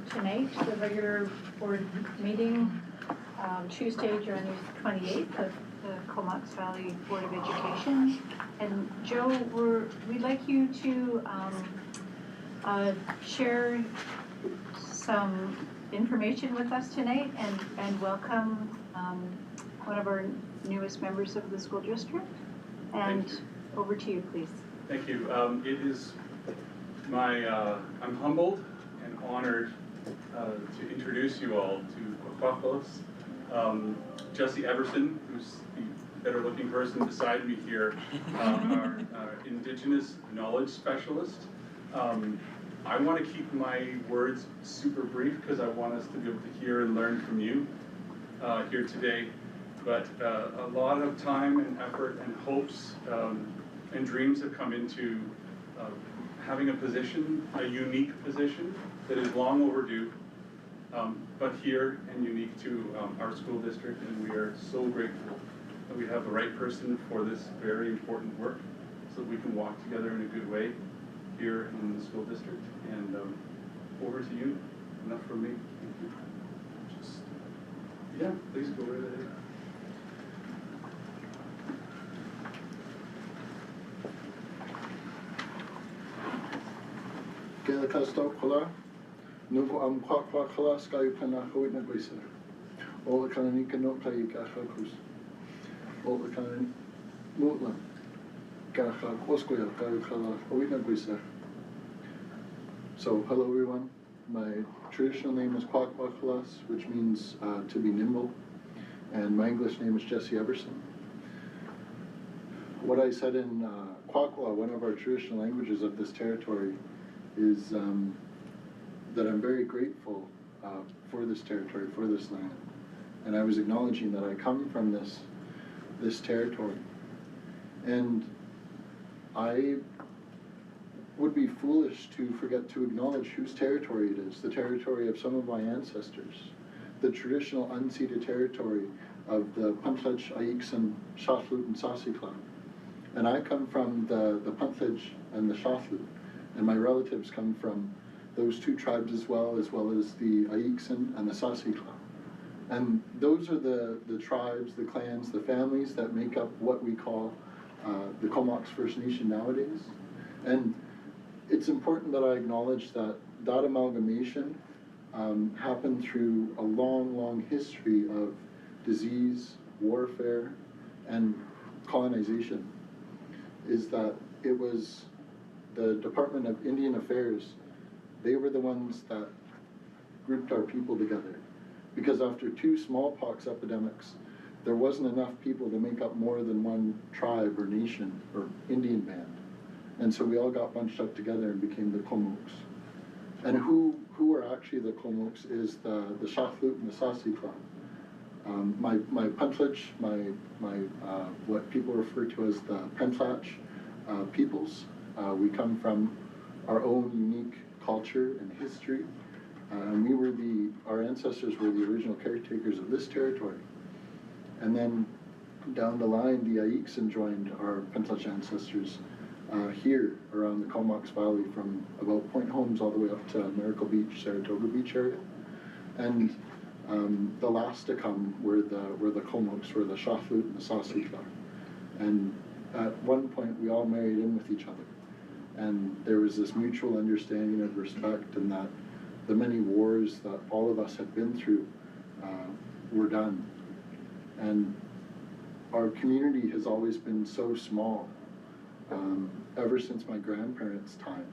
tonight, the regular board meeting, Tuesday, January 28th of the Comox Valley Board of Education. And Joe, we'd like you to share some information with us tonight and welcome one of our newest members of the school district. And over to you, please. Thank you. It is I'm humbled and honored to introduce you all to Kwakwaka'wakw. Jesse Everson, who's the better looking person beside me here, our Indigenous Knowledge Specialist. I want to keep my words super brief because I want us to be able to hear and learn from you here today. But a lot of time and effort and hopes and dreams have come into having a position, a unique position that is long overdue, but here and unique to our school district, and we are so grateful that we have the right person for this very important work so that we can walk together in a good way here in the school district. And over to you. Enough from me. Thank you. Yeah, please go right ahead. Gela Kasto Kola, Nuvo Am Kwakwaka'wakw Sky Panahoi Naguisa, Ola Kananika no Kai Gahakus, Ola Kanan Mutla, Gaha Koskoya, Gahala, Oinaguisa. So, hello everyone. My traditional name is Kwakwaka'wakw, which means to be nimble, and my English name is Jesse Everson. What I said in Kwakwa, one of our traditional languages of this territory, is that I'm very grateful for this territory, for this land. And I was acknowledging that I come from this territory. And I would be foolish to forget to acknowledge whose territory it is, the territory of some of my ancestors, the traditional unceded territory of the Puntledge, Ayikson, Shaflut, and Sassiklan. And I come from the Puntledge and the Shaflut. And my relatives come from those two tribes as well as the Ayikson and the Sassiklan. And those are the tribes, the clans, the families that make up what we call the Comox First Nation nowadays. And it's important that I acknowledge that amalgamation happened through a long, long history of disease, warfare, and colonization. Is that it was the Department of Indian Affairs, they were the ones that grouped our people together. Because after 2 smallpox epidemics, there wasn't enough people to make up more than one tribe or nation or Indian band. And so we all got bunched up together and became the Comox. And who are actually the Comox is the Shaflut and the Sassiklan. My Puntledge, my what people refer to as the Pentlatch peoples, we come from our own unique culture and history. And our ancestors were the original caretakers of this territory. And then down the line, the Ayikson joined our Pentlatch ancestors here around the Comox Valley from about Point Holmes all the way up to Miracle Beach, Saratoga Beach area. And the last to come were the Comox, were the Shaflut and the Sassiklan. And at one point, we all married in with each other. And there was this mutual understanding of respect, and that the many wars that all of us had been through were done. And our community has always been so small, ever since my grandparents' time.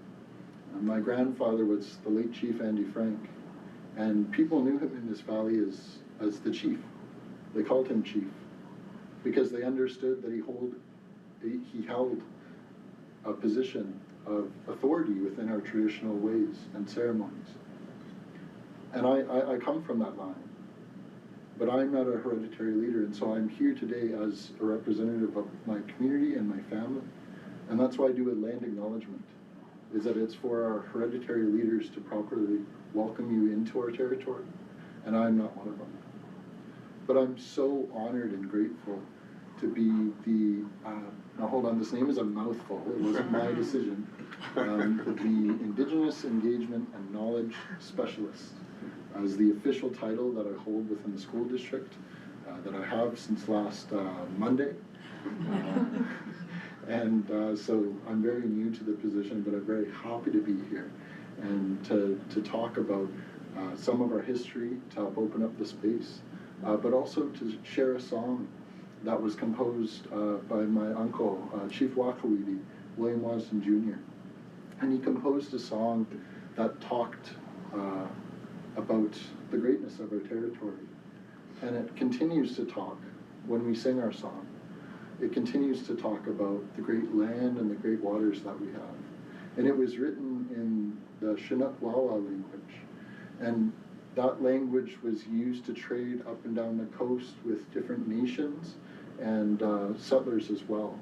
My grandfather was the late Chief Andy Frank, and people knew him in this valley as the chief. They called him chief because they understood that he held a position of authority within our traditional ways and ceremonies. And I come from that line, but I'm not a hereditary leader, and so I'm here today as a representative of my community and my family, and that's why I do a land acknowledgement, is that it's for our hereditary leaders to properly welcome you into our territory, and I'm not one of them. But I'm so honored and grateful to be the, now hold on, this name is a mouthful, it wasn't my decision, the Indigenous Engagement and Knowledge Specialist as the official title that I hold within the school district, that I have since last Monday. So I'm very new to the position, but I'm very happy to be here and to talk about some of our history, to help open up the space, but also to share a song that was composed by my uncle, Chief Wakawiti, William Wasden Jr. And he composed a song that talked about the greatness of our territory. And it continues to talk when we sing our song. It continues to talk about the great land and the great waters that we have. And it was written in the Chinook Wawa language. And that language was used to trade up and down the coast with different nations and settlers as well.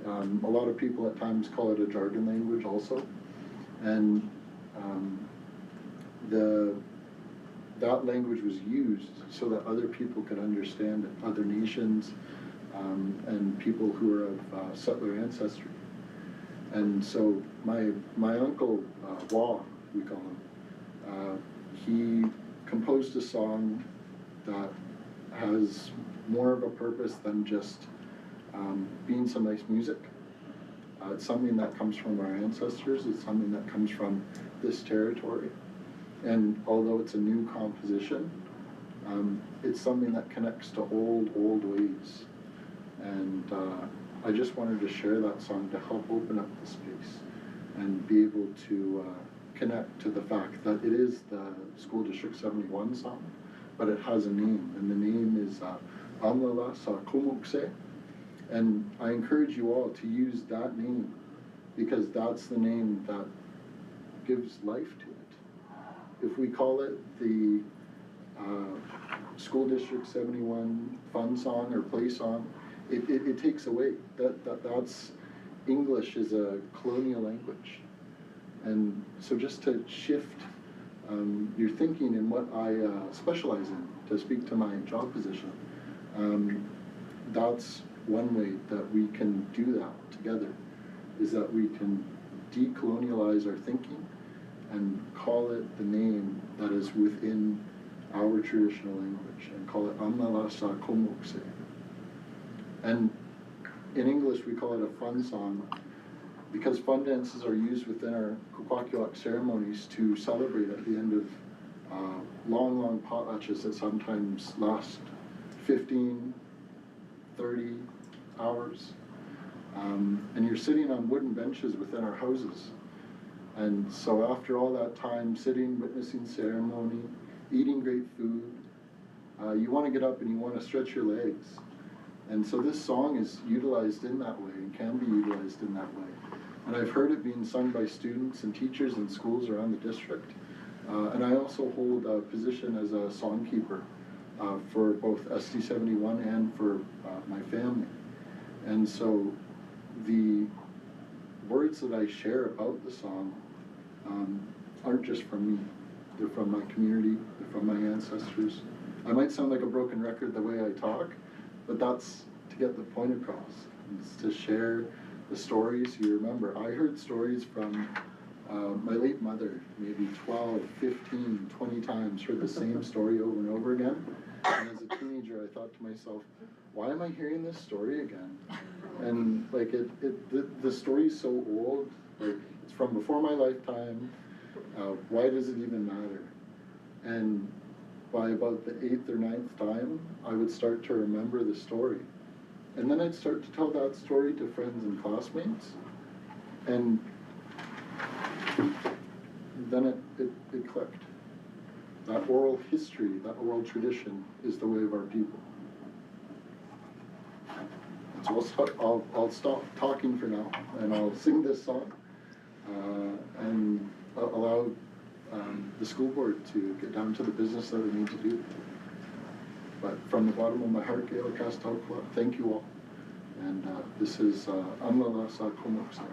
A lot of people at times call it a jargon language also. And that language was used so that other people could understand it, other nations, and people who are of settler ancestry. And so my uncle, Wah, we call him, he composed a song that has more of a purpose than just being some nice music. It's something that comes from our ancestors, it's something that comes from this territory. And although it's a new composition, it's something that connects to old ways. And I just wanted to share that song to help open up the space and be able to connect to the fact that it is the School District 71 song, but it has a name, and the name is Amlala Sa Kumukse. And I encourage you all to use that name because that's the name that gives life to it. If we call it the School District 71 fun song or play song, it takes away. That's English is a colonial language. And so just to shift your thinking in what I specialize in, to speak to my job position, that's one way that we can do that together, is that we can decolonialize our thinking and call it the name that is within our traditional language and call it Amnala Sa Komokse. And in English we call it a fun song because fun dances are used within our Kukwakiwak ceremonies to celebrate at the end of long potlatches that sometimes last 15, 30 hours. And you're sitting on wooden benches within our houses. And so after all that time sitting, witnessing ceremony, eating great food, you want to get up and you want to stretch your legs. And so this song is utilized in that way and can be utilized in that way. And I've heard it being sung by students and teachers in schools around the district. And I also hold a position as a song keeper for both SD 71 and for my family. And so the words that I share about the song aren't just from me. They're from my community, they're from my ancestors. I might sound like a broken record the way I talk, but that's to get the point across. It's to share the stories you remember. I heard stories from my late mother, maybe 12, 15, 20 times, heard the same story over and over again. And as a teenager, I thought to myself, why am I hearing this story again? And like the story's so old, like it's from before my lifetime. Why does it even matter? And by about the 8th or 9th time, I would start to remember the story. And then I'd start to tell that story to friends and classmates. And then it clicked. That oral history, that oral tradition is the way of our people. So I'll stop talking for now, and I'll sing this song, and allow the school board to get down to the business that we need to do. But from the bottom of my heart, Gail Castalcla, thank you all. And this is Amlala Sa Komokse.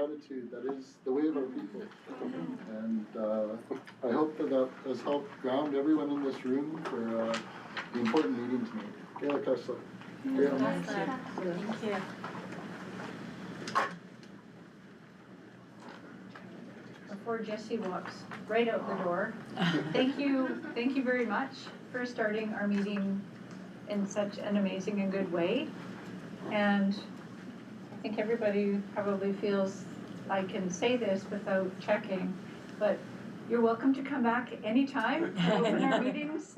gratitude. That is the way of our people. And I hope that has helped ground everyone in this room for the important meeting tonight. Gail Kessler. Gail. Thank you. Before Jesse walks right out the door, thank you very much for starting our meeting in such an amazing and good way. And I think everybody probably feels I can say this without checking, but you're welcome to come back anytime and open our meetings,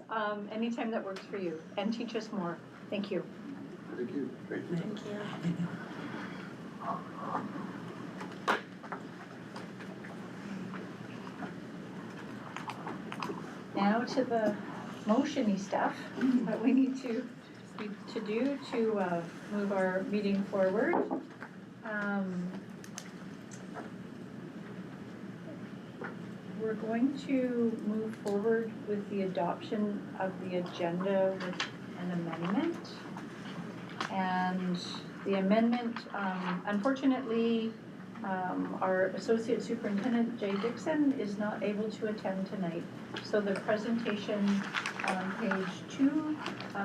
anytime that works for you, and teach us more. Thank you. Thank you. Thank you. Now to the motion-y stuff that we need to do to move our meeting forward. We're going to move forward with the adoption of the agenda with an amendment. And the amendment, unfortunately, our Associate Superintendent, Jay Dixon, is not able to attend tonight. So the presentation on page 2,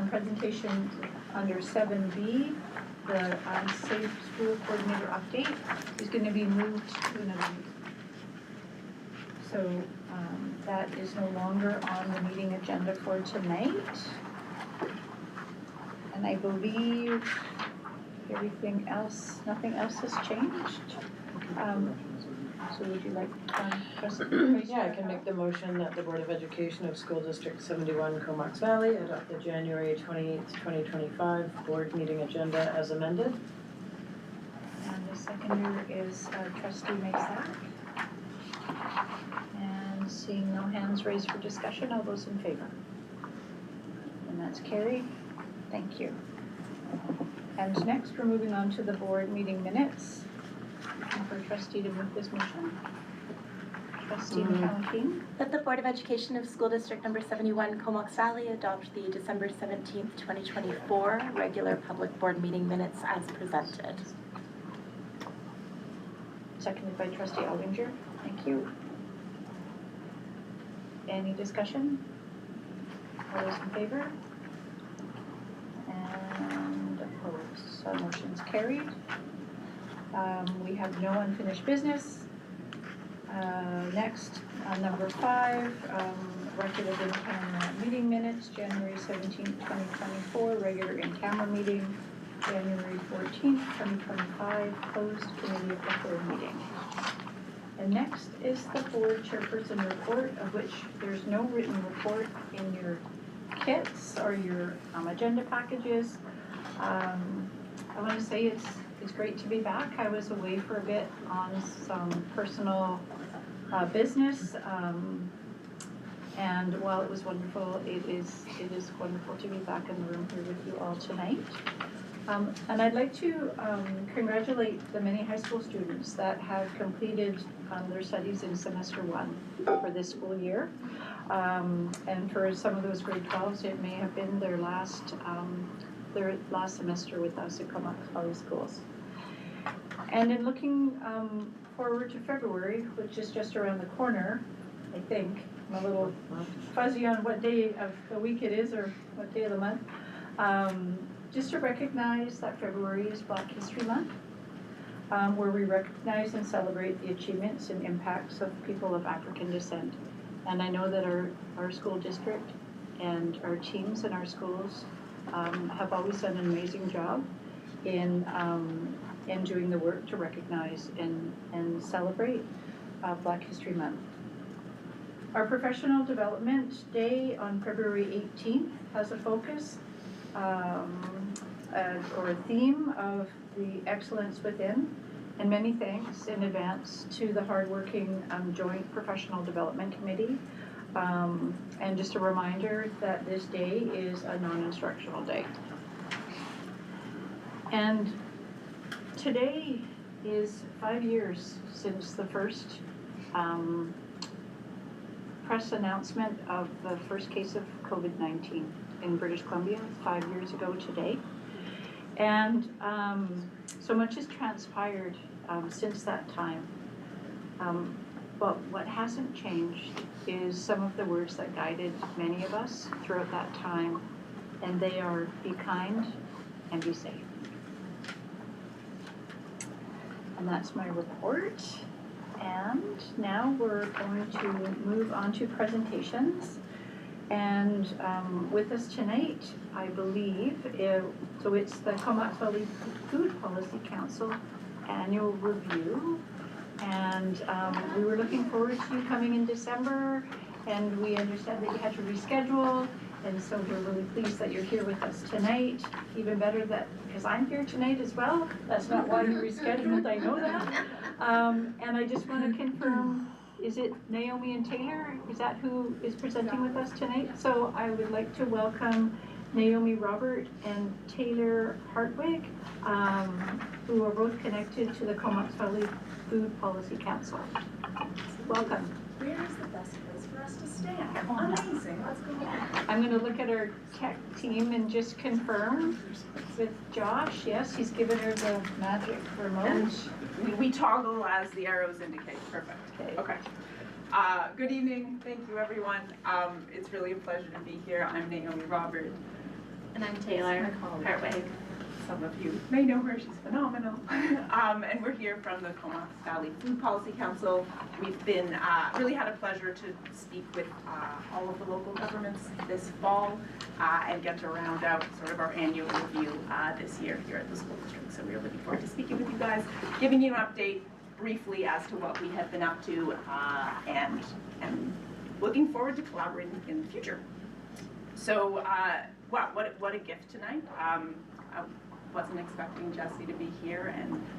presentation under 7B, the Safe School Coordinator update, is going to be moved to another meeting. So that is no longer on the meeting agenda for tonight. And I believe everything else, nothing else has changed. So would you like, Trustee? Yeah, I can make the motion that the Board of Education of School District 71 Comox Valley adopt the January 28th, 2025 board meeting agenda as amended. And the seconder is Trustee Mazak. And seeing no hands raised for discussion, all those in favor? And that's carried. Thank you. And next, we're moving on to the board meeting minutes. And for Trustee to move this motion. Trustee McCallum. That the Board of Education of School District Number 71 Comox Valley adopt the December 17th, 2024 regular public board meeting minutes as presented. Seconded by Trustee Aldinger. Thank you. Any discussion? All those in favor? And opposed. So motion's carried. We have no unfinished business. Next, number 5, record of in-camera meeting minutes, January 17th, 2024, regular in-camera meeting, January 14th, 2025, closed committee of the whole meeting. And next is the board chairperson report, of which there's no written report in your kits or your agenda packages. I want to say it's great to be back. I was away for a bit on some personal business, and while it was wonderful, it is wonderful to be back in the room here with you all tonight. And I'd like to congratulate the many high school students that have completed their studies in semester 1 for this school year. And for some of those grade 12s, it may have been their last semester with us at Comox Valley Schools. And in looking forward to February, which is just around the corner, I think, I'm a little fuzzy on what day of the week it is or what day of the month, just to recognize that February is Black History Month, where we recognize and celebrate the achievements and impacts of people of African descent. And I know that our school district and our teams in our schools have always done an amazing job in doing the work to recognize and celebrate Black History Month. Our Professional Development Day on February 18th has a focus or a theme of the excellence within, and many thanks in advance to the hardworking Joint Professional Development Committee. And just a reminder that this day is a non-instructional day. And today is 5 years since the first press announcement of the first case of COVID-19 in British Columbia, 5 years ago today. And so much has transpired since that time. But what hasn't changed is some of the words that guided many of us throughout that time, and they are be kind and be safe. And that's my report. And now we're going to move on to presentations. And with us tonight, I believe, so it's the Comox Valley Food Policy Council Annual Review. And we were looking forward to you coming in December, and we understand that you had to reschedule, and so we're really pleased that you're here with us tonight. Even better that, because I'm here tonight as well, that's not why you rescheduled, I know that. And I just want to confirm, is it Naomi and Taylor? Is that who is presenting with us tonight? So I would like to welcome Naomi Robert and Taylor Hartwig, who are both connected to the Comox Valley Food Policy Council. Welcome. Where is the best place for us to stand? Amazing, let's go on. I'm going to look at our tech team and just confirm with Josh. Yes, he's given her the magic remote. And we toggle as the arrows indicate. Perfect. Okay. Good evening. Thank you, everyone. It's really a pleasure to be here. I'm Naomi Robert. And I'm Taylor Hartwig. Some of you may know her, she's phenomenal. And we're here from the Comox Valley Food Policy Council. We've been really had a pleasure to speak with all of the local governments this fall and get to round out sort of our annual review this year here at the school district. So we're looking forward to speaking with you guys, giving you an update briefly as to what we have been up to and looking forward to collaborating in the future. So wow, what a gift tonight. I wasn't expecting Jesse to be here,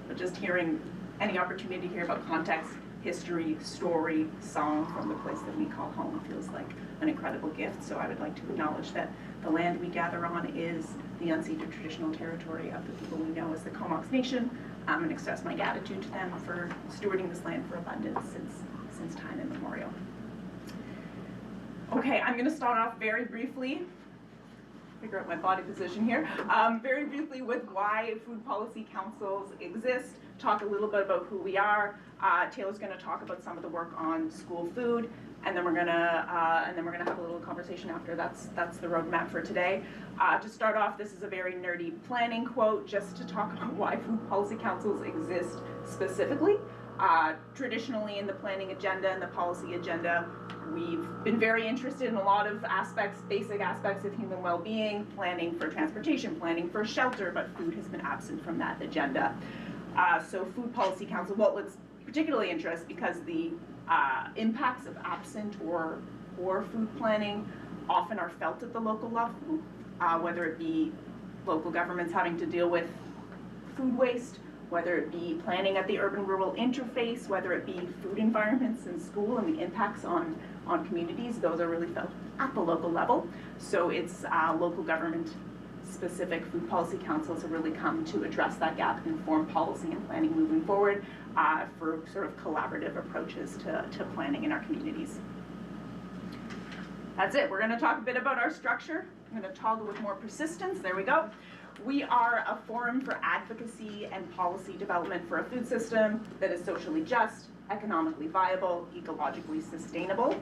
but just hearing any opportunity to hear about context, history, story, song from the place that we call home feels like an incredible gift. So I would like to acknowledge that the land we gather on is the unceded traditional territory of the people we know as the Comox Nation, and express my gratitude to them for stewarding this land for abundance since time immemorial. Okay, I'm going to start off very briefly. Figure out my body position here. Very briefly with why food policy councils exist, talk a little bit about who we are. Taylor's going to talk about some of the work on school food, and then we're going to have a little conversation after. That's the roadmap for today. To start off, this is a very nerdy planning quote, just to talk about why food policy councils exist specifically. Traditionally in the planning agenda and the policy agenda, we've been very interested in a lot of aspects, basic aspects of human well-being, planning for transportation, planning for shelter, but food has been absent from that agenda. So Food Policy Council, well, it's particularly interesting because the impacts of absent or poor food planning often are felt at the local level, whether it be local governments having to deal with food waste, whether it be planning at the urban-rural interface, whether it be food environments in school and the impacts on communities, those are really felt at the local level. So it's local government specific food policy councils have really come to address that gap and inform policy and planning moving forward for sort of collaborative approaches to planning in our communities. That's it. We're going to talk a bit about our structure. I'm going to toggle with more persistence. There we go. We are a forum for advocacy and policy development for a food system that is socially just, economically viable, ecologically sustainable.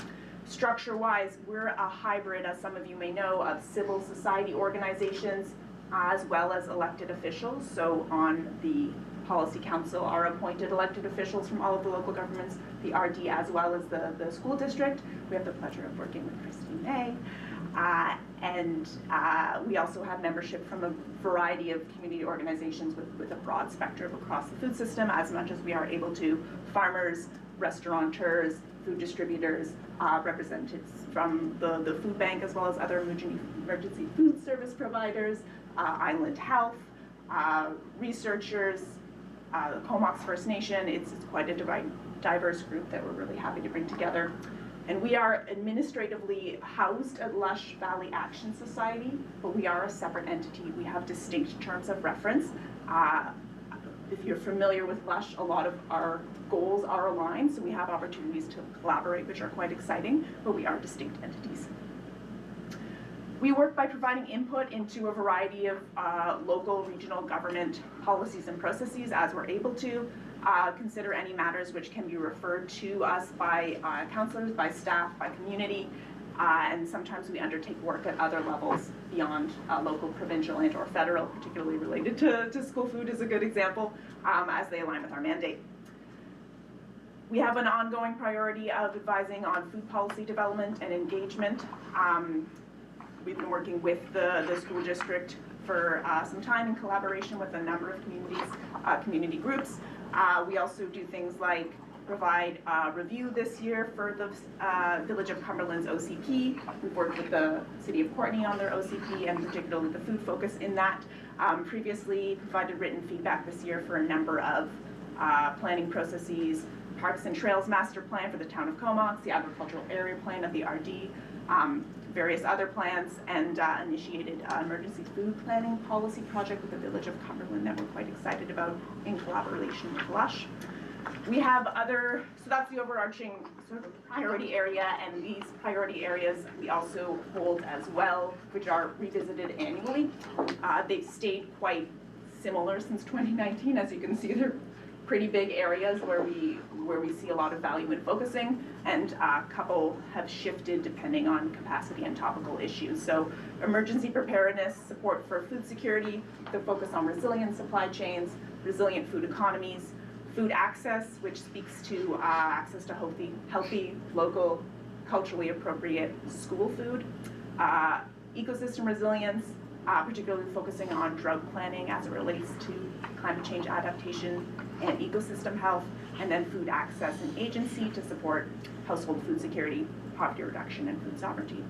Structure-wise, we're a hybrid, as some of you may know, of civil society organizations as well as elected officials. So on the Policy Council are appointed elected officials from all of the local governments, the RD as well as the school district. We have the pleasure of working with Christine May. And we also have membership from a variety of community organizations with a broad spectrum across the food system, as much as we are able to. Farmers, restaurateurs, food distributors, representatives from the food bank, as well as other emergency food service providers, Island Health, researchers, Comox First Nation. It's quite a diverse group that we're really happy to bring together. And we are administratively housed at Lush Valley Action Society, but we are a separate entity. We have distinct terms of reference. If you're familiar with Lush, a lot of our goals are aligned, so we have opportunities to collaborate, which are quite exciting, but we are distinct entities. We work by providing input into a variety of local, regional government policies and processes as we're able to. Consider any matters which can be referred to us by counselors, by staff, by community, and sometimes we undertake work at other levels beyond local, provincial, and or federal, particularly related to school food is a good example, as they align with our mandate. We have an ongoing priority of advising on food policy development and engagement. We've been working with the school district for some time in collaboration with a number of community groups. We also do things like provide review this year for the Village of Cumberland's OCP. We've worked with the City of Courtenay on their OCP and particularly the food focus in that. Previously provided written feedback this year for a number of planning processes, Parks and Trails Master Plan for the town of Comox, the Agricultural Area Plan of the RD, various other plans, and initiated an emergency food planning policy project with the Village of Cumberland that we're quite excited about in collaboration with Lush. We have other, so that's the overarching sort of priority area, and these priority areas we also hold as well, which are revisited annually. They've stayed quite similar since 2019. As you can see, they're pretty big areas where we see a lot of value in focusing, and a couple have shifted depending on capacity and topical issues. So emergency preparedness, support for food security, the focus on resilient supply chains, resilient food economies, food access, which speaks to access to healthy, local, culturally appropriate school food, ecosystem resilience, particularly focusing on drug planning as it relates to climate change adaptation and ecosystem health, and then food access and agency to support household food security, poverty reduction, and food sovereignty.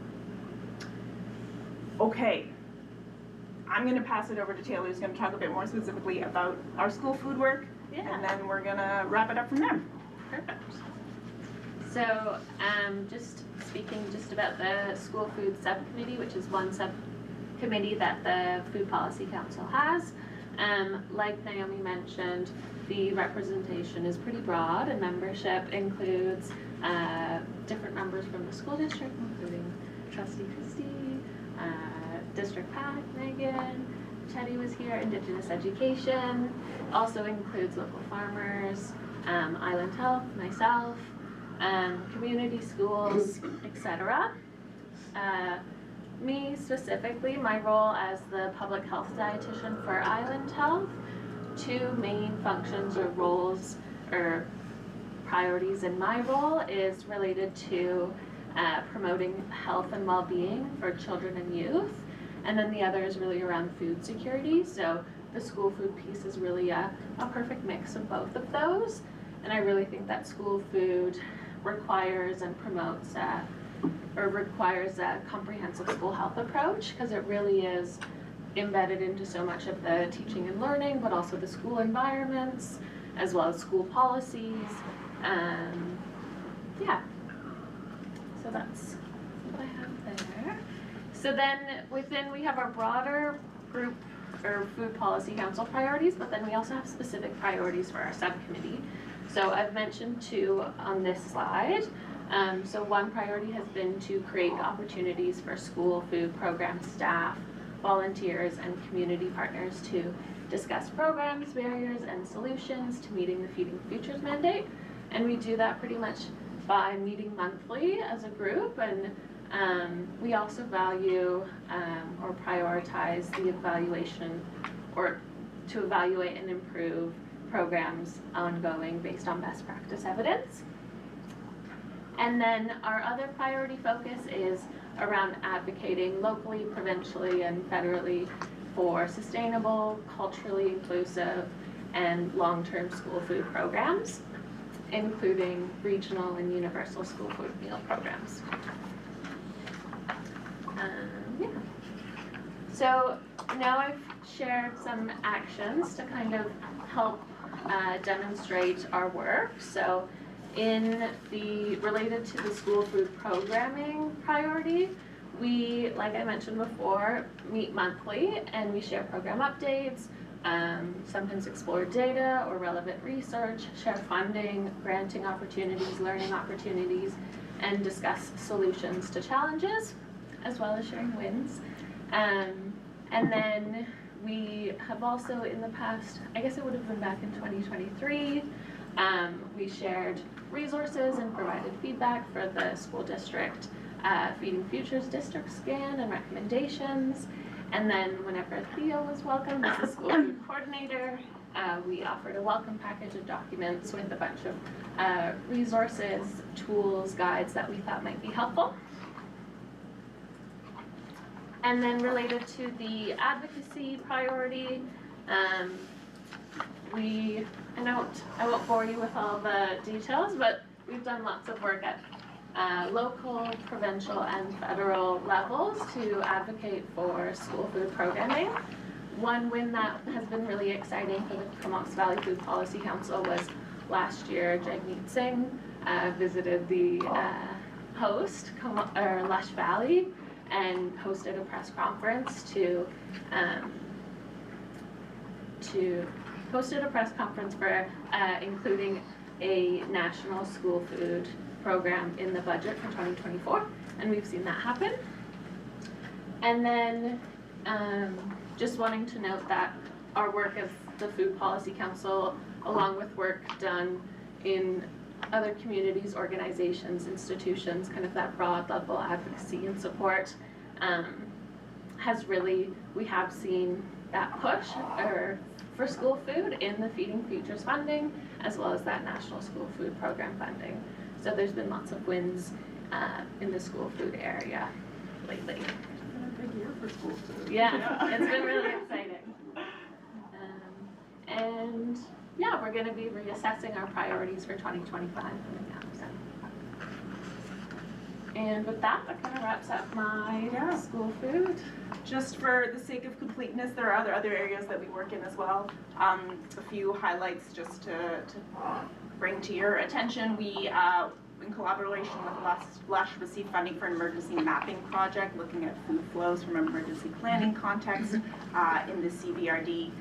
Okay, I'm gonna pass it over to Taylor, who's gonna talk a bit more specifically about our school food work, and then we're gonna wrap it up from there. Perfect. So, just speaking just about the school food subcommittee, which is one subcommittee that the Food Policy Council has. Like Naomi mentioned, the representation is pretty broad, and membership includes different members from the school district, including Trustee Christie, District Pat, Megan, Chetty was here, Indigenous Education, also includes local farmers, Island Health, myself, community schools, etc. Me specifically, my role as the public health dietitian for Island Health, two main functions or roles or priorities in my role is related to promoting health and well-being for children and youth, and then the other is really around food security. So the school food piece is really a perfect mix of both of those, and I really think that school food requires and promotes requires a comprehensive school health approach, because it really is embedded into so much of the teaching and learning, but also the school environments, as well as school policies. Yeah, so that's what I have there. So then within, we have our broader group or Food Policy Council priorities, but then we also have specific priorities for our subcommittee. So I've mentioned two on this slide. So one priority has been to create opportunities for school food program staff, volunteers, and community partners to discuss programs, barriers, and solutions to meeting the Feeding Futures mandate. And we do that pretty much by meeting monthly as a group, and we also value or prioritize the evaluation or to evaluate and improve programs ongoing based on best practice evidence. And then our other priority focus is around advocating locally, provincially, and federally for sustainable, culturally inclusive, and long-term school food programs, including regional and universal school food meal programs. Yeah. So now I've shared some actions to kind of help demonstrate our work. So in the, related to the school food programming priority, we, like I mentioned before, meet monthly and we share program updates, sometimes explore data or relevant research, share funding, granting opportunities, learning opportunities, and discuss solutions to challenges. as well as sharing wins. And then we have also in the past, I guess it would have been back in 2023, we shared resources and provided feedback for the school district Feeding Futures district scan and recommendations. And then whenever Theo was welcome as the school food coordinator, we offered a welcome package of documents with a bunch of resources, tools, guides that we thought might be helpful. And then related to the advocacy priority, I won't bore you with all the details, but we've done lots of work at local, provincial, and federal levels to advocate for school food programming. One win that has been really exciting for the Comox Valley Food Policy Council was last year. Jagmeet Singh visited the Lush Valley and hosted a press conference for including a national school food program in the budget for 2024, and we've seen that happen. And then just wanting to note that our work as the Food Policy Council, along with work done in other communities, organizations, institutions, kind of that broad level advocacy and support, we have seen that push for school food in the Feeding Futures funding, as well as that National School Food Program funding. So there's been lots of wins in the school food area lately. It's been a big year for school food. Yeah, it's been really exciting. And yeah, we're going to be reassessing our priorities for 2025 coming up. So. And with that kind of wraps up my school food. Just for the sake of completeness, there are other areas that we work in as well. A few highlights just to bring to your attention. We, in collaboration with Lush, received funding for an emergency mapping project looking at food flows from an emergency planning context in the CVRD.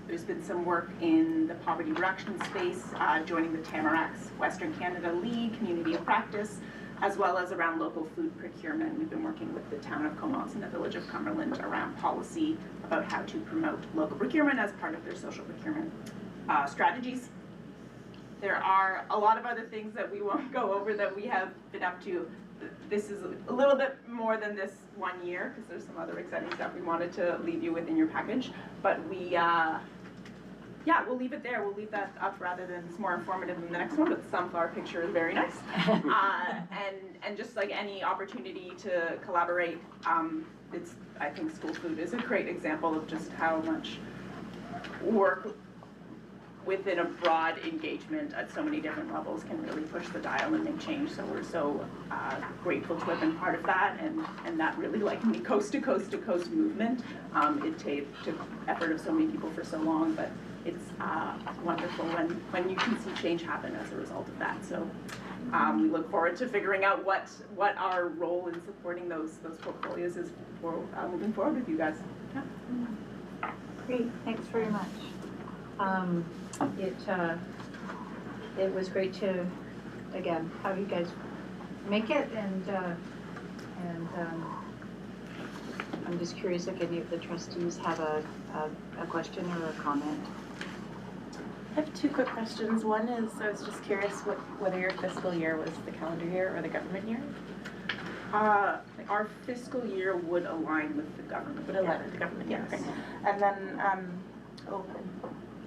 There's been some work in the poverty reduction space, joining the Tamarac's Western Canada League, Community of Practice, as well as around local food procurement. We've been working with the town of Comox and the village of Cumberland around policy about how to promote local procurement as part of their social procurement strategies. There are a lot of other things that we won't go over that we have been up to. This is a little bit more than this 1 year, because there's some other exciting stuff we wanted to leave you with in your package. But we'll leave it there. We'll leave that up rather than it's more informative than the next one, but the sunflower picture is very nice. And just like any opportunity to collaborate, I think school food is a great example of just how much work within a broad engagement at so many different levels can really push the dial and make change. So we're so grateful to have been part of that, and that really like the coast to coast to coast movement. It took effort of so many people for so long, but it's wonderful when you can see change happen as a result of that. So we look forward to figuring out what our role in supporting those portfolios is for moving forward with you guys. Yeah. Great, thanks very much. It was great to, again, have you guys make it, and I'm just curious if any of the trustees have a question or a comment. I have two quick questions. One is, I was just curious whether your fiscal year was the calendar year or the government year? Our fiscal year would align with the government. Would align with the government year, yes. okay. And then,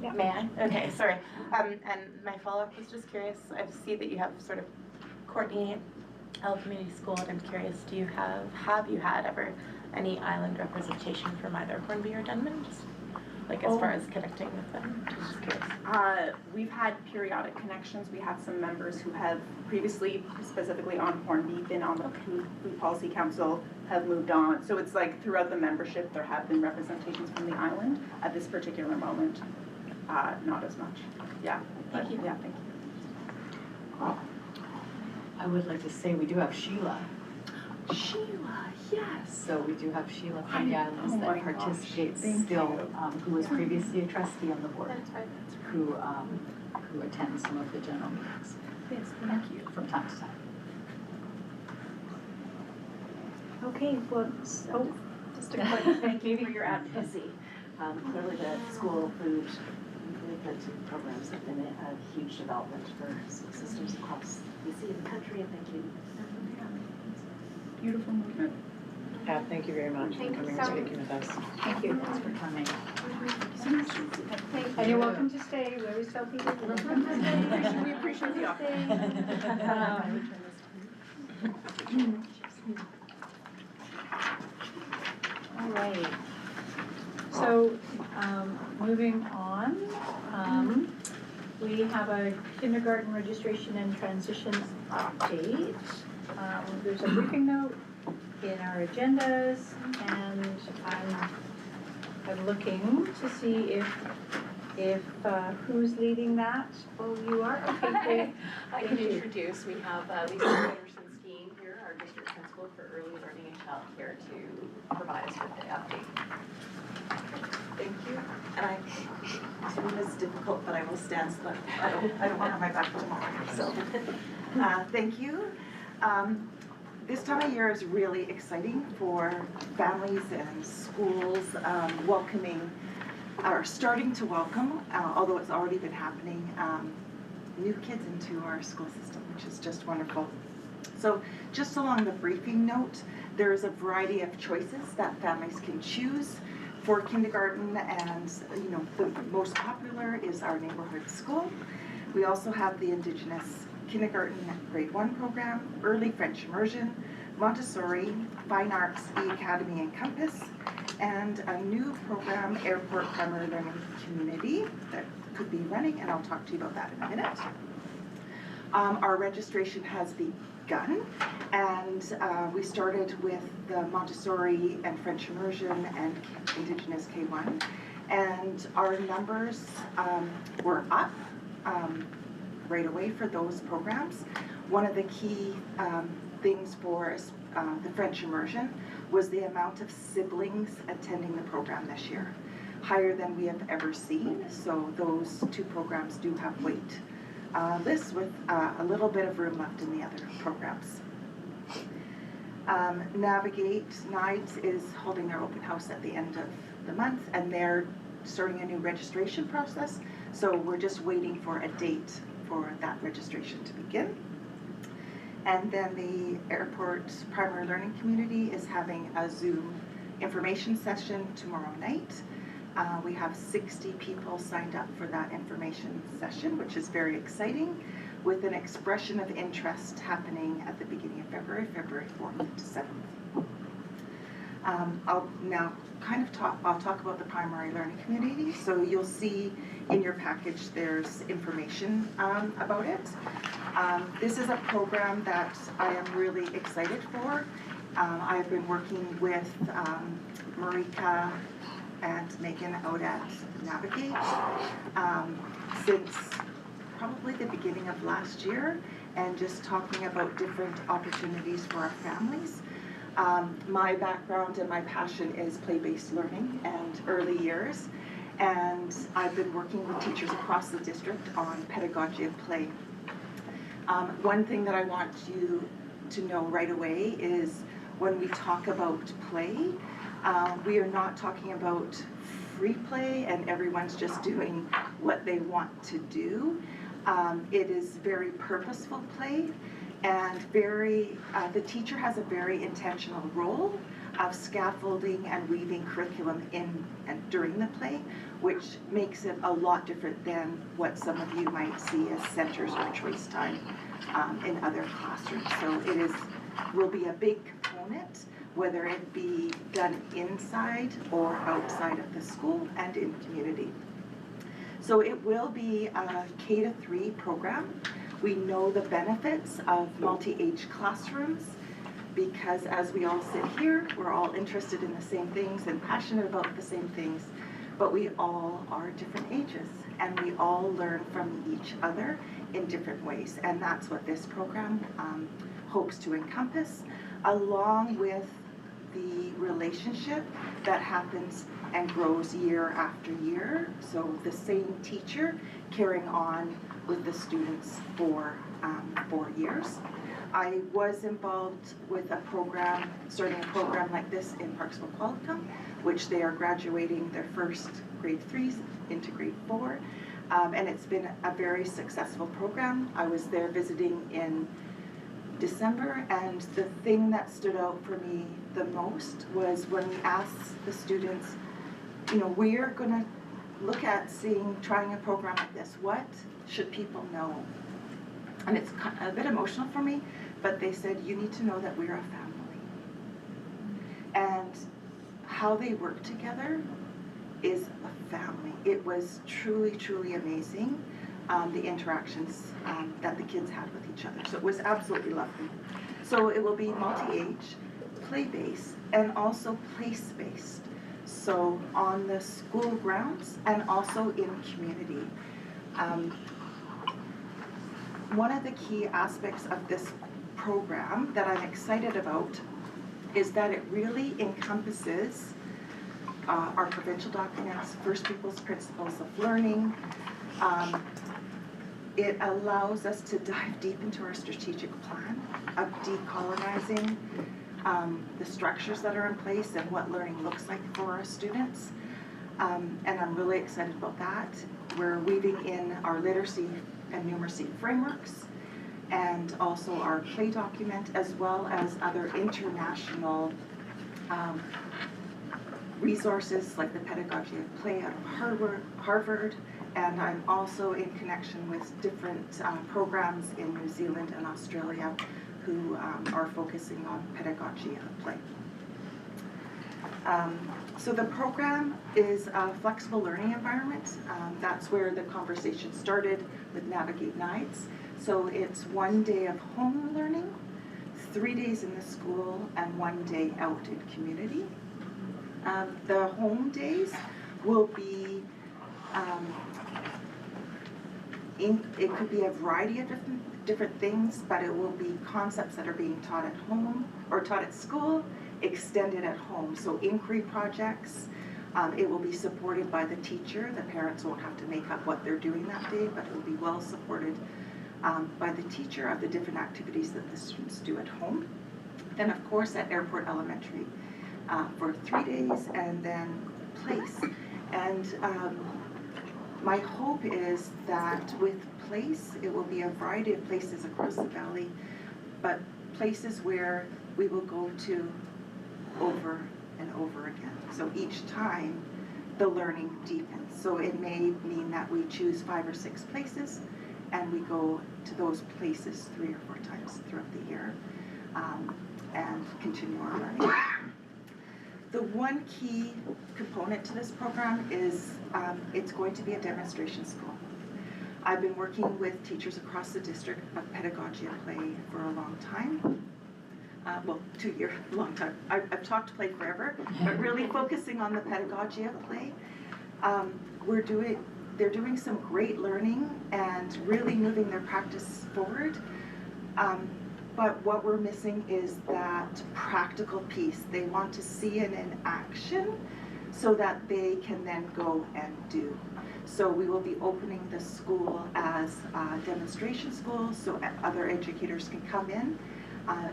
Yeah. may I? Okay, sorry. And my follow-up was just curious, I see that you have sort of Courtney L Community School, and I'm curious, have you had ever any island representation from either Hornby or Denman? Just like as far as connecting with them, just curious. We've had periodic connections. We have some members who have previously, specifically on Hornby, been on the Food Policy Council, have moved on. So it's like throughout the membership there have been representations from the island. At this particular moment, not as much. Yeah. Thank you. Yeah, thank you. I would like to say we do have Sheila. Sheila, yes. So we do have Sheila from the islands that participates still, who was previously a trustee on the board, who attends some of the general meetings. Yes, thank you. From time to time. Okay, well, so, Just a quick thank you for your advocacy. Clearly the school food movement programs have been a huge development for school systems across BC and the country, and thank you. Beautiful movement. Pat, thank you very much for Thank you coming and so speaking with us. thank you. Thanks for coming. And you're welcome to stay. We always tell people you're welcome to stay. We appreciate the offer. All right. So, moving on, we have a kindergarten registration and transitions update. There's a briefing note in our agendas, and I'm looking to see if who's leading that. Oh, you are? Okay, great. I can introduce, we have Lisa Peterson-Skeen here, our district principal for early learning and childcare, to provide us with the update. Thank you. And Zoom is difficult, but I will stand so that I don't want to have my back tomorrow. So, thank you. This time of year is really exciting for families and schools starting to welcome, although it's already been happening, new kids into our school system, which is just wonderful. So just along the briefing note, there is a variety of choices that families can choose for kindergarten, and the most popular is our neighborhood school. We also have the Indigenous Kindergarten Grade 1 program, Early French Immersion, Montessori, Fine Arts, E-Academy and Compass, and a new program, Airport Primary Learning Community, that could be running, and I'll talk to you about that in a minute. Our registration has begun, and we started with the Montessori and French Immersion and Indigenous K1, and our numbers were up right away for those programs. One of the key things for the French Immersion was the amount of siblings attending the program this year, higher than we have ever seen, so those two programs do have weight lists with a little bit of room left in the other programs. Navigate Nights is holding their open house at the end of the month, and they're starting a new registration process, so we're just waiting for a date for that registration to begin. And then the Airport Primary Learning Community is having a Zoom information session tomorrow night. We have 60 people signed up for that information session, which is very exciting, with an expression of interest happening at the beginning of February 4th to 7th. I'll now I'll talk about the primary learning community. So you'll see in your package there's information about it. This is a program that I am really excited for. I've been working with Marika and Megan out at Navigate since probably the beginning of last year, and just talking about different opportunities for our families. My background and my passion is play-based learning and early years, and I've been working with teachers across the district on pedagogy of play. One thing that I want you to know right away is when we talk about play, we are not talking about free play and everyone's just doing what they want to do. It is very purposeful play, and the teacher has a very intentional role of scaffolding and weaving curriculum in and during the play, which makes it a lot different than what some of you might see as centers or choice time in other classrooms. So it will be a big component, whether it be done inside or outside of the school and in community. So it will be a K-3 program. We know the benefits of multi-age classrooms because as we all sit here, we're all interested in the same things and passionate about the same things, but we all are different ages and we all learn from each other in different ways. And that's what this program hopes to encompass, along with the relationship that happens and grows year after year. So the same teacher carrying on with the students for 4 years. I was involved with starting a program like this in Parksville Qualicum, which they are graduating their first grade 3s into grade 4. And it's been a very successful program. I was there visiting in December, and the thing that stood out for me the most was when we asked the students, you know, we're gonna look at trying a program like this. What should people know? And it's a bit emotional for me, but they said, you need to know that we're a family. And how they work together is a family. It was truly, truly amazing, the interactions that the kids had with each other. So it was absolutely lovely. So it will be multi-age, play-based, and also place-based. So on the school grounds and also in community. One of the key aspects of this program that I'm excited about is that it really encompasses our provincial documents, First Peoples Principles of Learning. It allows us to dive deep into our strategic plan of decolonizing the structures that are in place and what learning looks like for our students. And I'm really excited about that. We're weaving in our literacy and numeracy frameworks and also our play document, as well as other international resources like the Pedagogy of Play out of Harvard, and I'm also in connection with different programs in New Zealand and Australia who are focusing on pedagogy of play. So the program is a flexible learning environment. That's where the conversation started with Navigate Nights. So it's 1 day of home learning, 3 days in the school, and 1 day out in community. The home days will be, it could be a variety of different things, but it will be concepts that are being taught at home or taught at school, extended at home. So inquiry projects, it will be supported by the teacher. The parents won't have to make up what they're doing that day, but it will be well supported by the teacher of the different activities that the students do at home. Then of course at Airport Elementary for 3 days, and then place. And my hope is that with place, it will be a variety of places across the valley, but places where we will go to over and over again. So each time the learning deepens. So it may mean that we choose 5 or 6 places and we go to those places 3 or 4 times throughout the year and continue our learning. The one key component to this program is it's going to be a demonstration school. I've been working with teachers across the district of pedagogy of play for a long time. Well, 2 years, long time. I've talked play forever, but really focusing on the pedagogy of play. They're doing some great learning and really moving their practice forward. But what we're missing is that practical piece. They want to see it in action so that they can then go and do. So we will be opening the school as a demonstration school so other educators can come in,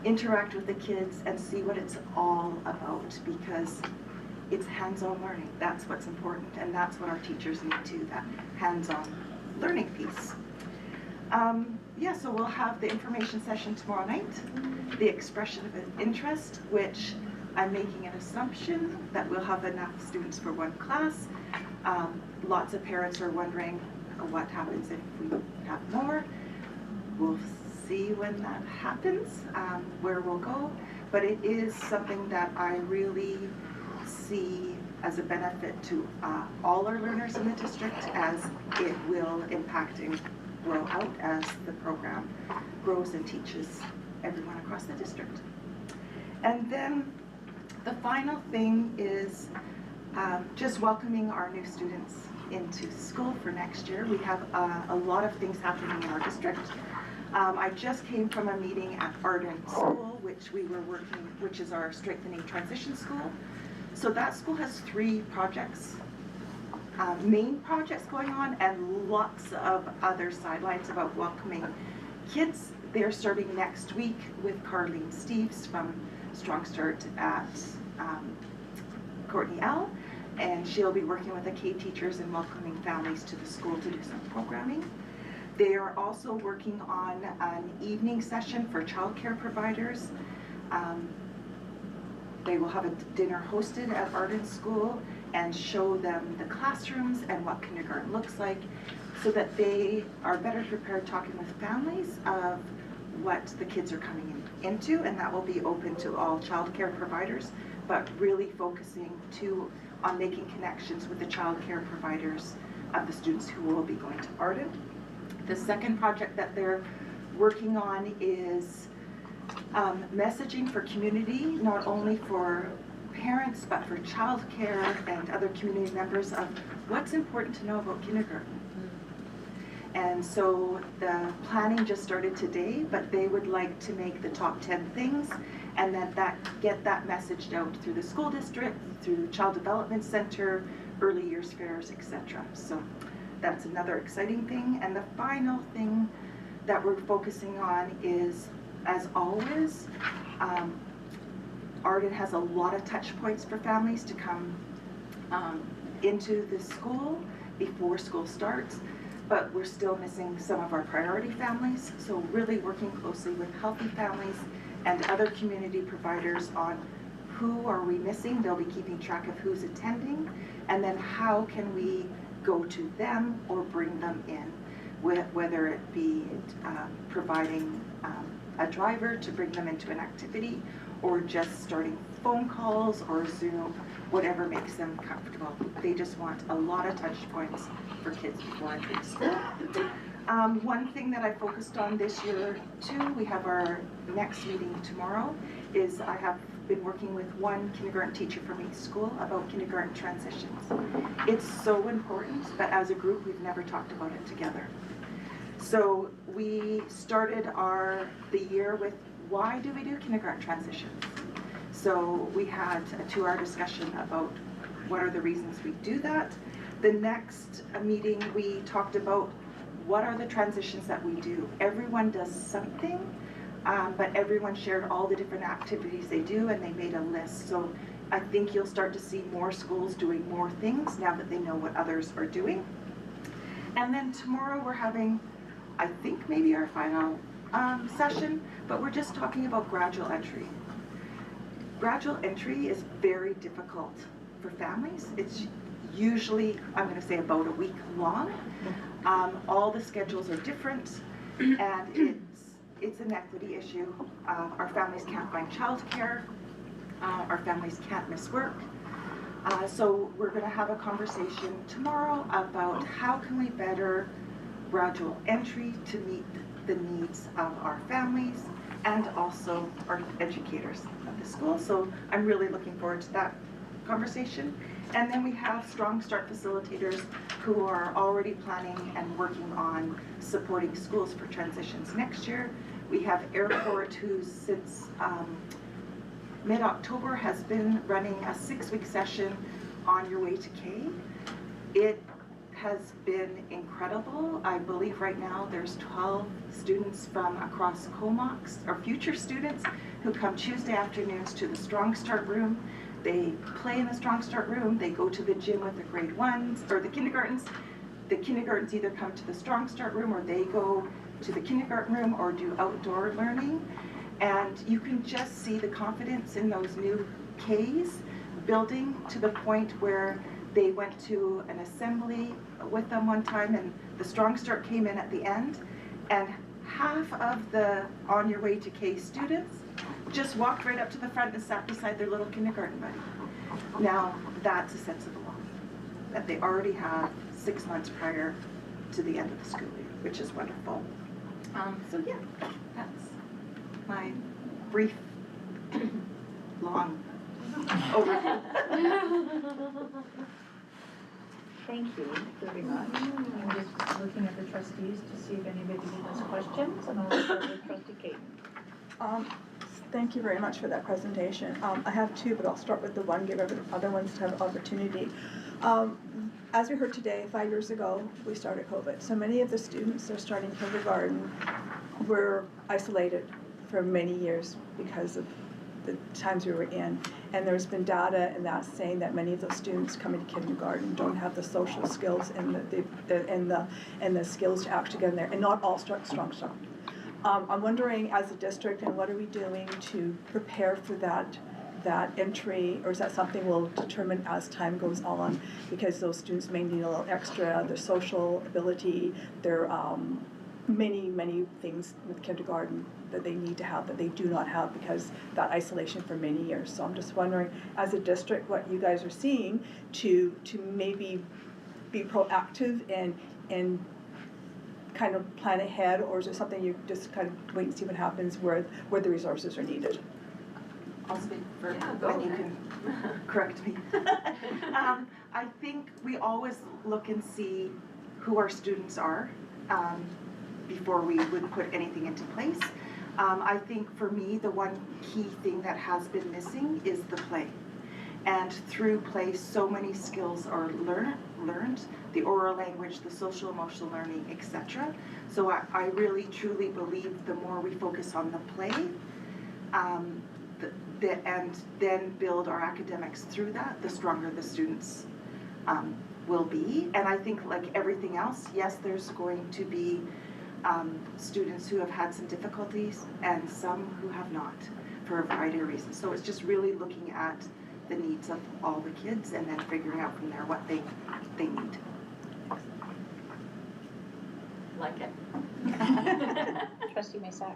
interact with the kids and see what it's all about, because it's hands-on learning. That's what's important, and that's what our teachers need too, that hands-on learning piece. Yeah, so we'll have the information session tomorrow night, the expression of interest, which I'm making an assumption that we'll have enough students for 1 class. Lots of parents are wondering what happens if we have more. We'll see when that happens, where we'll go, but it is something that I really see as a benefit to all our learners in the district, as it will impact and grow out as the program grows and teaches everyone across the district. And then the final thing is just welcoming our new students into school for next year. We have a lot of things happening in our district. I just came from a meeting at Arden School, which is our Strengthening Transition School. So that school has 3 projects main projects going on and lots of other sidelines about welcoming kids. They're starting next week with Carlene Steves from Strong Start at Courtney L. And she'll be working with the K teachers and welcoming families to the school to do some programming. They are also working on an evening session for childcare providers. They will have a dinner hosted at Arden School and show them the classrooms and what kindergarten looks like so that they are better prepared talking with families of what the kids are coming into, and that will be open to all childcare providers, but really focusing on making connections with the childcare providers of the students who will be going to Arden. The second project that they're working on is messaging for community, not only for parents, but for childcare and other community members of what's important to know about kindergarten. And so the planning just started today, but they would like to make the top 10 things and then get that messaged out through the school district, through Child Development Center, early years fairs, etc. So that's another exciting thing. And the final thing that we're focusing on is, as always, Arden has a lot of touch points for families to come into the school before school starts, but we're still missing some of our priority families. So really working closely with Healthy Families and other community providers on who are we missing. They'll be keeping track of who's attending, and then how can we go to them or bring them in, whether it be providing a driver to bring them into an activity, or just starting phone calls or Zoom, whatever makes them comfortable. They just want a lot of touch points for kids before entering school. One thing that I focused on this year too, we have our next meeting tomorrow, is I have been working with one kindergarten teacher from each school about kindergarten transitions. It's so important, but as a group we've never talked about it together. So we started the year with, why do we do kindergarten transitions? So we had a 2-hour discussion about what are the reasons we do that. The next meeting we talked about what are the transitions that we do. Everyone does something, but everyone shared all the different activities they do and they made a list. So I think you'll start to see more schools doing more things now that they know what others are doing. And then tomorrow we're having, I think, maybe our final session, but we're just talking about gradual entry. Gradual entry is very difficult for families. It's usually, I'm going to say, about a week long. All the schedules are different, and it's an equity issue. Our families can't find childcare. Our families can't miss work. So we're going to have a conversation tomorrow about how can we better gradual entry to meet the needs of our families and also our educators at the school. So I'm really looking forward to that conversation. And then we have Strong Start facilitators who are already planning and working on supporting schools for transitions next year. We have Airport, who since mid-October has been running a 6-week session on your way to K. It has been incredible. I believe right now there's 12 students from across Comox, or future students, who come Tuesday afternoons to the Strong Start room. They play in the Strong Start room, they go to the gym with the grade 1s, or the kindergartens. The kindergartens either come to the Strong Start room or they go to the kindergarten room or do outdoor learning. And you can just see the confidence in those new Ks building to the point where they went to an assembly with them one time and the Strong Start came in at the end, and half of the On Your Way to K students just walked right up to the front and sat beside their little kindergarten buddy. Now that's a sense of belonging that they already have 6 months prior to the end of the school year, which is wonderful. So yeah, that's my brief, long overview. Thank you very much. I'm just looking at the trustees to see if anybody has questions, and I'll start with Trustee Caton. Thank you very much for that presentation. I have two, but I'll start with the one, give other ones to have opportunity. As we heard today, 5 years ago, we started COVID. So many of the students that are starting kindergarten were isolated for many years because of the times we were in. And there's been data and that's saying that many of those students coming to kindergarten don't have the social skills and the skills to actually get in there, and not all strong start. I'm wondering, as a district, and what are we doing to prepare for that entry, or is that something we'll determine as time goes on? Because those students may need a little extra, their social ability, their many things with kindergarten that they need to have that they do not have because that isolation for many years. So I'm just wondering, as a district, what you guys are seeing to maybe be proactive and kind of plan ahead, or is it something you just kind of wait and see what happens where the resources are needed? I'll speak for, and you can correct me. I think we always look and see who our students are before we would put anything into place. I think for me, the one key thing that has been missing is the play. And through play, so many skills are learned, the oral language, the social emotional learning, etc. So I really truly believe the more we focus on the play, and then build our academics through that, the stronger the students will be. And I think, like everything else, yes, there's going to be students who have had some difficulties and some who have not, for a variety of reasons. So it's just really looking at the needs of all the kids and then figuring out from there what they need. Like it. Trustee Masak.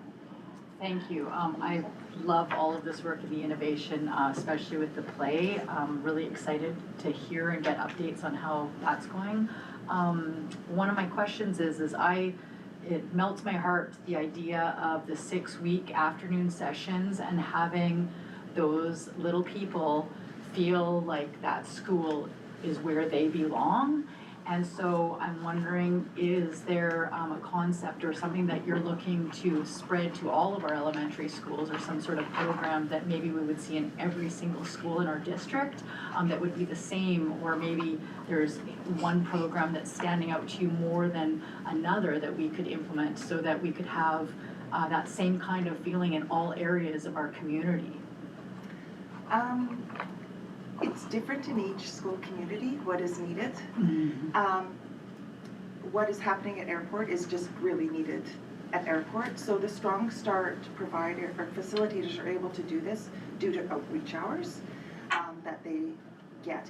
Thank you. I love all of this work and the innovation, especially with the play. I'm really excited to hear and get updates on how that's going. One of my questions is it melts my heart, the idea of the 6-week afternoon sessions and having those little people feel like that school is where they belong. And so I'm wondering, is there a concept or something that you're looking to spread to all of our elementary schools, or some sort of program that maybe we would see in every single school in our district that would be the same, or maybe there's one program that's standing out to you more than another that we could implement so that we could have that same kind of feeling in all areas of our community? It's different in each school community, what is needed. What is happening at airport is just really needed at airport. So the Strong Start provider or facilitators are able to do this due to outreach hours that they get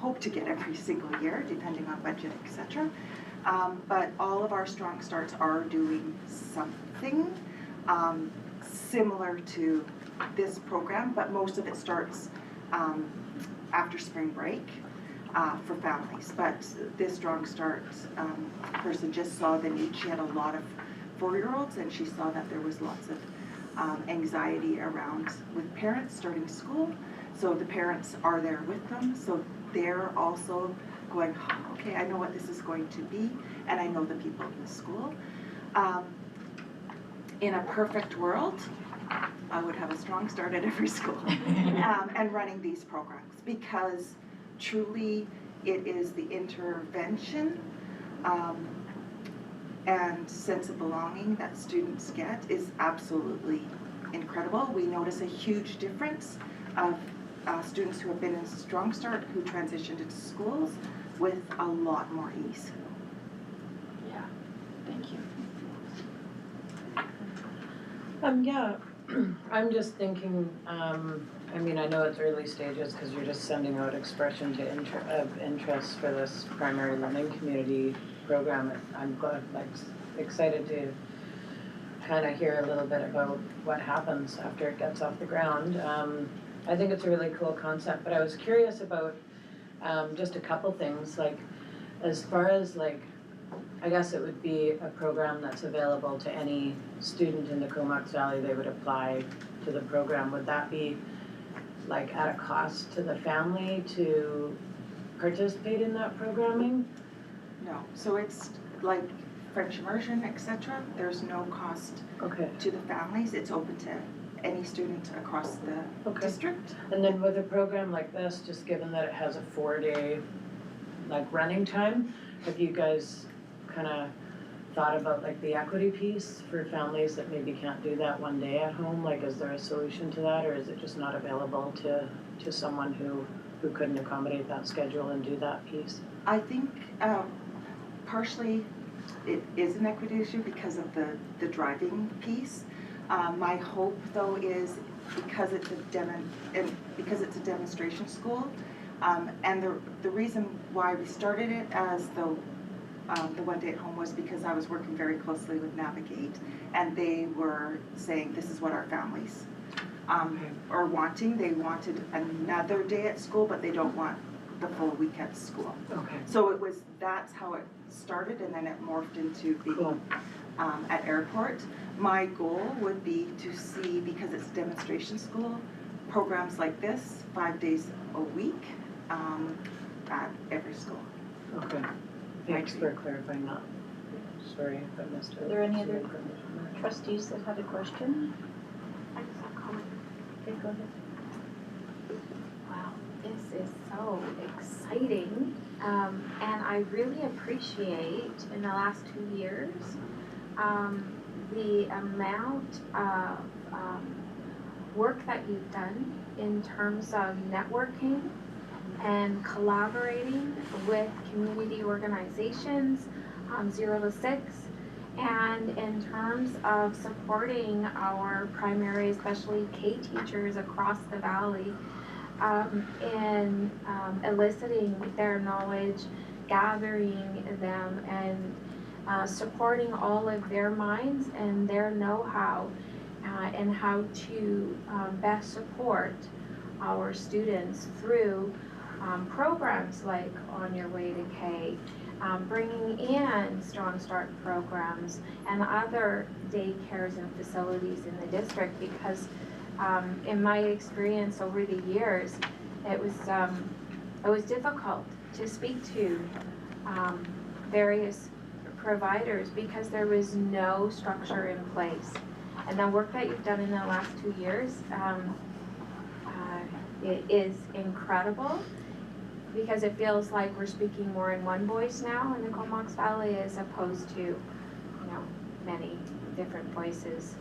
hope to get every single year, depending on budget, etc. But all of our Strong Starts are doing something similar to this program, but most of it starts after spring break for families. But this Strong Start person just saw the need. She had a lot of 4-year-olds, and she saw that there was lots of anxiety around with parents starting school. So the parents are there with them. So they're also going, oh, okay, I know what this is going to be, and I know the people in the school. In a perfect world, I would have a Strong Start at every school and running these programs, because truly it is the intervention and sense of belonging that students get is absolutely incredible. We notice a huge difference of students who have been in Strong Start who transitioned into schools with a lot more ease. Yeah, thank you. Yeah, I'm just thinking, I mean, I know it's early stages because you're just sending out expression of interest for this primary learning community program. I'm glad, excited to kind of hear a little bit about what happens after it gets off the ground. I think it's a really cool concept, but I was curious about just a couple things, as far as I guess it would be a program that's available to any student in the Comox Valley. They would apply to the program. Would that be at a cost to the family to participate in that programming? No, so it's like French immersion, etc. There's no cost to the families. It's open to any student across the Okay. district. And then with a program like this, just given that it has a 4-day like running time, have you guys kind of thought about like the equity piece for families that maybe can't do that one day at home? Like, is there a solution to that, or is it just not available to someone who couldn't accommodate that schedule and do that piece? I think partially it is an equity issue because of the driving piece. My hope though is because it's a demonstration school, and the reason why we started it as the one day at home was because I was working very closely with Navigate, and they were saying this is what our families are wanting. They wanted another day at school, but they don't want the full week at school. Okay. So that's how it started, and then it morphed into being Cool. at airport. My goal would be to see, because it's a demonstration school, programs like this 5 days a week at every school. Okay. Thanks for clarifying that. Sorry if I missed it. Are there any other trustees that had a question? I just have a comment. Okay, go ahead. Wow, this is so exciting. And I really appreciate in the last 2 years, the amount of work that you've done in terms of networking and collaborating with community organizations, 0 to 6, and in terms of supporting our primary, especially K teachers across the valley, in eliciting their knowledge, gathering them, and supporting all of their minds and their know-how, and how to best support our students through programs like On Your Way to K, bringing in Strong Start programs and other daycares and facilities in the district, because in my experience over the years, it was difficult to speak to various providers because there was no structure in place. And the work that you've done in the last 2 years, it is incredible, because it feels like we're speaking more in one voice now in the Comox Valley as opposed to, many different voices.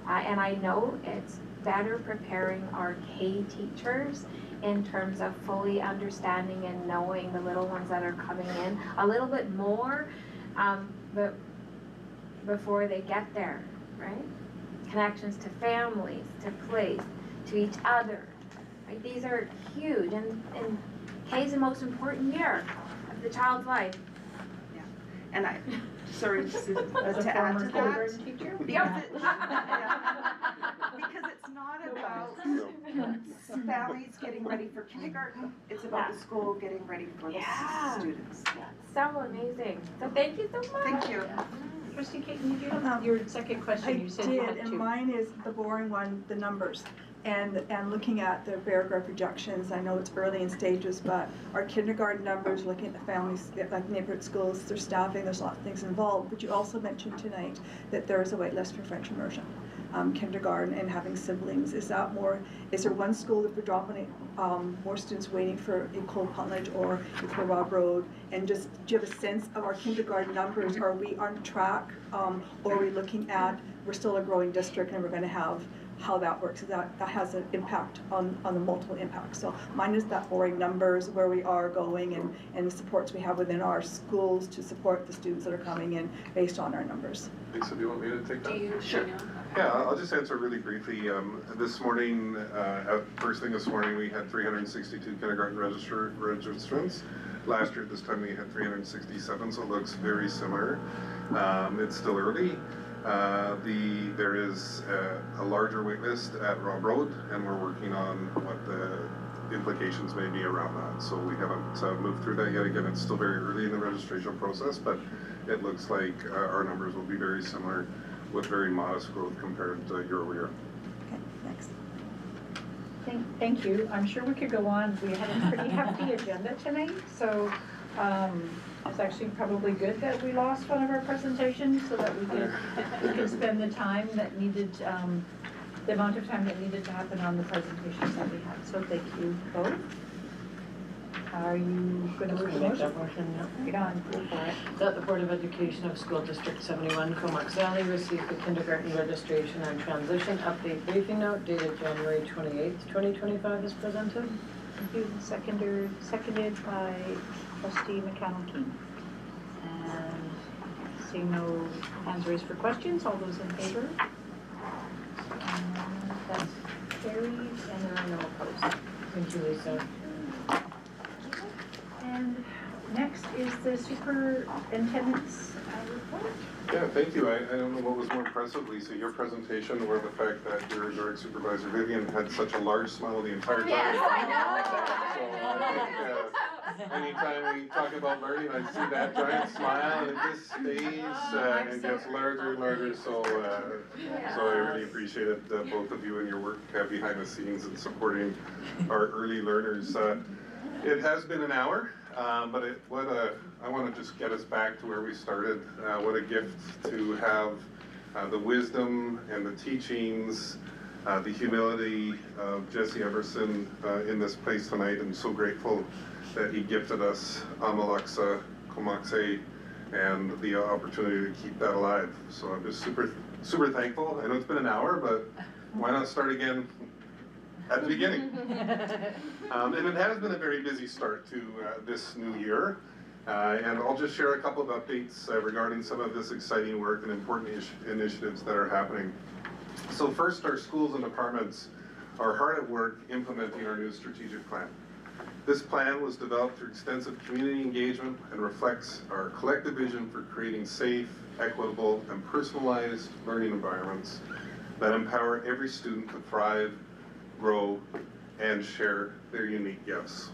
And I know it's better preparing our K teachers in terms of fully understanding and knowing the little ones that are coming in a little bit more, but before they get there, right? Connections to families, to place, to each other, right? These are huge, and K is the most important year of the child's life. Yeah, and sorry As a to add to former that. kindergarten teacher? Because it's not about families getting ready for kindergarten, it's about the school getting ready for the students. So amazing. So thank you so much. Thank you. Trustee Caton, did you have your second question? You said you had I did, two. and mine is the boring one, the numbers. And looking at the paragraph projections, I know it's early in stages, but our kindergarten numbers, looking at the families, like neighborhood schools, their staffing, there's lots of things involved. But you also mentioned tonight that there is a wait list for French immersion, kindergarten, and having siblings. Is there one school that predominate more students waiting for École Puntledge or École Rob Road? And just, do you have a sense of our kindergarten numbers? Are we on track, or are we looking at, we're still a growing district and we're going to have how that works? That has an impact on the multiple impacts. So mine is that boring numbers, where we are going, and the supports we have within our schools to support the students that are coming in based on our numbers. Lisa, do you want me to take that? Do you? Sure. Yeah, I'll just answer really briefly. This morning, first thing this morning, we had 362 kindergarten registrants. Last year at this time we had 367, so it looks very similar. It's still early. There is a larger wait list at Rob Road, and we're working on what the implications may be around that. So we haven't moved through that yet. Again, it's still very early in the registration process, but it looks like our numbers will be very similar with very modest growth compared to year over year. Okay, next. Thank you. I'm sure we could go on. We had a pretty hefty agenda tonight, so it's actually probably good that we lost one of our presentations so that we could spend the time that needed the amount of time that needed to happen on the presentations that we had, so thank you both. Are you going to move the motion? Get on, go for it. That the Board of Education of School District 71, Comox Valley, received the kindergarten registration and transition update briefing note dated January 28th, 2025 as presented. Thank you. Seconded by trustee McConnell-Keen. And seeing no hands raised for questions, all those in favor? And that's carried, and there are no opposed. Thank you, Lisa. And next is the superintendent's report. Yeah, thank you. I don't know what was more impressive, Lisa, your presentation or the fact that your direct supervisor Vivian had such a large smile the entire time. Yes, I know. Anytime we talk about learning, I see that giant smile and it just stays and gets larger and larger. So I really appreciated both of you and your work behind the scenes and supporting our early learners. It has been an hour, but I want to just get us back to where we started. What a gift to have the wisdom and the teachings, the humility of Jesse Everson in this place tonight. I'm so grateful that he gifted us Amalaksa Komakse and the opportunity to keep that alive. So I'm just super thankful. I know it's been an hour, but why not start again at the beginning? And it has been a very busy start to this new year. And I'll just share a couple of updates regarding some of this exciting work and important initiatives that are happening. So first, our schools and departments are hard at work implementing our new strategic plan. This plan was developed through extensive community engagement and reflects our collective vision for creating safe, equitable, and personalized learning environments that empower every student to thrive, grow, and share their unique gifts.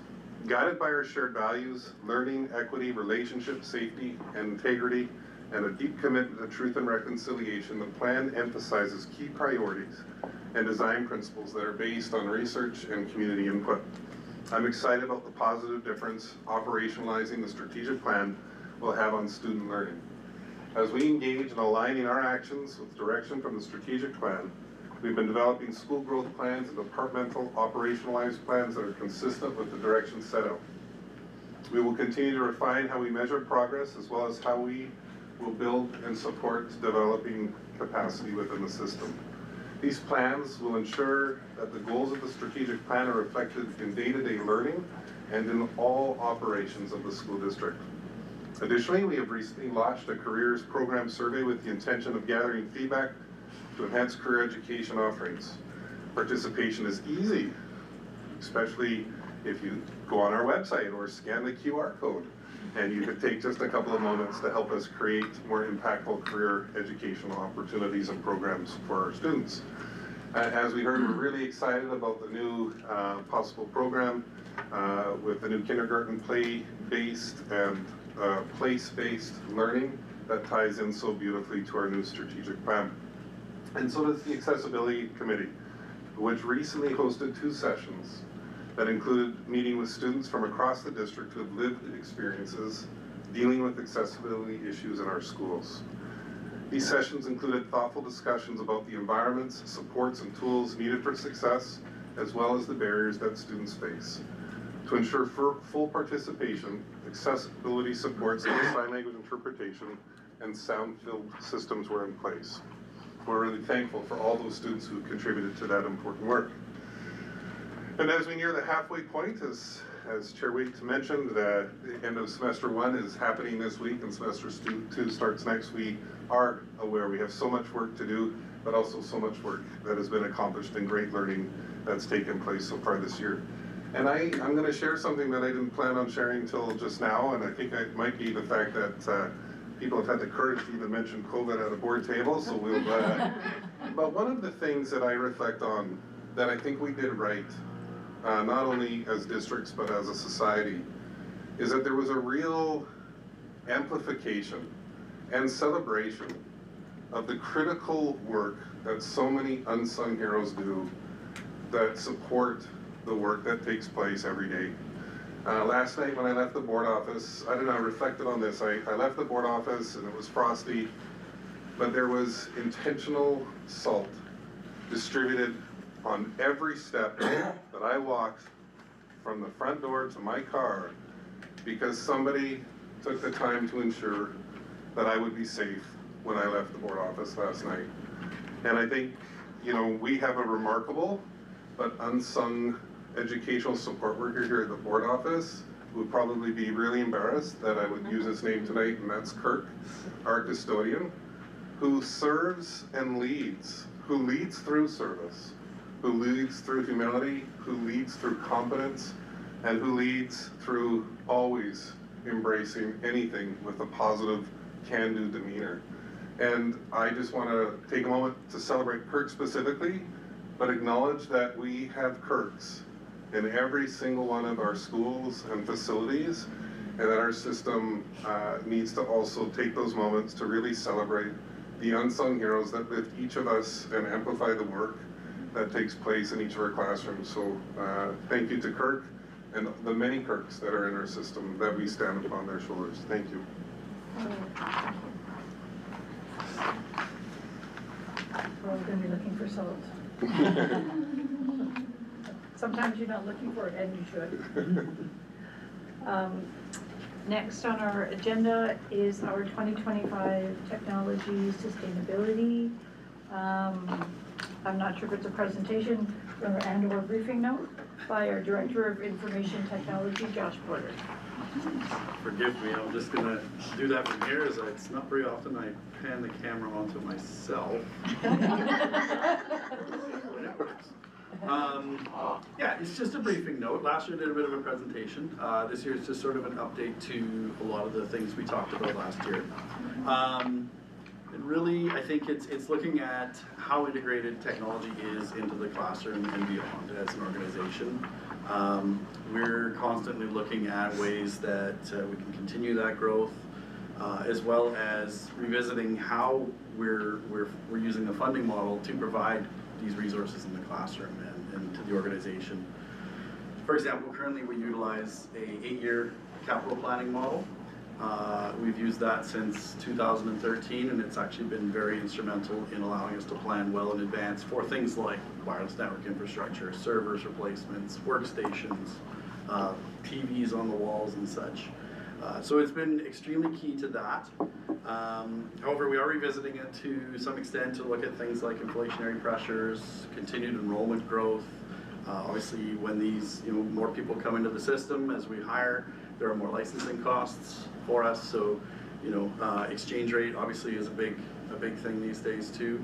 Guided by our shared values, learning, equity, relationship, safety, and integrity, and a deep commitment to truth and reconciliation, the plan emphasizes key priorities and design principles that are based on research and community input. I'm excited about the positive difference operationalizing the strategic plan will have on student learning. As we engage in aligning our actions with direction from the strategic plan, we've been developing school growth plans and departmental operationalized plans that are consistent with the direction set out. We will continue to refine how we measure progress as well as how we will build and support developing capacity within the system. These plans will ensure that the goals of the strategic plan are reflected in day-to-day learning and in all operations of the school district. Additionally, we have recently launched a careers program survey with the intention of gathering feedback to enhance career education offerings. Participation is easy, especially if you go on our website or scan the QR code, and you could take just a couple of moments to help us create more impactful career educational opportunities and programs for our students. As we heard, we're really excited about the new possible program with the new kindergarten play-based and place-based learning that ties in so beautifully to our new strategic plan. And so does the Accessibility Committee, which recently hosted 2 sessions that included meeting with students from across the district who have lived experiences dealing with accessibility issues in our schools. These sessions included thoughtful discussions about the environments, supports, and tools needed for success, as well as the barriers that students face. To ensure full participation, accessibility supports and sign language interpretation and sound-filled systems were in place. We're really thankful for all those students who contributed to that important work. And as we near the halfway point, as Chair Waite mentioned, the end of semester 1 is happening this week and semester 2 starts next. We are aware we have so much work to do, but also so much work that has been accomplished and great learning that's taken place so far this year. And I'm going to share something that I didn't plan on sharing until just now, and I think it might be the fact that people have had the courage to even mention COVID at a board table, so we'll, but one of the things that I reflect on that I think we did right, not only as districts but as a society, is that there was a real amplification and celebration of the critical work that so many unsung heroes do that support the work that takes place every day. Last night when I left the board office, I don't know, I reflected on this. I left the board office and it was frosty, but there was intentional salt distributed on every step that I walked from the front door to my car, because somebody took the time to ensure that I would be safe when I left the board office last night. And I think, you know, we have a remarkable but unsung educational support worker here at the board office who would probably be really embarrassed that I would use his name tonight, and that's Kirk, our custodian, who serves and leads, who leads through service, who leads through humility, who leads through competence, and who leads through always embracing anything with a positive, can-do demeanor. And I just want to take a moment to celebrate Kirk specifically, but acknowledge that we have Kirks in every single one of our schools and facilities, and that our system needs to also take those moments to really celebrate the unsung heroes that lift each of us and amplify the work that takes place in each of our classrooms. So thank you to Kirk and the many Kirks that are in our system that we stand upon their shoulders. Thank you. We're all gonna be looking for salt. Sometimes you're not looking for it, and you should. Next on our agenda is our 2025 Technology Sustainability. I'm not sure if it's a presentation and/or briefing note by our Director of Information Technology, Josh Porter. Forgive me, I'm just gonna do that from here, as it's not very often I pan the camera onto myself. When it works. Yeah, it's just a briefing note. Last year I did a bit of a presentation. This year it's just sort of an update to a lot of the things we talked about last year. And really, I think it's looking at how integrated technology is into the classroom and beyond as an organization. We're constantly looking at ways that we can continue that growth, as well as revisiting how we're using the funding model to provide these resources in the classroom and to the organization. For example, currently we utilize a 8-year capital planning model. We've used that since 2013, and it's actually been very instrumental in allowing us to plan well in advance for things like wireless network infrastructure, servers replacements, workstations, TVs on the walls and such. So it's been extremely key to that. However, we are revisiting it to some extent to look at things like inflationary pressures, continued enrollment growth. Obviously, when these, more people come into the system as we hire, there are more licensing costs for us. So, exchange rate obviously is a big thing these days too.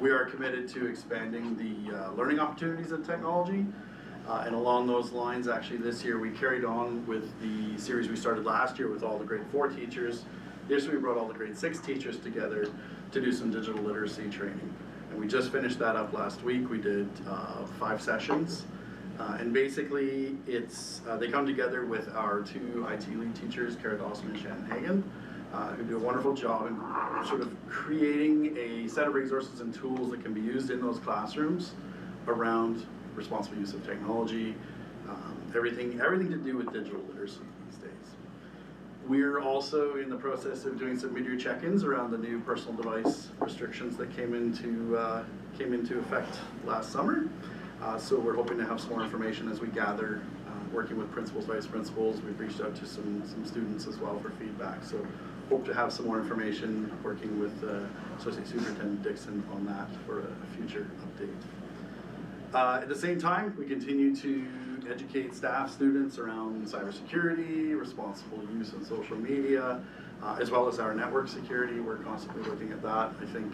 We are committed to expanding the learning opportunities in technology. And along those lines, actually this year we carried on with the series we started last year with all the grade 4 teachers. This year we brought all the grade 6 teachers together to do some digital literacy training. And we just finished that up last week. We did 5 sessions. And basically they come together with our 2 IT lead teachers, Kara Dawson and Shannon Hagan, who do a wonderful job in sort of creating a set of resources and tools that can be used in those classrooms around responsible use of technology, everything to do with digital literacy these days. We're also in the process of doing some mid-year check-ins around the new personal device restrictions that came into effect last summer. So we're hoping to have some more information as we gather, working with principals, vice principals. We've reached out to some students as well for feedback. So hope to have some more information working with Associate Superintendent Dixon on that for a future update. At the same time, we continue to educate staff, students around cybersecurity, responsible use of social media, as well as our network security. We're constantly looking at that. I think,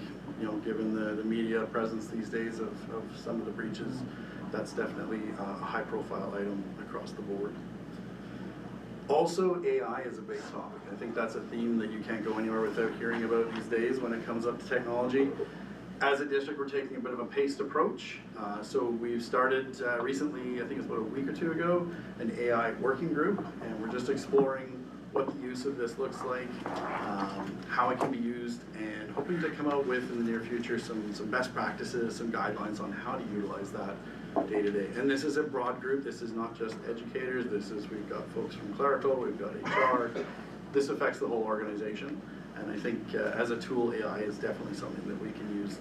given the media presence these days of some of the breaches, that's definitely a high-profile item across the board. Also, AI is a big topic. I think that's a theme that you can't go anywhere without hearing about these days when it comes up to technology. As a district, we're taking a bit of a paced approach. So we've started recently, I think it's about a week or 2 ago, an AI working group, and we're just exploring what the use of this looks like, how it can be used, and hoping to come out with, in the near future, some best practices, some guidelines on how to utilize that day to day. And this is a broad group. This is not just educators. We've got folks from clerical, we've got HR. This affects the whole organization. And I think as a tool, AI is definitely something that we can use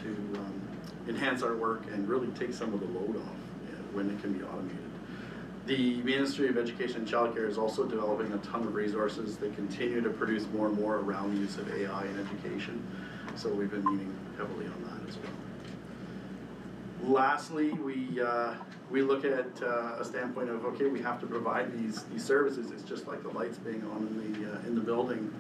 to enhance our work and really take some of the load off when it can be automated. The Ministry of Education and Childcare is also developing a ton of resources. They continue to produce more and more around the use of AI in education. So we've been leaning heavily on that as well. Lastly, we look at a standpoint of, okay, we have to provide these services. It's just like the lights being on in the building.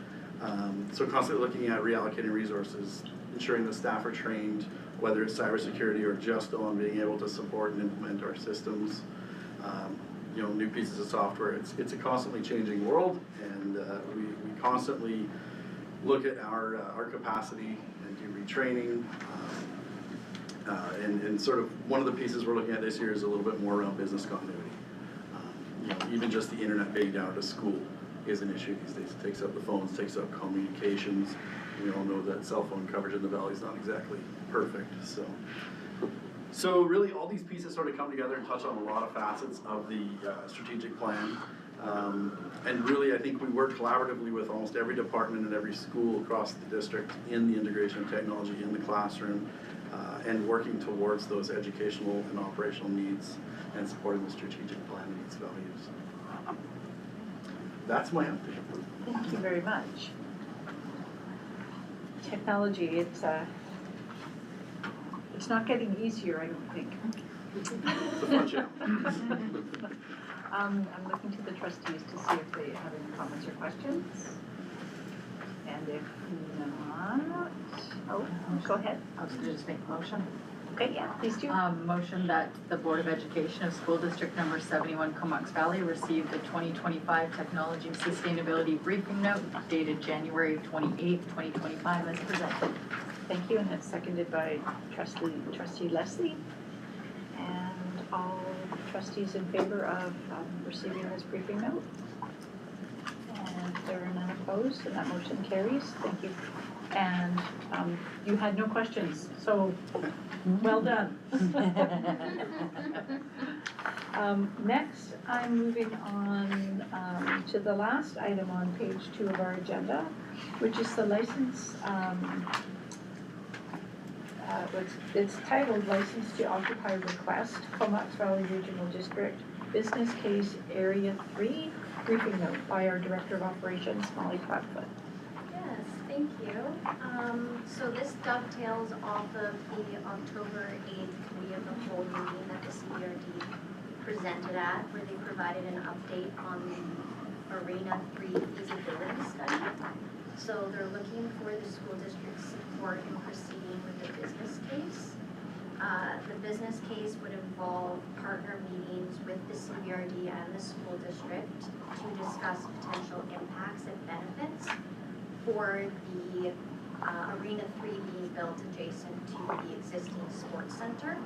So constantly looking at reallocating resources, ensuring the staff are trained, whether it's cybersecurity or just on being able to support and implement our systems. New pieces of software. It's a constantly changing world, and we constantly look at our capacity and do retraining. And sort of one of the pieces we're looking at this year is a little bit more around business continuity. Even just the internet being down at a school is an issue these days. It takes up the phones, takes up communications. We all know that cell phone coverage in the valley is not exactly perfect. So really all these pieces sort of come together and touch on a lot of facets of the strategic plan. And really I think we work collaboratively with almost every department and every school across the district in the integration of technology in the classroom and working towards those educational and operational needs and supporting the strategic plan and its values. That's my update. Thank you very much. Technology, it's not getting easier, I don't think. It's a fun challenge. I'm looking to the trustees to see if they have any comments or questions. And if not, go ahead. I was gonna just make a motion. Okay, yeah, please do. Motion that the Board of Education of School District Number 71 Comox Valley receive the 2025 Technology Sustainability Briefing Note dated January 28, 2025 as presented. Thank you, and that's seconded by Trustee Leslie. And all trustees in favor of receiving this briefing note? And if there are none opposed, then that motion carries. Thank you. And you had no questions, so well done. Next, I'm moving on to the last item on page 2 of our agenda, which is the license. It's titled License to Occupy Request, Comox Valley Regional District, Business Case Area 3, briefing note by our Director of Operations, Molly Plattfoot. Yes, thank you. So this dovetails off of the October 8th Committee of the Whole meeting that the CBRD presented at, where they provided an update on the Arena 3 feasibility study. So they're looking for the school district's support in proceeding with the business case. The business case would involve partner meetings with the CBRD and the school district to discuss potential impacts and benefits for the Arena 3 being built adjacent to the existing sports center.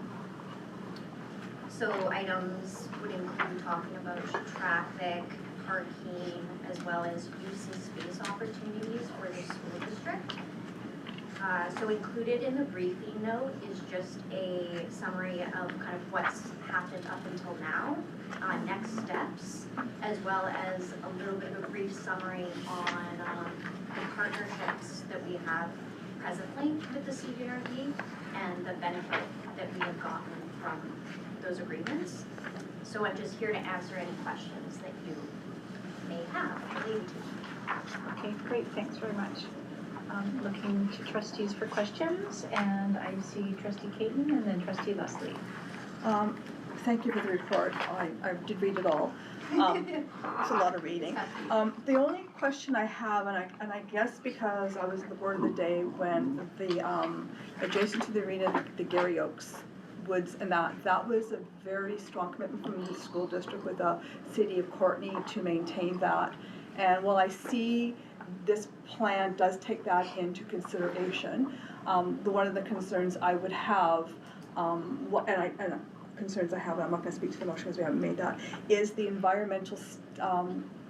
So items would include talking about traffic, parking, as well as use and space opportunities for the school district. So included in the briefing note is just a summary of kind of what's happened up until now, next steps, as well as a little bit of a brief summary on the partnerships that we have presently with the CBRD and the benefit that we have gotten from those agreements. So I'm just here to answer any questions that you may have related to. Okay, great, thanks very much. Looking to trustees for questions, and I see Trustee Caton and then Trustee Leslie. Thank you for the report. I did read it all. It's a lot of reading. The only question I have, and I guess because I was at the board of the day when the adjacent to the arena, the Gary Oaks Woods, and that was a very strong commitment from the school district with the city of Courtenay to maintain that. And while I see this plan does take that into consideration, one of the concerns I would have, concerns I have, I'm not going to speak to the motion because we haven't made that, is the environmental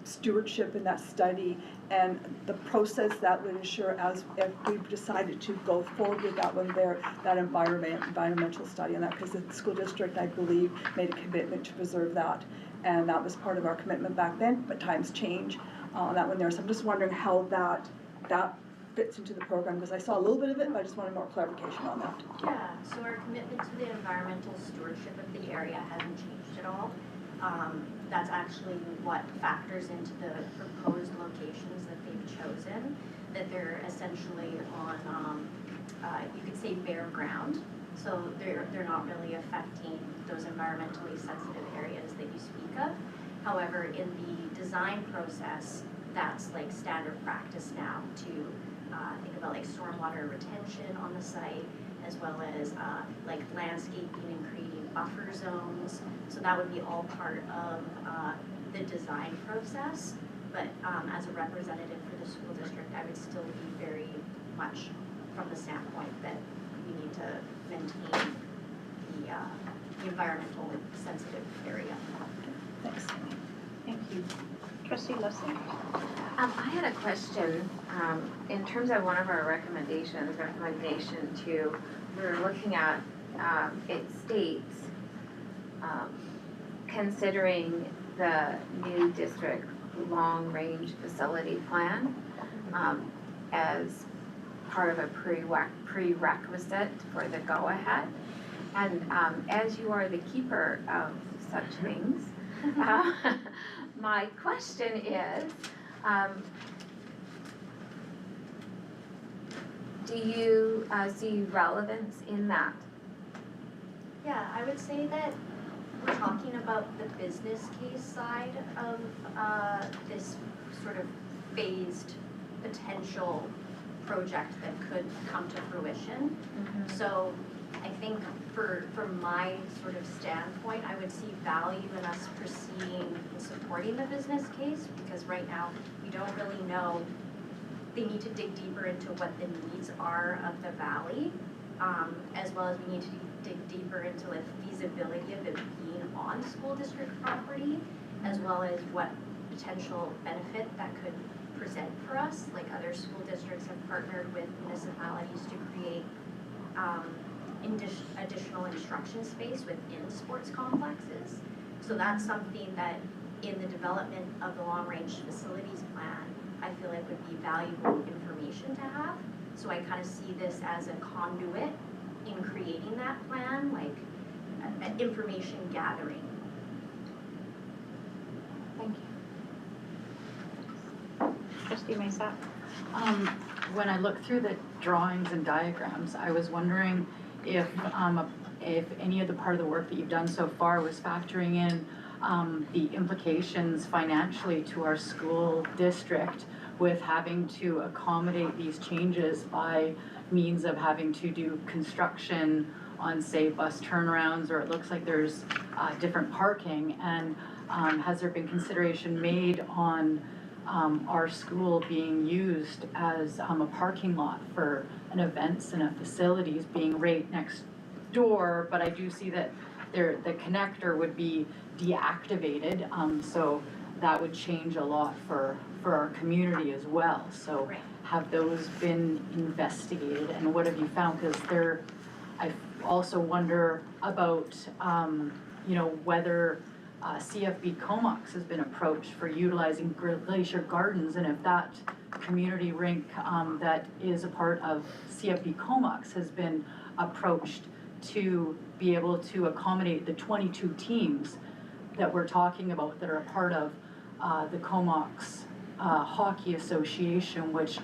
stewardship in that study and the process that would ensure, as if we decided to go forward with that one there, that environmental study on that, because the school district, I believe, made a commitment to preserve that, and that was part of our commitment back then, but times change on that one there. So I'm just wondering how that fits into the program, because I saw a little bit of it, but I just wanted more clarification on that. Yeah, so our commitment to the environmental stewardship of the area hasn't changed at all. That's actually what factors into the proposed locations that they've chosen, that they're essentially on, you could say bare ground. So they're not really affecting those environmentally sensitive areas that you speak of. However, in the design process, that's like standard practice now to think about like stormwater retention on the site, as well as like landscaping and creating buffer zones. So that would be all part of the design process. But as a representative for the school district, I would still be very much from the standpoint that we need to maintain the environmental sensitive area. Thanks. Thank you. Trustee Leslie? I had a question, in terms of one of our recommendation 2, we were looking at, it states, considering the new district long-range facility plan, as part of a prerequisite for the go-ahead. And as you are the keeper of such things, my question is, do you see relevance in that? Yeah, I would say that we're talking about the business case side of this sort of phased potential project that could come to fruition. So I think from my sort of standpoint, I would see value in us proceeding and supporting the business case, because right now we don't really know. They need to dig deeper into what the needs are of the valley, as well as we need to dig deeper into the feasibility of it being on school district property, as well as what potential benefit that could present for us. Like other school districts have partnered with municipalities to create additional instruction space within sports complexes. So that's something that in the development of the long-range facilities plan, I feel like would be valuable information to have. So I kind of see this as a conduit in creating that plan, like information gathering. Thank you. Trustee Mesa? When I looked through the drawings and diagrams, I was wondering if any of the part of the work that you've done so far was factoring in the implications financially to our school district with having to accommodate these changes by means of having to do construction on, say, bus turnarounds, or it looks like there's different parking, and has there been consideration made on our school being used as a parking lot for an events and a facilities being right next door? But I do see that the connector would be deactivated, so that would change a lot for our community as well. So have those been investigated, and what have you found? Because I also wonder about whether CFB Comox has been approached for utilizing Glacier Gardens, and if that community rink that is a part of CFB Comox has been approached to be able to accommodate the 22 teams that we're talking about that are a part of the Comox Hockey Association, which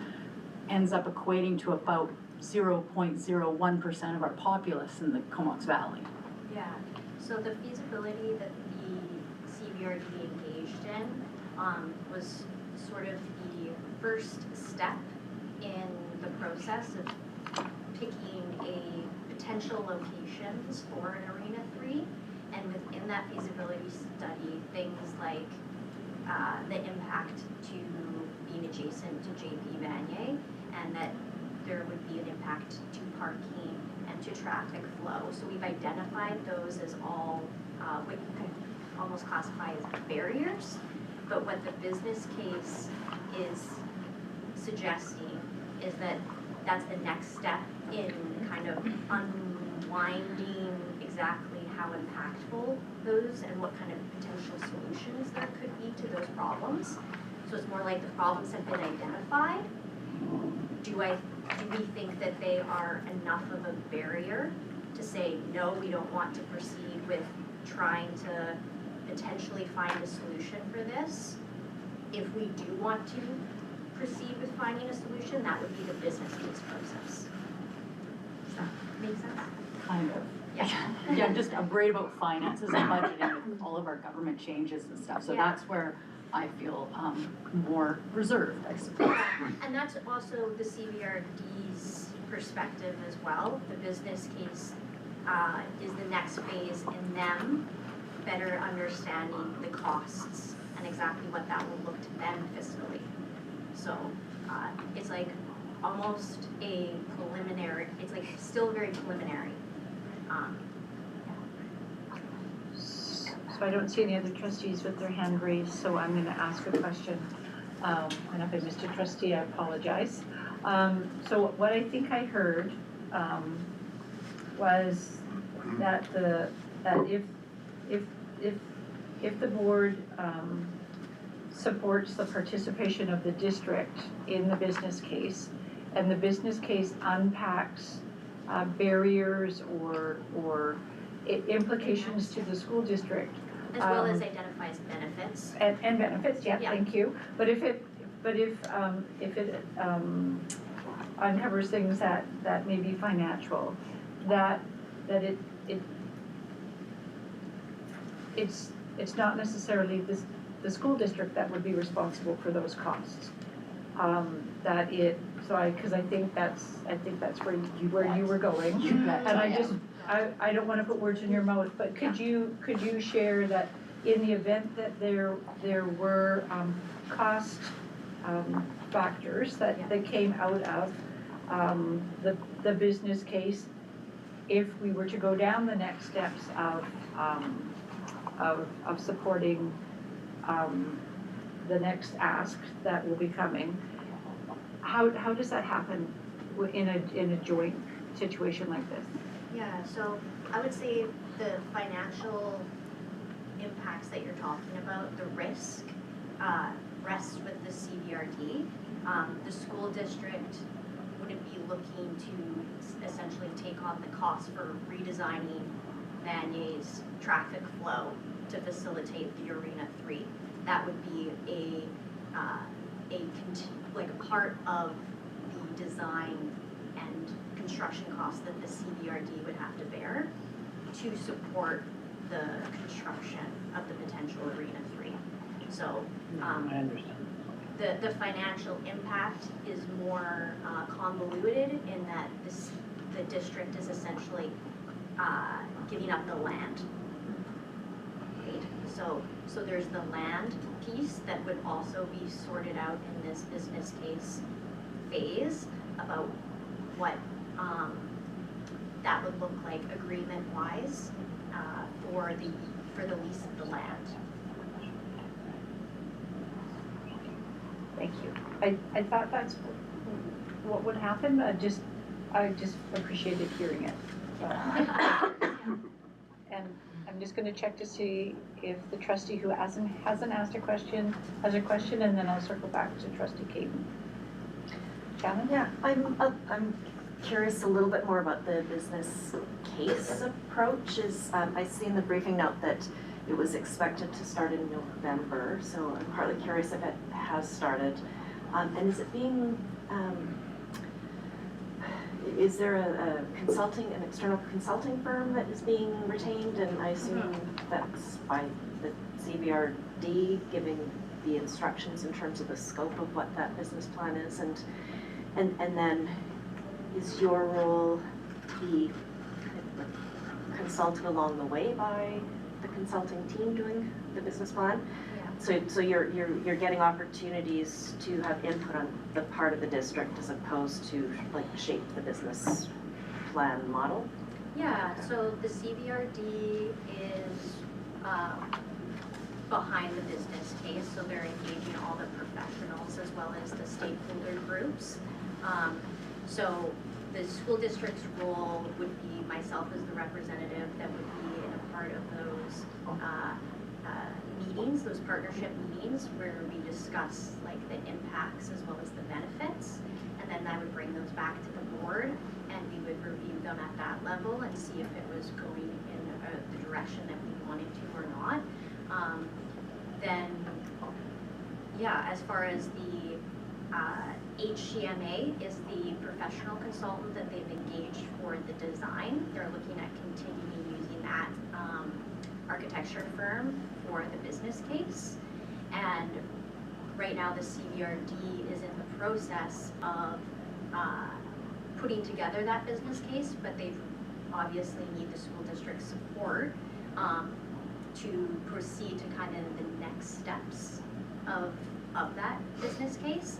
ends up equating to about 0.01% of our populace in the Comox Valley. Yeah, so the feasibility that the CVRD engaged in was sort of the first step in the process of picking a potential locations for an Arena 3, and within that feasibility study, things like the impact to being adjacent to JP Vanier, and that there would be an impact to parking and to traffic flow. So we've identified those as all what you could almost classify as barriers, but what the business case is suggesting is that that's the next step in kind of unwinding exactly how impactful those and what kind of potential solutions there could be to those problems. So it's more like the problems have been identified. Do do we think that they are enough of a barrier to say, no, we don't want to proceed with trying to potentially find a solution for this? If we do want to proceed with finding a solution, that would be the business case process. Does that make sense? Kind of. Yeah. Yeah, I'm just, I'm worried about finances and budgeting with all of our government changes and stuff, so Yeah. that's where I feel more reserved, I suppose. And that's also the CVRD's perspective as well. The business case is the next phase in them better understanding the costs and exactly what that will look to them fiscally. So it's like almost a preliminary, it's like still very preliminary. So I don't see any other trustees with their hand raised, so I'm gonna ask a question. And if I missed a trustee, I apologize. So what I think I heard was that if the board supports the participation of the district in the business case, and the business case unpacks barriers or implications to the school district. As well as identifies benefits. And benefits, yeah, Yeah. thank you. But if it uncovers things that may be financial, it's not necessarily the school district that would be responsible for those costs. Because I think that's where you were going. You bet. And I don't want to put words in your mouth, but could you share that in the event that there were cost factors that came out of the business case, if we were to go down the next steps of supporting the next ask that will be coming, how does that happen in a joint situation like this? Yeah, so I would say the financial impacts that you're talking about, the risk, rests with the CVRD. The school district wouldn't be looking to essentially take on the cost for redesigning Vanier's traffic flow to facilitate the Arena 3. That would be a part of the design and construction costs that the CVRD would have to bear to support the construction of the potential Arena 3. So I understand. the financial impact is more convoluted in that the district is essentially giving up the land. Right? So there's the land piece that would also be sorted out in this business case phase about what that would look like agreement-wise for the lease of the land. Thank you. I thought that's what would happen. I just appreciated hearing it. And I'm just going to check to see if the trustee who hasn't asked a question has a question, and then I'll circle back to Trustee Caden. Shannon? Yeah, I'm curious a little bit more about the business case approach. I see in the briefing note that it was expected to start in November, so I'm partly curious if it has started. And is it being, is there an external consulting firm that is being retained? And I assume that's by the CVRD giving the instructions in terms of the scope of what that business plan is. And then is your role be consulted along the way by the consulting team doing the business plan? Yeah. So you're getting opportunities to have input on the part of the district as opposed to like shape the business plan model? Yeah, so the CVRD is behind the business case, so they're engaging all the professionals as well as the stakeholder groups. So the school district's role would be myself as the representative that would be in a part of those meetings, those partnership meetings, where we discuss like the impacts as well as the benefits. And then I would bring those back to the board and we would review them at that level and see if it was going in the direction that we wanted to or not. Then, yeah, as far as the HCMA is the professional consultant that they've engaged for the design. They're looking at continuing using that architecture firm for the business case. And right now the CVRD is in the process of putting together that business case, but they obviously need the school district's support to proceed to kind of the next steps of that business case.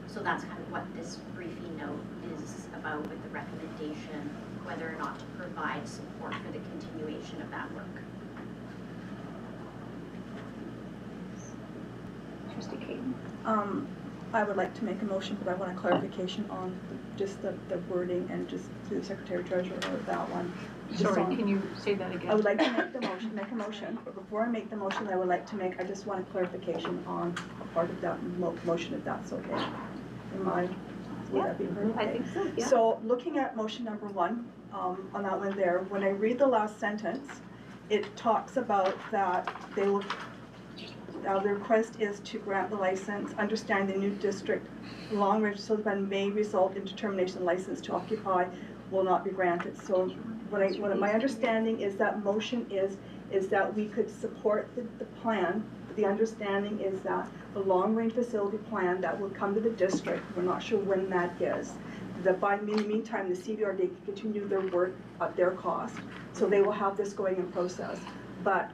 So that's kind of what this briefing note is about, with the recommendation whether or not to provide support for the continuation of that work. Trustee Caton. I would like to make a motion, but I want a clarification on just the wording and just through the Secretary Treasurer or that one. Sorry, can you say that again? I would like to make a motion, but before I make the motion, I just want a clarification on a part of that motion, if that's okay. Would that be heard? I think so, yeah. So looking at motion number 1, on that one there, when I read the last sentence, it talks about that they will, the request is to grant the license, understand the new district long-range facility plan may result in determination license to occupy will not be granted. So what my understanding is that motion is that we could support the plan. The understanding is that the long-range facility plan that will come to the district, we're not sure when that is, that in the meantime, the CVRD can continue their work at their cost. So they will have this going in process. But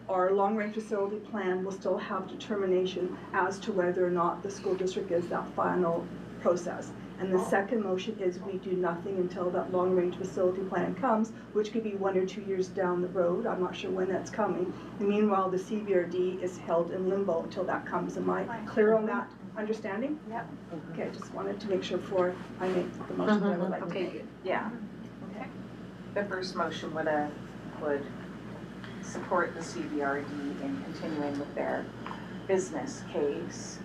our long-range facility plan will still have determination as to whether or not the school district is that final process. And the second motion is we do nothing until that long-range facility plan comes, which could be 1 or 2 years down the road. I'm not sure when that's coming. And meanwhile, the CVRD is held in limbo until that comes. Am I clear on that understanding? Yep. Okay, I just wanted to make sure before I make the motion that I would like to make it. Yeah. Okay. The first motion would support the CVRD in continuing with their business case.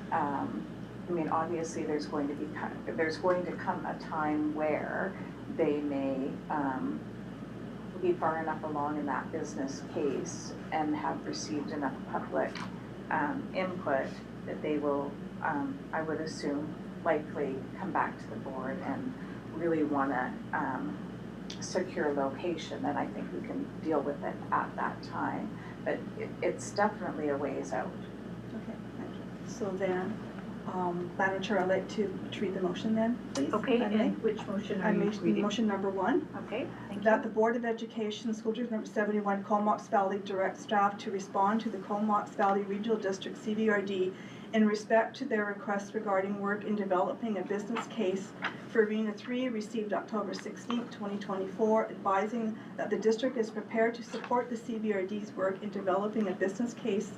I mean, obviously, there's going to come a time where they may be far enough along in that business case and have received enough public input that they will, I would assume, likely come back to the board and really want to secure location. And I think we can deal with it at that time. But it's definitely a ways out. Okay, thank you. So then, Madam Chair, I'd like to read the motion then, please. Okay, and which motion are you reading? Motion number 1. Okay, thank you. That the Board of Education, School District Number 71, Comox Valley, direct staff to respond to the Comox Valley Regional District CVRD in respect to their request regarding work in developing a business case for Arena 3 received October 16, 2024, advising that the district is prepared to support the CVRD's work in developing a business case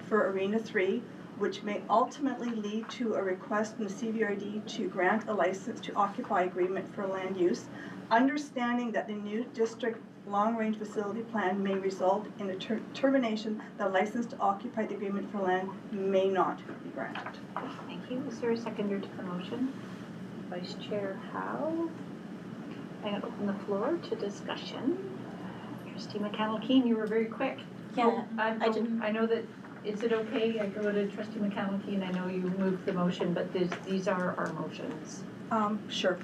for Arena 3, which may ultimately lead to a request from the CVRD to grant a license to occupy agreement for land use, understanding that the new district long-range facility plan may result in a termination that a license to occupy the agreement for land may not be granted. Thank you. Is there a seconder to the motion? Vice Chair Howe. I'm going to open the floor to discussion. Trustee McConnell-Keen, you were very quick. Yeah, I know that. Is it okay? I go to Trustee McConnell-Keen. I know you moved the motion, but these are our motions. Sure.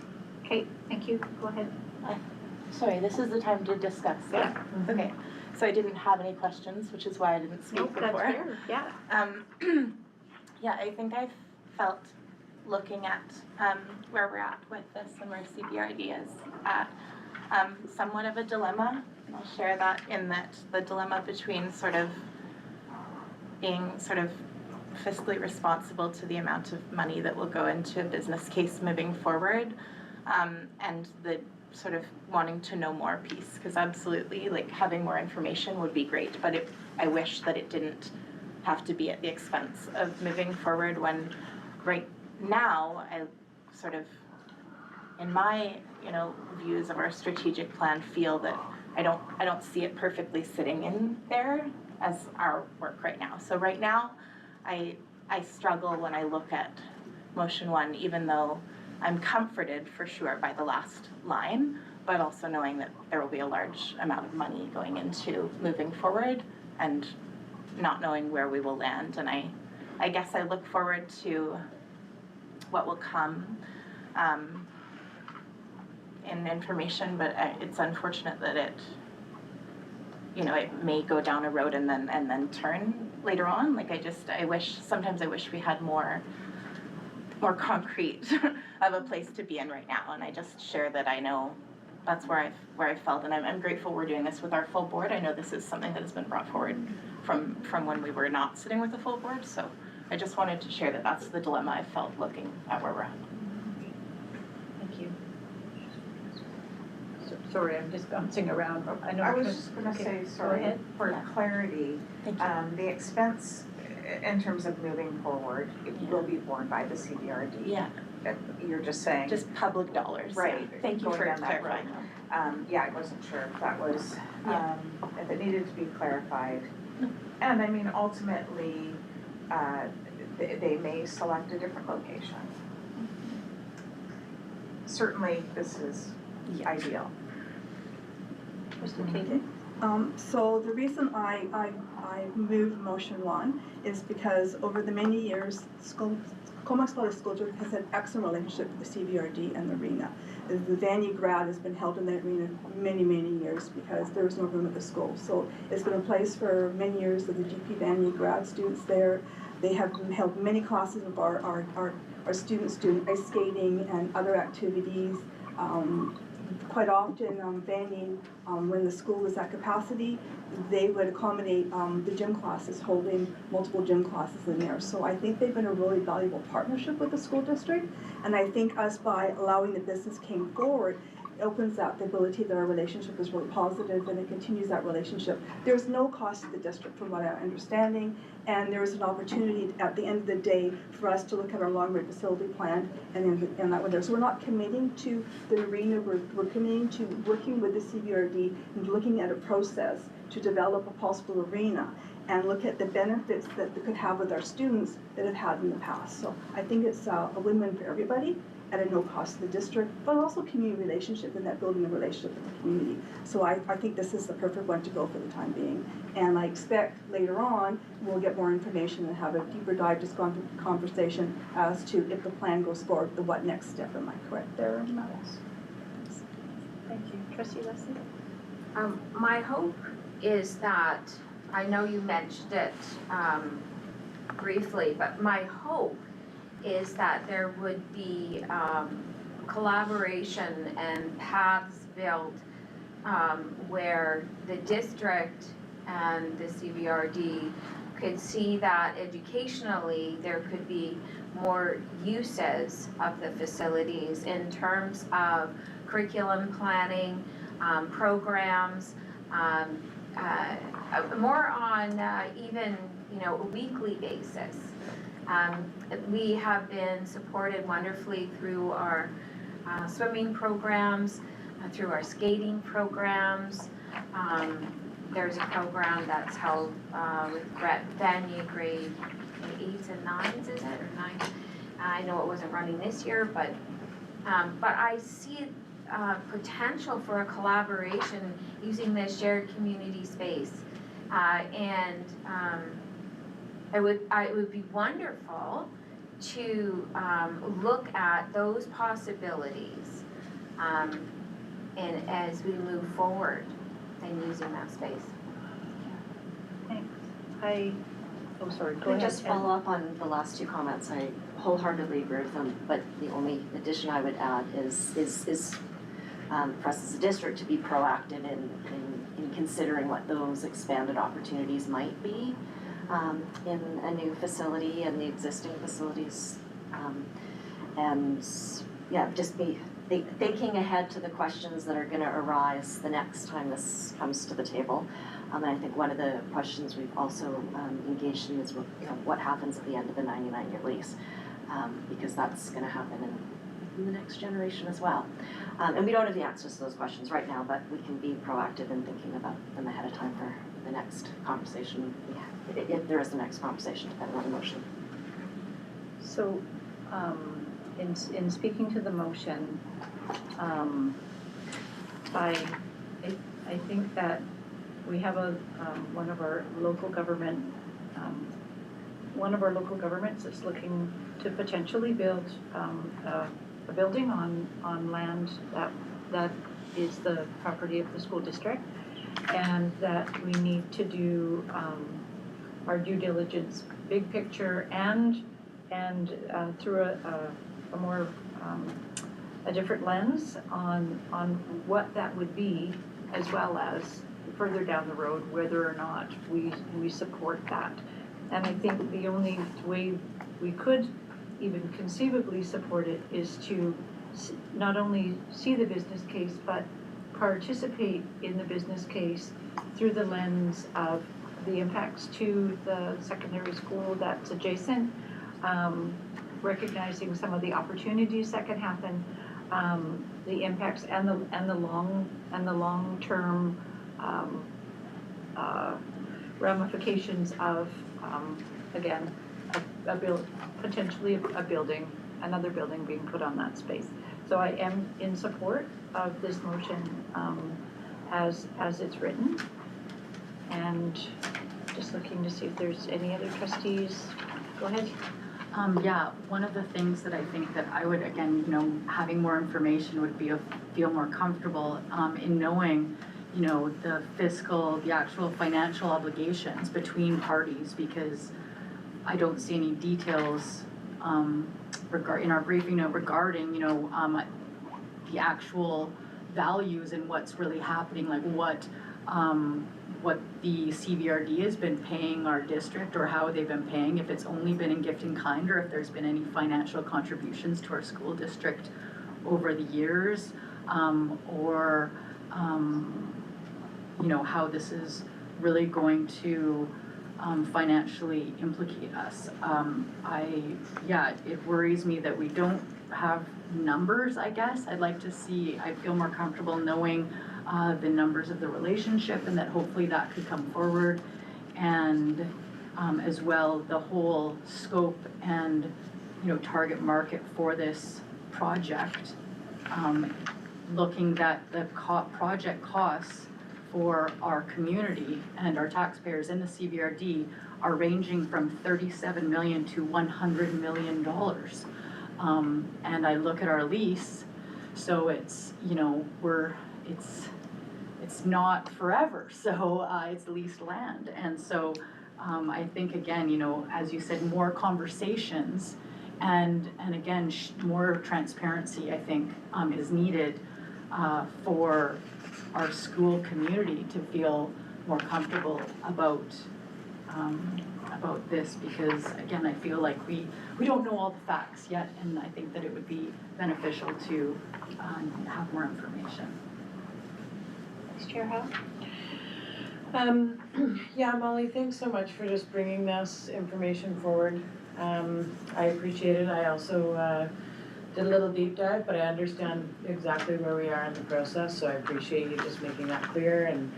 Okay, thank you. Go ahead. Sorry, this is the time to discuss. Yeah. Okay, so I didn't have any questions, which is why I didn't speak before. That's fair. Yeah. Yeah, I think I felt, looking at where we're at with this and where CVRD is at, somewhat of a dilemma. And I'll share that in that the dilemma between sort of being sort of fiscally responsible to the amount of money that will go into a business case moving forward, and the sort of wanting to know more piece, because absolutely, like, having more information would be great, but I wish that it didn't have to be at the expense of moving forward, when right now I sort of, in my views of our strategic plan, feel that I don't see it perfectly sitting in there as our work right now. So right now, I struggle when I look at motion 1, even though I'm comforted for sure by the last line, but also knowing that there will be a large amount of money going into moving forward and not knowing where we will land. And I guess I look forward to what will come in information, but it's unfortunate that it may go down a road and then turn later on. Like sometimes I wish we had more concrete of a place to be in right now. And I just share that I know that's where I felt, and I'm grateful we're doing this with our full board. I know this is something that has been brought forward from when we were not sitting with the full board. So I just wanted to share that that's the dilemma I felt looking at where we're at. Thank you. Sorry, I'm just bouncing around. I was just gonna say, sorry, for clarity, the expense in terms of moving forward, it will be borne by the CBRD. Yeah. You're just saying. Just public dollars. Right. Yeah. Thank you for clarifying. Yeah, I wasn't sure if that was, if it needed to be clarified. And I mean, ultimately, they may select a different location. Certainly, this is ideal. So the reason I moved motion 1 is because over the many years, Comox Valley School District has had excellent relationship with the CBRD and the arena. The Vanier grad has been held in the arena many years because there was no room at the school. So it's been a place for many years of the GP Vanier grad students there. They have held many classes of our students doing ice skating and other activities. Quite often, Vanier, when the school was at capacity, they would accommodate the gym classes, holding multiple gym classes in there. So I think they've been a really valuable partnership with the school district. And I think us, by allowing the business came forward, it opens up the ability that our relationship is really positive and it continues that relationship. There's no cost to the district from what I'm understanding, and there is an opportunity at the end of the day for us to look at our long-range facility plan and that way there. So we're not committing to the arena, we're committing to working with the CBRD and looking at a process to develop a possible arena and look at the benefits that we could have with our students that have had in the past. So I think it's a win-win for everybody at a no cost to the district, but also community relationship and that building a relationship with the community. So I think this is the perfect one to go for the time being. And I expect later on, we'll get more information and have a deeper dive, just gone through conversation as to if the plan goes forward, the what next step. Am I correct there? Thank you. Trustee Leslie? My hope is that, I know you mentioned it briefly, but my hope is that there would be collaboration and paths built where the district and the CBRD could see that educationally there could be more uses of the facilities in terms of curriculum planning, programs, more on even a weekly basis. We have been supported wonderfully through our swimming programs, through our skating programs. There's a program that's held with Vanier grade 8s and 9s, is it, or 9? I know it wasn't running this year, but I see potential for a collaboration using this shared community space, and it would be wonderful to look at those possibilities and as we move forward in using that space. Thanks. Oh, sorry, go Can I ahead. just follow up on the last two comments? I wholeheartedly agree with them, but the only addition I would add is for us as a district to be proactive in considering what those expanded opportunities might be in a new facility and the existing facilities. And yeah, just be thinking ahead to the questions that are going to arise the next time this comes to the table. And I think one of the questions we've also engaged in is what happens at the end of the 99-year lease, because that's going to happen in in the next generation as well. And we don't have the answers to those questions right now, but we can be proactive in thinking about them ahead of time for the next conversation, if there is the next conversation, depending on the motion. So, in speaking to the motion, I think that we have one of our local governments that's looking to potentially build a building on land that is the property of the school district, and that we need to do our due diligence, big picture, and through a more a different lens on what that would be, as well as further down the road whether or not we support that. And I think the only way we could even conceivably support it is to not only see the business case, but participate in the business case through the lens of the impacts to the secondary school that's adjacent, recognizing some of the opportunities that can happen, the impacts and the long-term ramifications of again potentially another building being put on that space. So I am in support of this motion as it's written, and just looking to see if there's any other trustees. Go ahead. Yeah, one of the things that I think that I would, again, having more information would feel more comfortable in knowing, the actual financial obligations between parties, because I don't see any details in our briefing note regarding, the actual values and what's really happening, like what the CVRD has been paying our district, or how they've been paying, if it's only been in gift in kind, or if there's been any financial contributions to our school district over the years, or how this is really going to financially implicate us. It worries me that we don't have numbers, I guess. I feel more comfortable knowing the numbers of the relationship, and that hopefully that could come forward, and as well the whole scope and target market for this project, looking at the project costs for our community and our taxpayers in the CVRD are ranging from $37 million to $100 million. And I look at our lease, so it's it's not forever, so it's leased land. And so I think, again, as you said, more conversations and again, more transparency, I think, is needed for our school community to feel more comfortable about this, because again, I feel like we don't know all the facts yet, and I think that it would be beneficial to have more information. Vice Chair Howe? Yeah, Molly, thanks so much for just bringing this information forward. I appreciate it. I also did a little deep dive, but I understand exactly where we are in the process, so I appreciate you just making that clear, and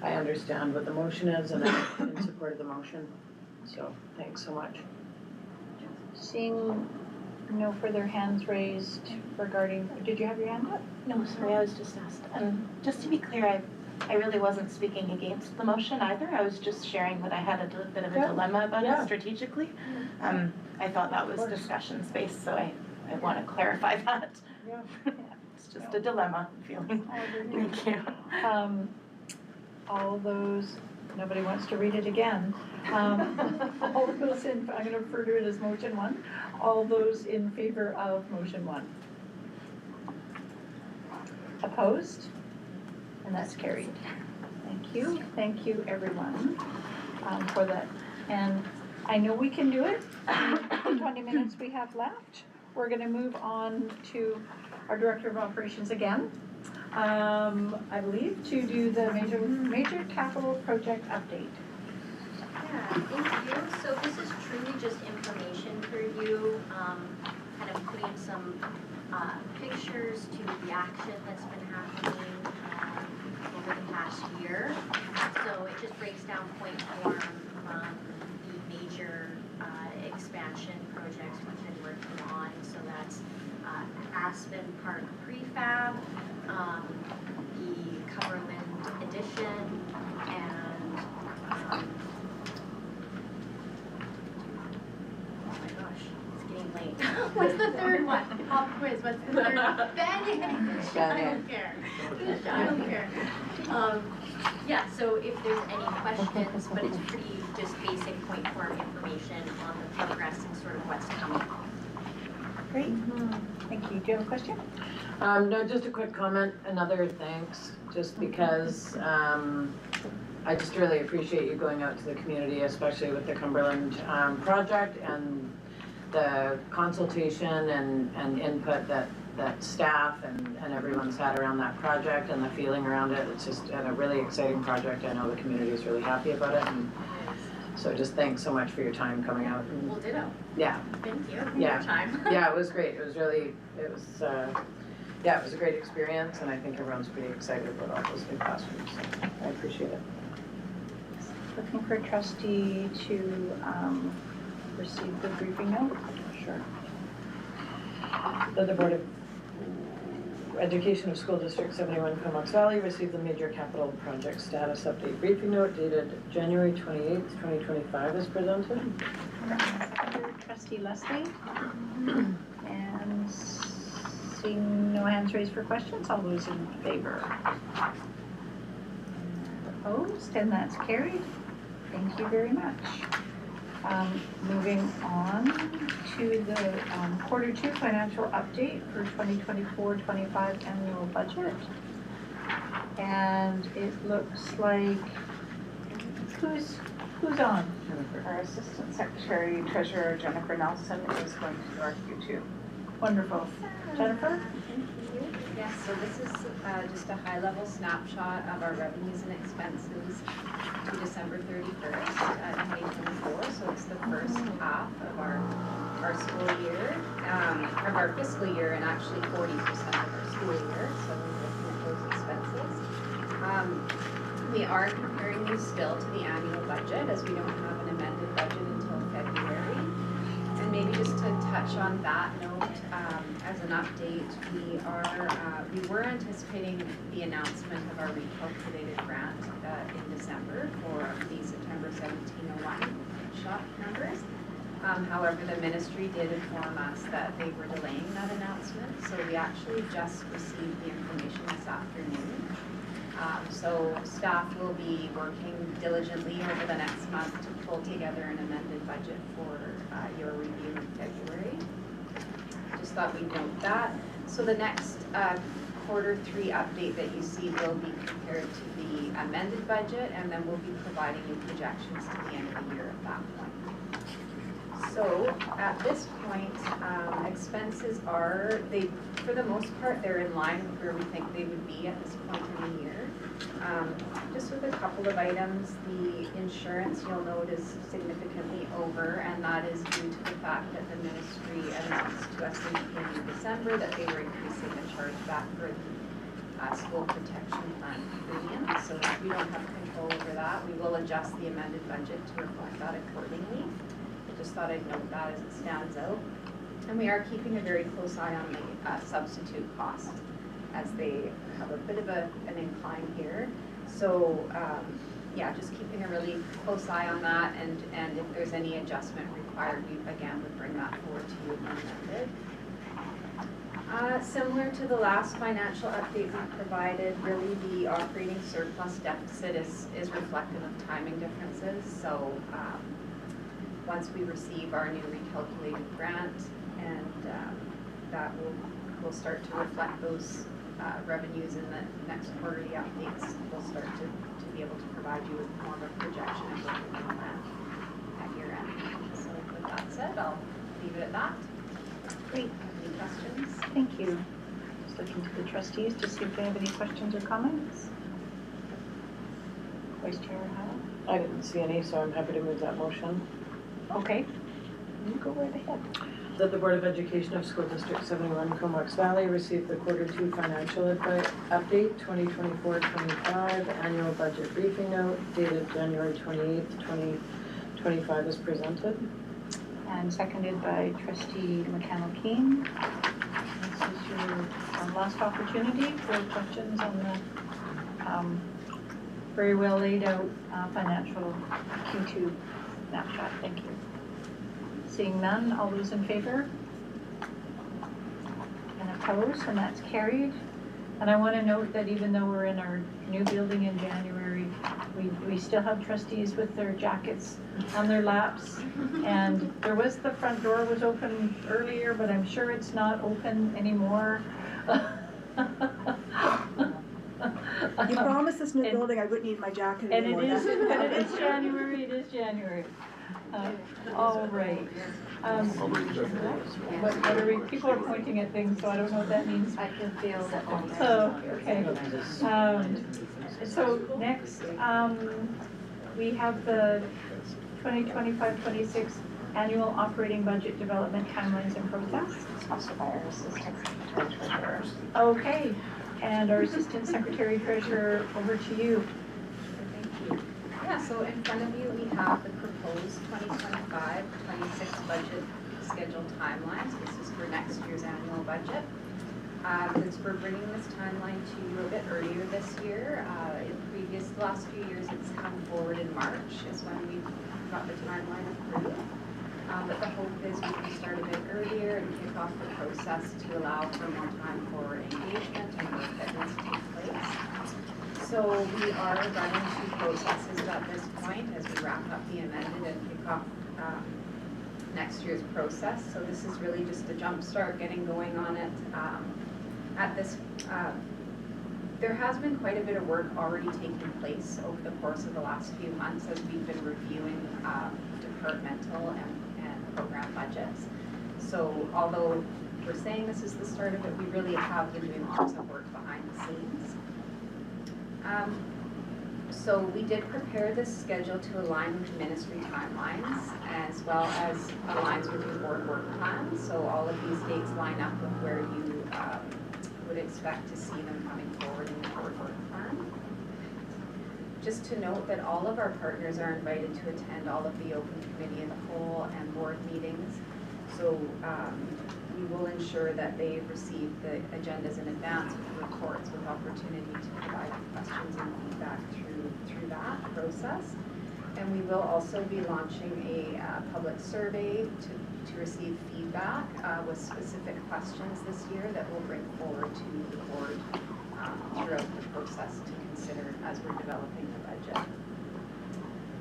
I understand what the motion is, and I'm in support of the motion. So thanks so much. Seeing no further hands raised regarding, did you have your hand up? No, sorry, I was just asked. Just to be clear, I really wasn't speaking against the motion either. I was just sharing that I had a bit of a dilemma about it strategically. I thought that was discussion space, so I want to clarify that. Yeah. It's just a dilemma feeling. Thank you. All those, nobody wants to read it again. All those I'm going to refer to it as motion 1. All those in favor of motion 1? Opposed? And that's carried. Thank you everyone for that. And I know we can do it in the 20 minutes we have left. We're going to move on to our Director of Operations again, I believe, to do the major capital project update. Yeah, thank you. So this is truly just information for you, kind of putting some pictures to the action that's been happening over the past year. So it just breaks down point form from the major expansion projects we've been working on. So that's Aspen Park Prefab, the Cumberland Addition, and oh my gosh, it's getting late. What's the third one? Pop quiz, what's the third one? Banyan. I don't care. I don't care. Yeah, so if there's any questions, but it's pretty just basic point form information on the progress and sort of what's coming. Great, thank you. Do you have a question? No, just a quick comment, another thanks, just because I just really appreciate you going out to the community, especially with the Cumberland project and the consultation and input that staff and everyone's had around that project and the feeling around it. It's just a really exciting project. I know the community is really happy about it, and so just thanks so much for your time coming out. And, Well, ditto. yeah. Thank you for Yeah. your time. Yeah, it was great. It was a great experience, and I think everyone's pretty excited about all those new classrooms, so I appreciate it. Looking for a trustee to receive the briefing note? Sure. That the Board of Education of School District 71 Comox Valley received the major capital project status update briefing note dated January 28th, 2025 as presented. Trustee Leslie? And seeing no hands raised for questions, all those in favor? Opposed, and that's carried. Thank you very much. Moving on to the quarter 2 financial update for 2024-25 annual budget. And it looks like, who's on? Our Assistant Secretary Treasurer Jennifer Nelson is going to direct you to. Wonderful. Jennifer? Yes, so this is just a high-level snapshot of our revenues and expenses to December 31st, 2024. So it's the first half of our school year, of our fiscal year, and actually 40% of our school year. So we're looking at those expenses. We are comparing these still to the annual budget, as we don't have an amended budget until February. And maybe just to touch on that note, as an update, we were anticipating the announcement of our recalculated grant in December for the September 1701 shop numbers. However, the ministry did inform us that they were delaying that announcement, so we actually just received the information this afternoon. So staff will be working diligently over the next month to pull together an amended budget for your review in February. Just thought we'd note that. So the next quarter 3 update that you see will be compared to the amended budget, and then we'll be providing you projections to the end of the year at that point. So at this point, expenses are, for the most part, they're in line with where we think they would be at this point in the year. Just with a couple of items, the insurance you'll note is significantly over, and that is due to the fact that the ministry announced to us in the beginning of December that they were increasing the chargeback for the school protection fund premium. So we don't have control over that. We will adjust the amended budget to reflect that accordingly. I just thought I'd note that as it stands out. And we are keeping a very close eye on the substitute costs, as they have a bit of an incline here. So yeah, just keeping a really close eye on that, and if there's any adjustment required, we again would bring that forward to you amended. Similar to the last financial update we provided, really the operating surplus deficit is reflective of timing differences. So once we receive our new recalculated grant, and that will start to reflect those revenues in the next quarterly updates, we'll start to be able to provide you with more of a projection of what we're doing at year end. So with that said, I'll leave it at that. Great. Any questions? Thank you. Just looking to the trustees to see if they have any questions or comments. Vice Chair Howell? I didn't see any, so I'm happy to move that motion. Okay. You go right ahead. that the Board of Education of School District 71 Comox Valley received the Q2 financial update 2024-25 annual budget briefing note dated January 28th, 2025 is presented. And seconded by trustee McConnell-Keen. This is your last opportunity for questions on the very well laid out financial Q2 snapshot. Thank you. Seeing none, all those in favor? And opposed, and that's carried. And I want to note that even though we're in our new building in January, we still have trustees with their jackets on their laps. And the front door was open earlier, but I'm sure it's not open anymore. You promised this new building I wouldn't need my jacket anymore. And it is January. All right. What are we, people are pointing at things, so I don't know what that means. I can feel that. So, okay. So next, we have the 2025-26 annual operating budget development timelines and process. Sponsored by our assistant secretary treasurer. Okay, and our assistant secretary treasurer, over to you. Thank you. Yeah, so in front of you, we have the proposed 2025-26 budget schedule timelines. This is for next year's annual budget. Since we're bringing this timeline to you a bit earlier this year, the last few years it's come forward in March is when we got the timeline approved. But the hope is we can start a bit earlier and kick off the process to allow for more time for engagement and work that needs to take place. So we are running two processes at this point as we wrap up the amended and kick off next year's process. So this is really just a jump start getting going on it. There has been quite a bit of work already taking place over the course of the last few months as we've been reviewing departmental and program budgets. So although we're saying this is the start of it, we really have been doing lots of work behind the scenes. So we did prepare this schedule to align with ministry timelines as well as aligns with your board work plan. So all of these dates line up with where you would expect to see them coming forward in the board work plan. Just to note that all of our partners are invited to attend all of the open committee of the whole and board meetings. So we will ensure that they receive the agendas in advance with reports with opportunity to provide questions and feedback through that process. And we will also be launching a public survey to receive feedback with specific questions this year that we'll bring forward to the board throughout the process to consider as we're developing the budget.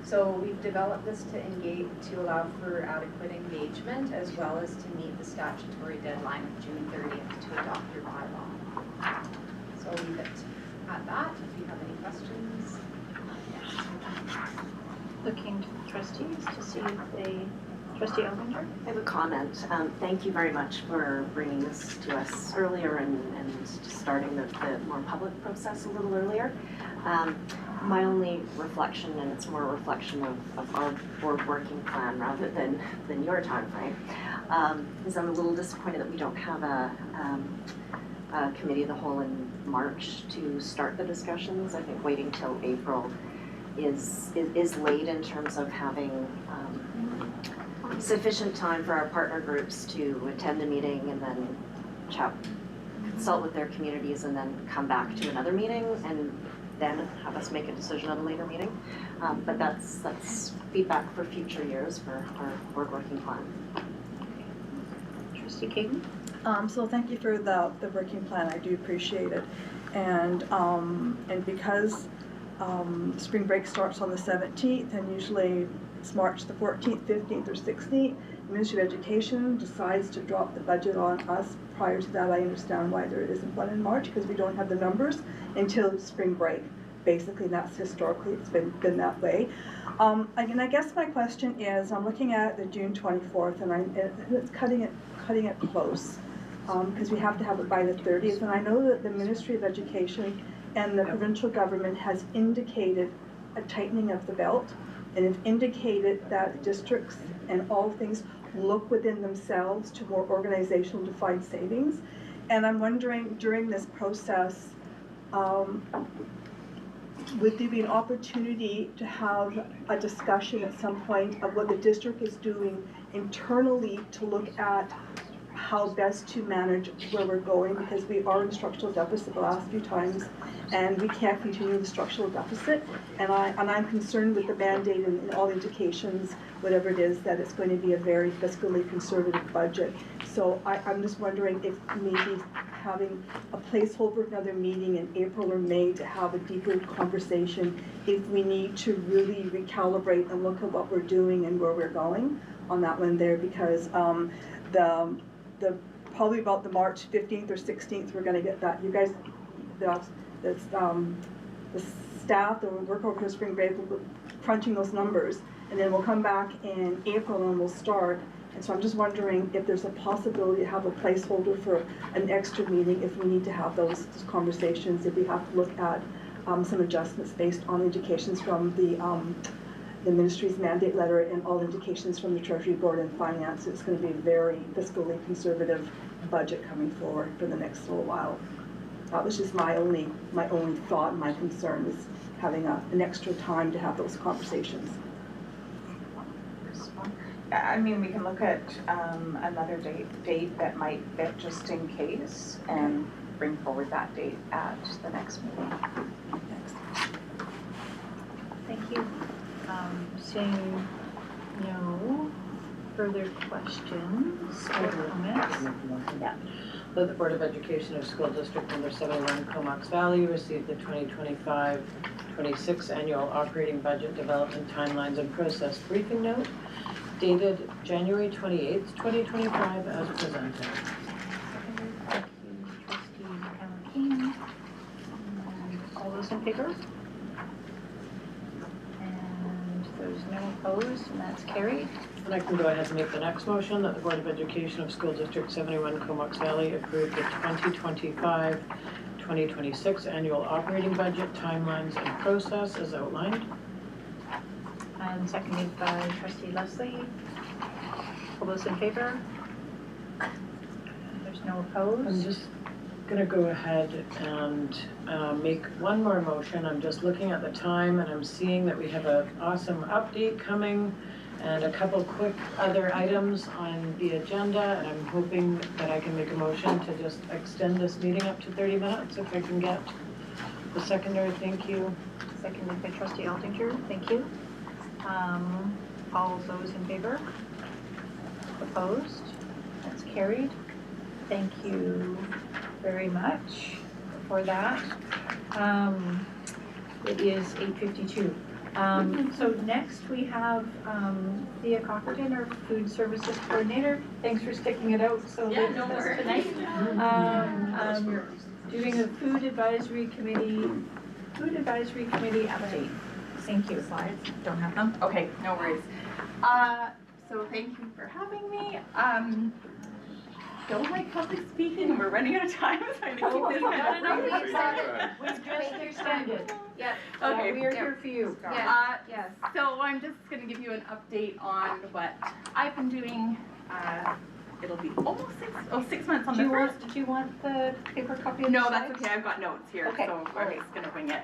So we've developed this to allow for adequate engagement as well as to meet the statutory deadline of June 30th to adopt your bylaw. So I'll leave it at that. If you have any questions. Looking to the trustees to see if they, Trustee Elvinger? I have a comment. Thank you very much for bringing this to us earlier and starting the more public process a little earlier. My only reflection, and it's more a reflection of our board working plan rather than your time frame, is I'm a little disappointed that we don't have a committee of the whole in March to start the discussions. I think waiting till April is late in terms of having sufficient time for our partner groups to attend a meeting and then consult with their communities and then come back to another meeting and then have us make a decision at a later meeting. But that's feedback for future years for our board working plan. Trustee Kagan? So thank you for the working plan. I do appreciate it. And because spring break starts on the 17th and usually it's March the 14th, 15th, or 16th, the Ministry of Education decides to drop the budget on us. Prior to that, I understand why there isn't one in March, because we don't have the numbers until spring break. Basically, that's historically, it's been that way. And I guess my question is, I'm looking at the June 24th, and it's cutting it close, because we have to have it by the 30th. And I know that the Ministry of Education and the provincial government has indicated a tightening of the belt, and have indicated that districts and all things look within themselves to more organizational defined savings. And I'm wondering, during this process, would there be an opportunity to have a discussion at some point of what the district is doing internally to look at how best to manage where we're going, because we are in structural deficit the last few times, and we can't continue the structural deficit. And I'm concerned with the mandate and all indications, whatever it is, that it's going to be a very fiscally conservative budget. So I'm just wondering if maybe having a placeholder for another meeting in April or May to have a deeper conversation, if we need to really recalibrate and look at what we're doing and where we're going on that one there, because the probably about the March 15th or 16th, we're going to get that. You guys, the staff, the work over spring break, will be crunching those numbers, and then we'll come back in April and we'll start. And so I'm just wondering if there's a possibility to have a placeholder for an extra meeting if we need to have those conversations, if we have to look at some adjustments based on indications from the ministry's mandate letter and all indications from the Treasury Board and Finance. It's going to be a very fiscally conservative budget coming forward for the next little while. That was just my only thought, my concern is having an extra time to have those conversations. I mean, we can look at another date that might fit just in case and bring forward that date at the next meeting. Thank you. Seeing no further questions or comments? Yeah. That the Board of Education of School District Number 71 Comox Valley received the 2025-26 annual operating budget development timelines and process briefing note dated January 28th, 2025 as presented. Thank you, Trustee King. All those in favor? And there's no opposed, and that's carried. And I can go ahead and make the next motion that the Board of Education of School District 71 Comox Valley approve the 2025-2026 annual operating budget timelines and process as outlined. And seconded by Trustee Leslie. All those in favor? There's no opposed. I'm just going to go ahead and make one more motion. I'm just looking at the time and I'm seeing that we have an awesome update coming and a couple quick other items on the agenda, and I'm hoping that I can make a motion to just extend this meeting up to 30 minutes if I can get the seconder. Thank you. Seconded by Trustee Aldinger. Thank you. All those in favor? Opposed? That's carried. Thank you very much for that. It is 8:52. So next we have Thea Cockerton, our Food Services Coordinator. Thanks for sticking it out so late tonight. Doing a Food Advisory Committee update. Thank you. Slides, don't have them? Okay, no worries. So thank you for having me. Don't like public speaking, and we're running out of time, so I'm gonna keep this kind of brief. We just understand it. Yeah. Okay, Okay. we are here for you. Yes. So I'm just gonna give you an update on what I've been doing. It'll be almost 6 months on the first. Did you want the paper copy of the No, slides? that's okay. I've got notes here, Okay, so all I'm right. just gonna wing it.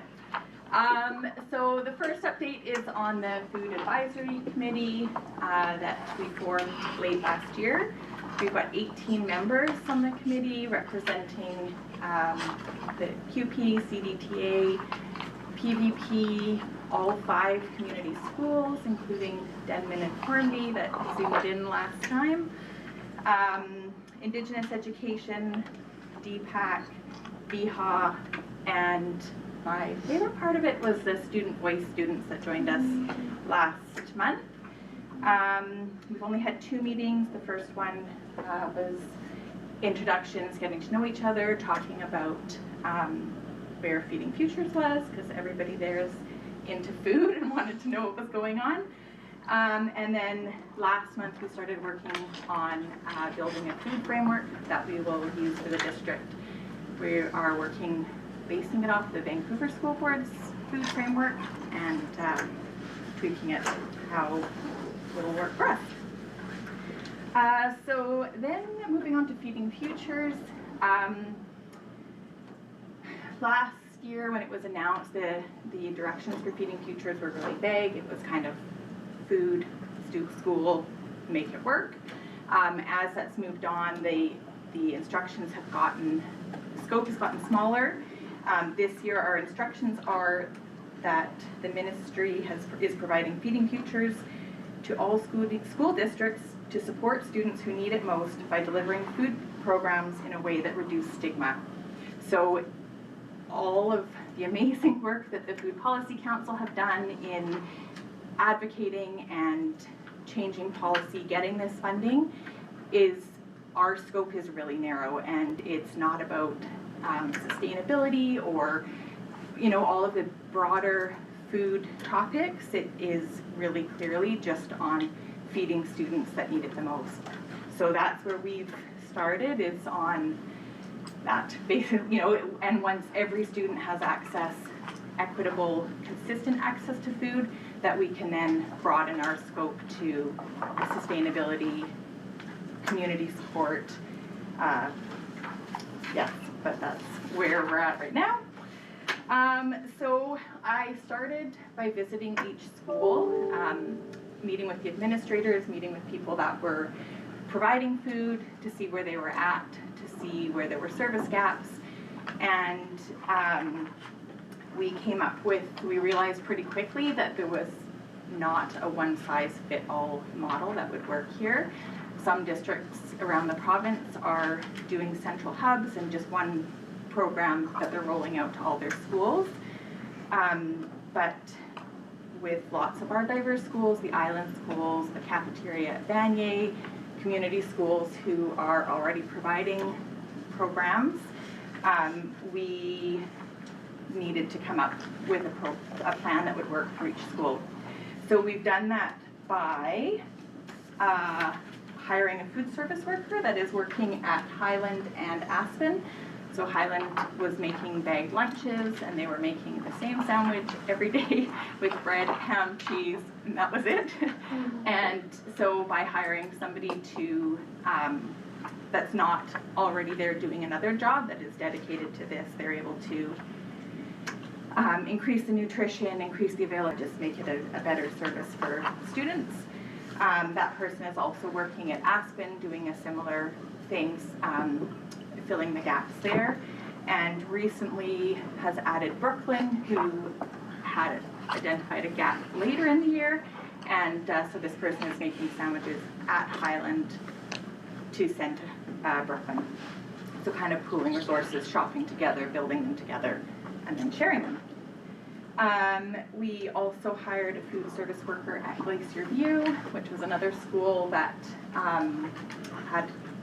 So the first update is on the Food Advisory Committee that we formed late last year. We've got 18 members on the committee representing the QP, CDTA, PVP, all 5 community schools, including Denman and Hornby that zoomed in last time, Indigenous Education, DPAC, VHA, and my favorite part of it was the Student Voice students that joined us last month. We've only had 2 meetings. The first one was introductions, getting to know each other, talking about where Feeding Futures was, because everybody there is into food and wanted to know what was going on. And then last month we started working on building a food framework that we will use for the district. We are working, basing it off the Vancouver School Board's food framework and tweaking it how it will work for us. So then moving on to Feeding Futures. Last year when it was announced, the directions for Feeding Futures were really vague. It was kind of food, school, make it work. As that's moved on, the instructions have gotten, the scope has gotten smaller. This year our instructions are that the ministry is providing Feeding Futures to all school districts to support students who need it most by delivering food programs in a way that reduce stigma. So all of the amazing work that the Food Policy Council have done in advocating and changing policy, getting this funding, is our scope is really narrow, and it's not about sustainability or all of the broader food topics. It is really clearly just on feeding students that need it the most. So that's where we've started, is on that basic, and once every student has access, equitable, consistent access to food, that we can then broaden our scope to sustainability, community support. Yes, but that's where we're at right now. So I started by visiting each school, meeting with the administrators, meeting with people that were providing food to see where they were at, to see where there were service gaps. And we realized pretty quickly that there was not a one-size-fit-all model that would work here. Some districts around the province are doing central hubs and just one program that they're rolling out to all their schools. But with lots of our diverse schools, the island schools, the cafeteria at Vanier, community schools who are already providing programs, we needed to come up with a plan that would work for each school. So we've done that by hiring a food service worker that is working at Highland and Aspen. So Highland was making bagged lunches, and they were making the same sandwich every day with bread, ham, cheese, and that was it. And so by hiring somebody to that's not already there doing another job that is dedicated to this, they're able to increase the nutrition, increase the availability, just make it a better service for students. That person is also working at Aspen doing a similar things, filling the gaps there, and recently has added Brooklyn, who had identified a gap later in the year, and so this person is making sandwiches at Highland to send to Brooklyn. So kind of pooling resources, shopping together, building them together, and then sharing them. We also hired a food service worker at Glacier View, which was another school that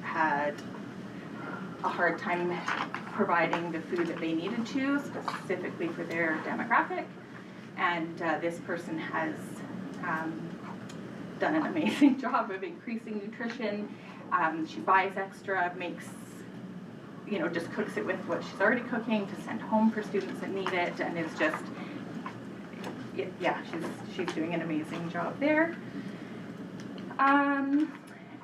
had a hard time providing the food that they needed to, specifically for their demographic. And this person has done an amazing job of increasing nutrition. She buys extra, makes, just cooks it with what she's already cooking to send home for students that need it, and it's just, yeah, she's doing an amazing job there.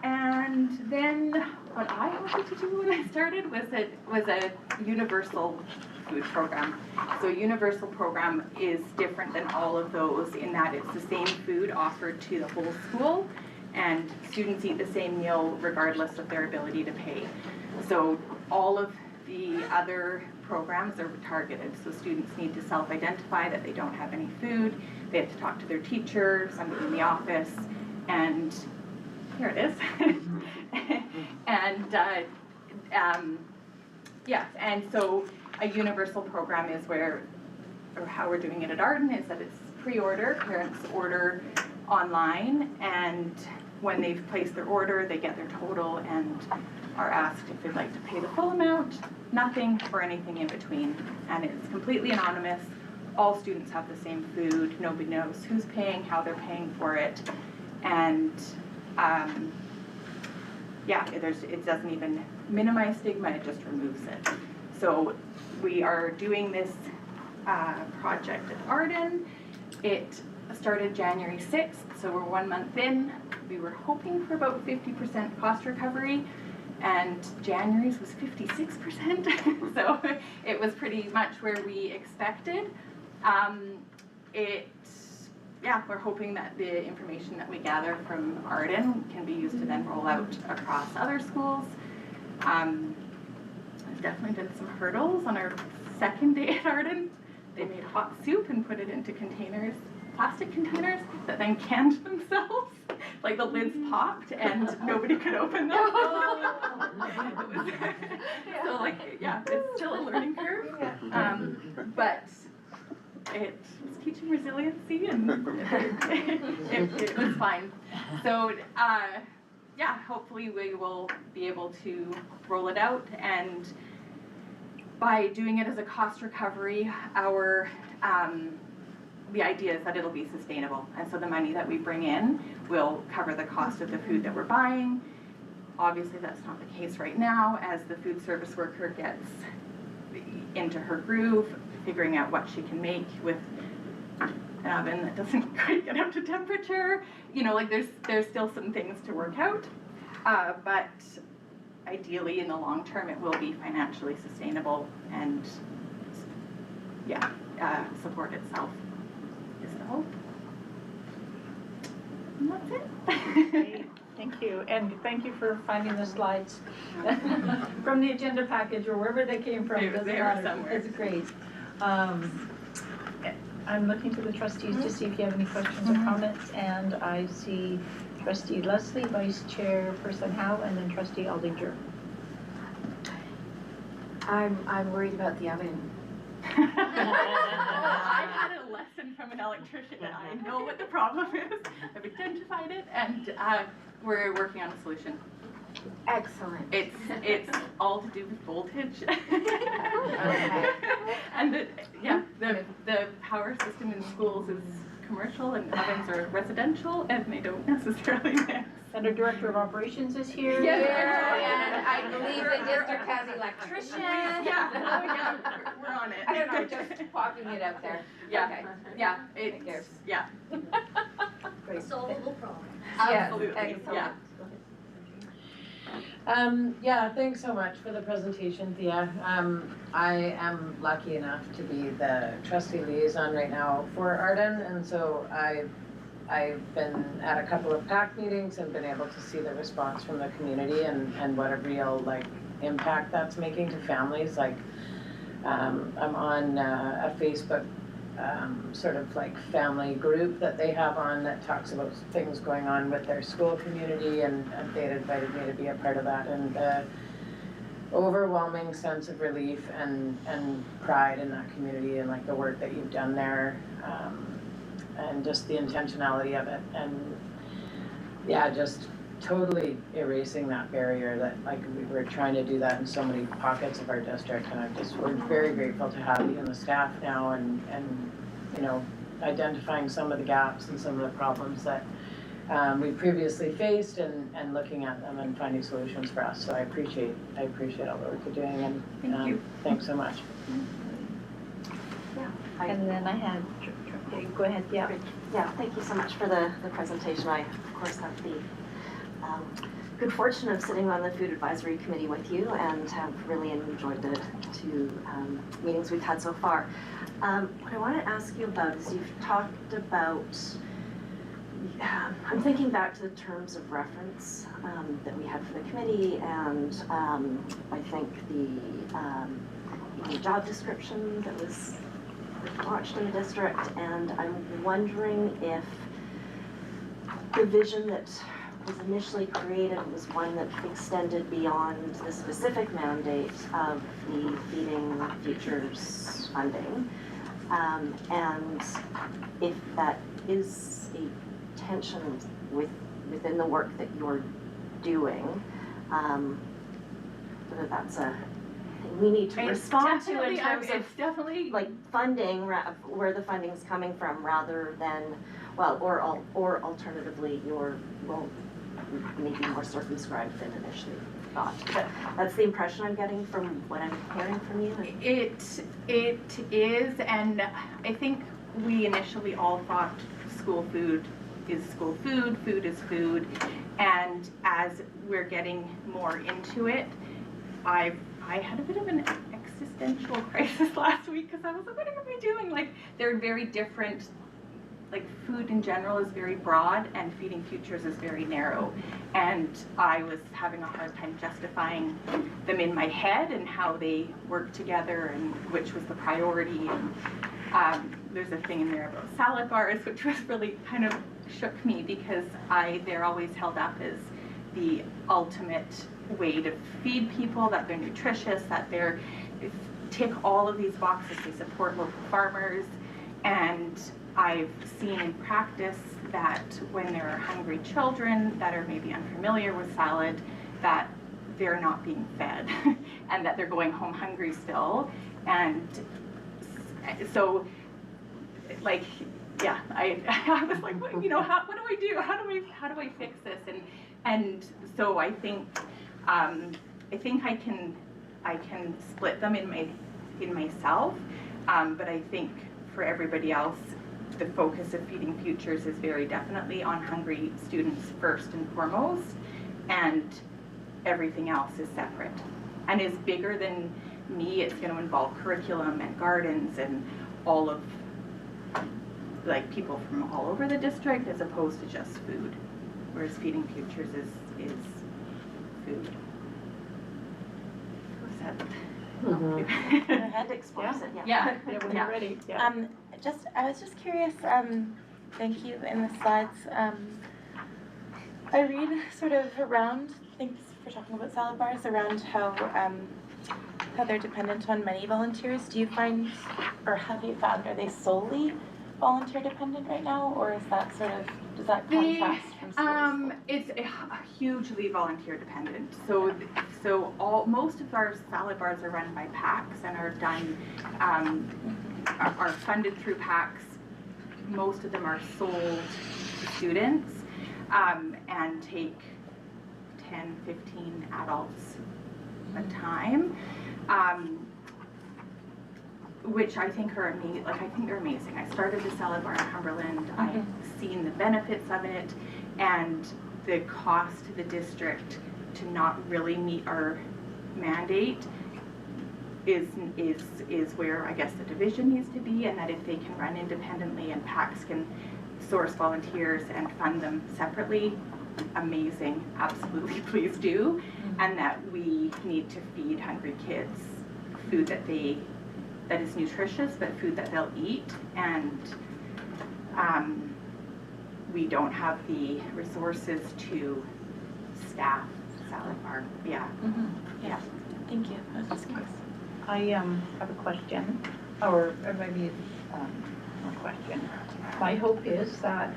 And then what I wanted to do when I started was a universal food program. So a universal program is different than all of those in that it's the same food offered to the whole school, and students eat the same meal regardless of their ability to pay. So all of the other programs are targeted. So students need to self-identify that they don't have any food. They have to talk to their teacher, somebody in the office, and here it is. And yeah, and so a universal program is how we're doing it at Arden is that it's pre-order. Parents order online, and when they've placed their order, they get their total and are asked if they'd like to pay the full amount, nothing, or anything in between. And it's completely anonymous. All students have the same food. Nobody knows who's paying, how they're paying for it. And yeah, it doesn't even minimize stigma, it just removes it. So we are doing this project at Arden. It started January 6th, so we're 1 month in. we were hoping for about 50% cost recovery, and January's was 56%, so it was pretty much where we expected. We're hoping that the information that we gather from Arden can be used to then roll out across other schools. There's definitely been some hurdles on our second day at Arden. They made hot soup and put it into containers, plastic containers, that then canned themselves. Like the lids popped and nobody could open them. So it's still a learning curve. But it was teaching resiliency and it was fine. So hopefully we will be able to roll it out, and by doing it as a cost recovery, the idea is that it'll be sustainable, and so the money that we bring in will cover the cost of the food that we're buying. Obviously that's not the case right now, as the food service worker gets into her groove, figuring out what she can make with an oven that doesn't quite get up to temperature. There's still some things to work out, but ideally in the long term it will be financially sustainable and support itself is the hope. And that's it. Thank you, and thank you for finding the slides from the agenda package or wherever they came from. Doesn't matter. Somewhere. It's great. I'm looking to the trustees to see if you have any questions or comments, and I see Trustee Leslie, Vice Chairperson Howe, and then Trustee Aldinger. I'm worried about the oven. I had a lesson from an electrician, and I know what the problem is. I've identified it, and we're working on a solution. Excellent. It's all to do with voltage. Okay. And the power system in schools is commercial and ovens are residential, and they don't necessarily mix. And our Director of Operations is here. And I believe the district has electrician. We're on it. I don't know, just popping it out there. Great. Solvable problem. Absolutely. Excellent. Thanks so much for the presentation, Thea. I am lucky enough to be the trustee liaison right now for Arden, and so I've been at a couple of PAC meetings and been able to see the response from the community and what a real impact that's making to families. I'm on a Facebook sort of family group that they have on that talks about things going on with their school community, and they had invited me to be a part of that, and the overwhelming sense of relief and pride in that community and the work that you've done there, and just the intentionality of it, and just totally erasing that barrier that we were trying to do that in so many pockets of our district, and we're very grateful to have you and the staff now, and identifying some of the gaps and some of the problems that we previously faced, and looking at them and finding solutions for us. So I appreciate all the work you're doing, and thank you. Thanks so much. And then I had, go ahead, Yeah, thank you so much for the presentation. I, of course, have the good fortune of sitting on the Food Advisory Committee with you, and have really enjoyed the two meetings we've had so far. What I want to ask you about is you've talked about, I'm thinking back to the terms of reference that we had for the committee, and I think the job description that was launched in the district, and I'm wondering if the vision that was initially created was one that extended beyond the specific mandate of the Feeding Futures funding, and if that is a tension within the work that you're doing, whether that's a we need to respond to in terms of definitely funding, where the funding's coming from, rather than, or alternatively, your role may be more circumscribed than initially thought. But that's the impression I'm getting from what I'm hearing from you. It is, and I think we initially all thought school food is school food, food is food. And as we're getting more into it, I had a bit of an existential crisis last week because I was like, what am I doing? Like, they're very different. Like, food in general is very broad and Feeding Futures is very narrow. And I was having a hard time justifying them in my head and how they work together and which was the priority. And there's a thing in there about salad bars, which was really kind of shook me because they're always held up as the ultimate way to feed people, that they're nutritious, that they tick all of these boxes, they support local farmers. And I've seen in practice that when there are hungry children that are maybe unfamiliar with salad, that they're not being fed and that they're going home hungry still. And so, like, yeah, I was like, what do I do? How do I fix this? And so I think I can split them in myself, but I think for everybody else, the focus of Feeding Futures is very definitely on hungry students first and foremost, and everything else is separate and is bigger than me. It's going to involve curriculum and gardens and all of, like, people from all over the district as opposed to just food, whereas Feeding Futures is food. Was that? Go ahead, explores it. Yeah, when you're ready. Yeah. I was just curious. Thank you. In the slides, I read sort of around. Thanks for talking about salad bars. Around how they're dependent on many volunteers. Do you find, or have you found, are they solely volunteer dependent right now, or is that sort of, does that contrast from school to school? It's hugely volunteer dependent. So most of our salad bars are run by PACs and are done, are funded through PACs. Most of them are sold to students and take 10, 15 adults a time. Which I think are amazing. Like, I think they're amazing. I started the salad bar in Cumberland. I've seen the benefits of it, and the cost to the district to not really meet our mandate is where I guess the division needs to be, and that if they can run independently and PACs can source volunteers and fund them separately, amazing, absolutely, please do. And that we need to feed hungry kids food that is nutritious, but food that they'll eat. And we don't have the resources to staff salad bar. Yeah. Yeah. Thank you. I was just curious. I have a question, or maybe a question. My hope is that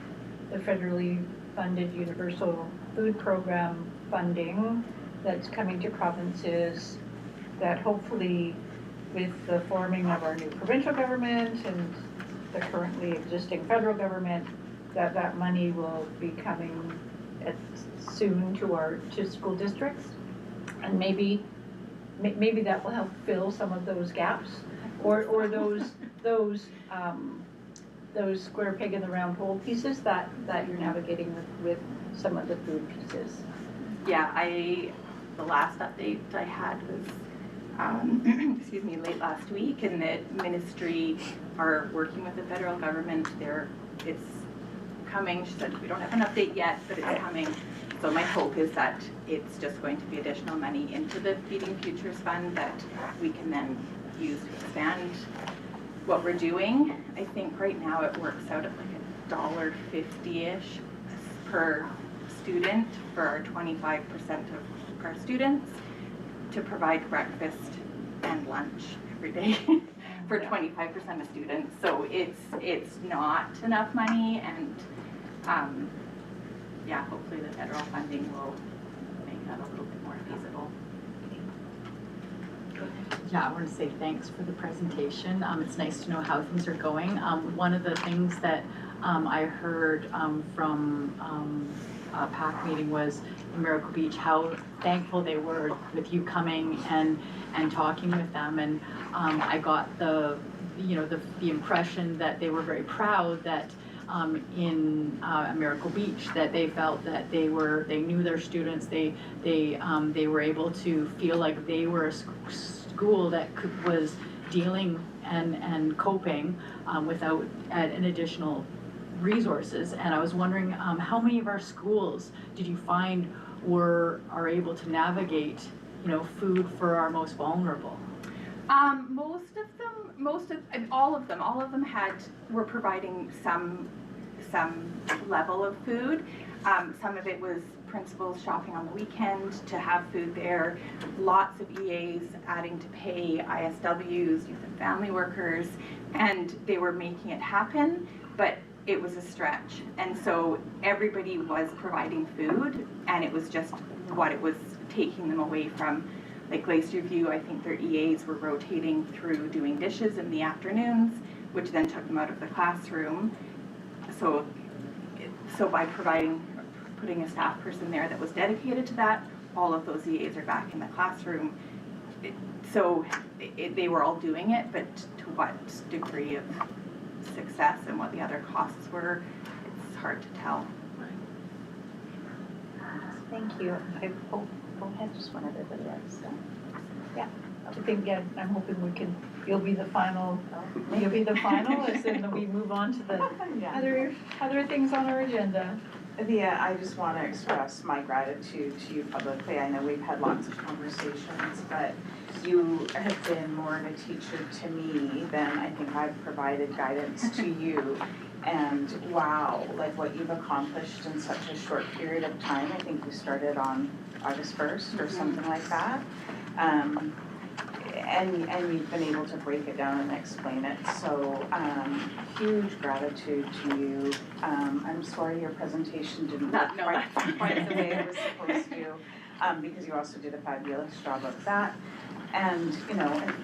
the federally funded universal food program funding that's coming to provinces, that hopefully with the forming of our new provincial government and the currently existing federal government, that money will be coming soon to school districts, and maybe that will help fill some of those gaps, or those square peg in the round hole pieces that you're navigating with some of the food pieces. Yeah, the last update I had was late last week, and the ministry are working with the federal government. It's coming. She said we don't have an update yet, but it's coming. So my hope is that it's just going to be additional money into the Feeding Futures Fund that we can then use to expand what we're doing. I think right now it works out at like $1.50-ish per student for our 25% of our students to provide breakfast and lunch every day for 25% of students. So it's not enough money, and yeah, hopefully the federal funding will make that a little bit more feasible. Yeah, I want to say thanks for the presentation. It's nice to know how things are going. One of the things that I heard from a PAC meeting was in Miracle Beach, how thankful they were with you coming and talking with them. And I got the impression that they were very proud that in Miracle Beach, that they felt that they knew their students, they were able to feel like they were a school that was dealing and coping without an additional resources. And I was wondering, how many of our schools did you find are able to navigate, food for our most vulnerable? All of them were providing some level of food. Some of it was principals shopping on the weekend to have food there. Lots of EAs adding to pay, ISWs, youth and family workers, and they were making it happen, but it was a stretch. And so everybody was providing food, and it was just what it was taking them away from. Like Glacier View, I think their EAs were rotating through doing dishes in the afternoons, which then took them out of the classroom. So by putting a staff person there that was dedicated to that, all of those EAs are back in the classroom. They were all doing it, but to what degree of success and what the other costs were, it's hard to tell. Thank you. Go ahead, just one other bit of that. Yeah, I'm hoping you'll be the final, and then we move on to the other things on our agenda. Yeah, I just want to express my gratitude to you publicly. I know we've had lots of conversations, but you have been more of a teacher to me than I think I've provided guidance to you. And wow, like what you've accomplished in such a short period of time. I think you started on August 1st or something like that. And you've been able to break it down and explain it. So huge gratitude to you. I'm sorry your presentation didn't work quite the way it was supposed to, because you also did a fabulous job of that. And,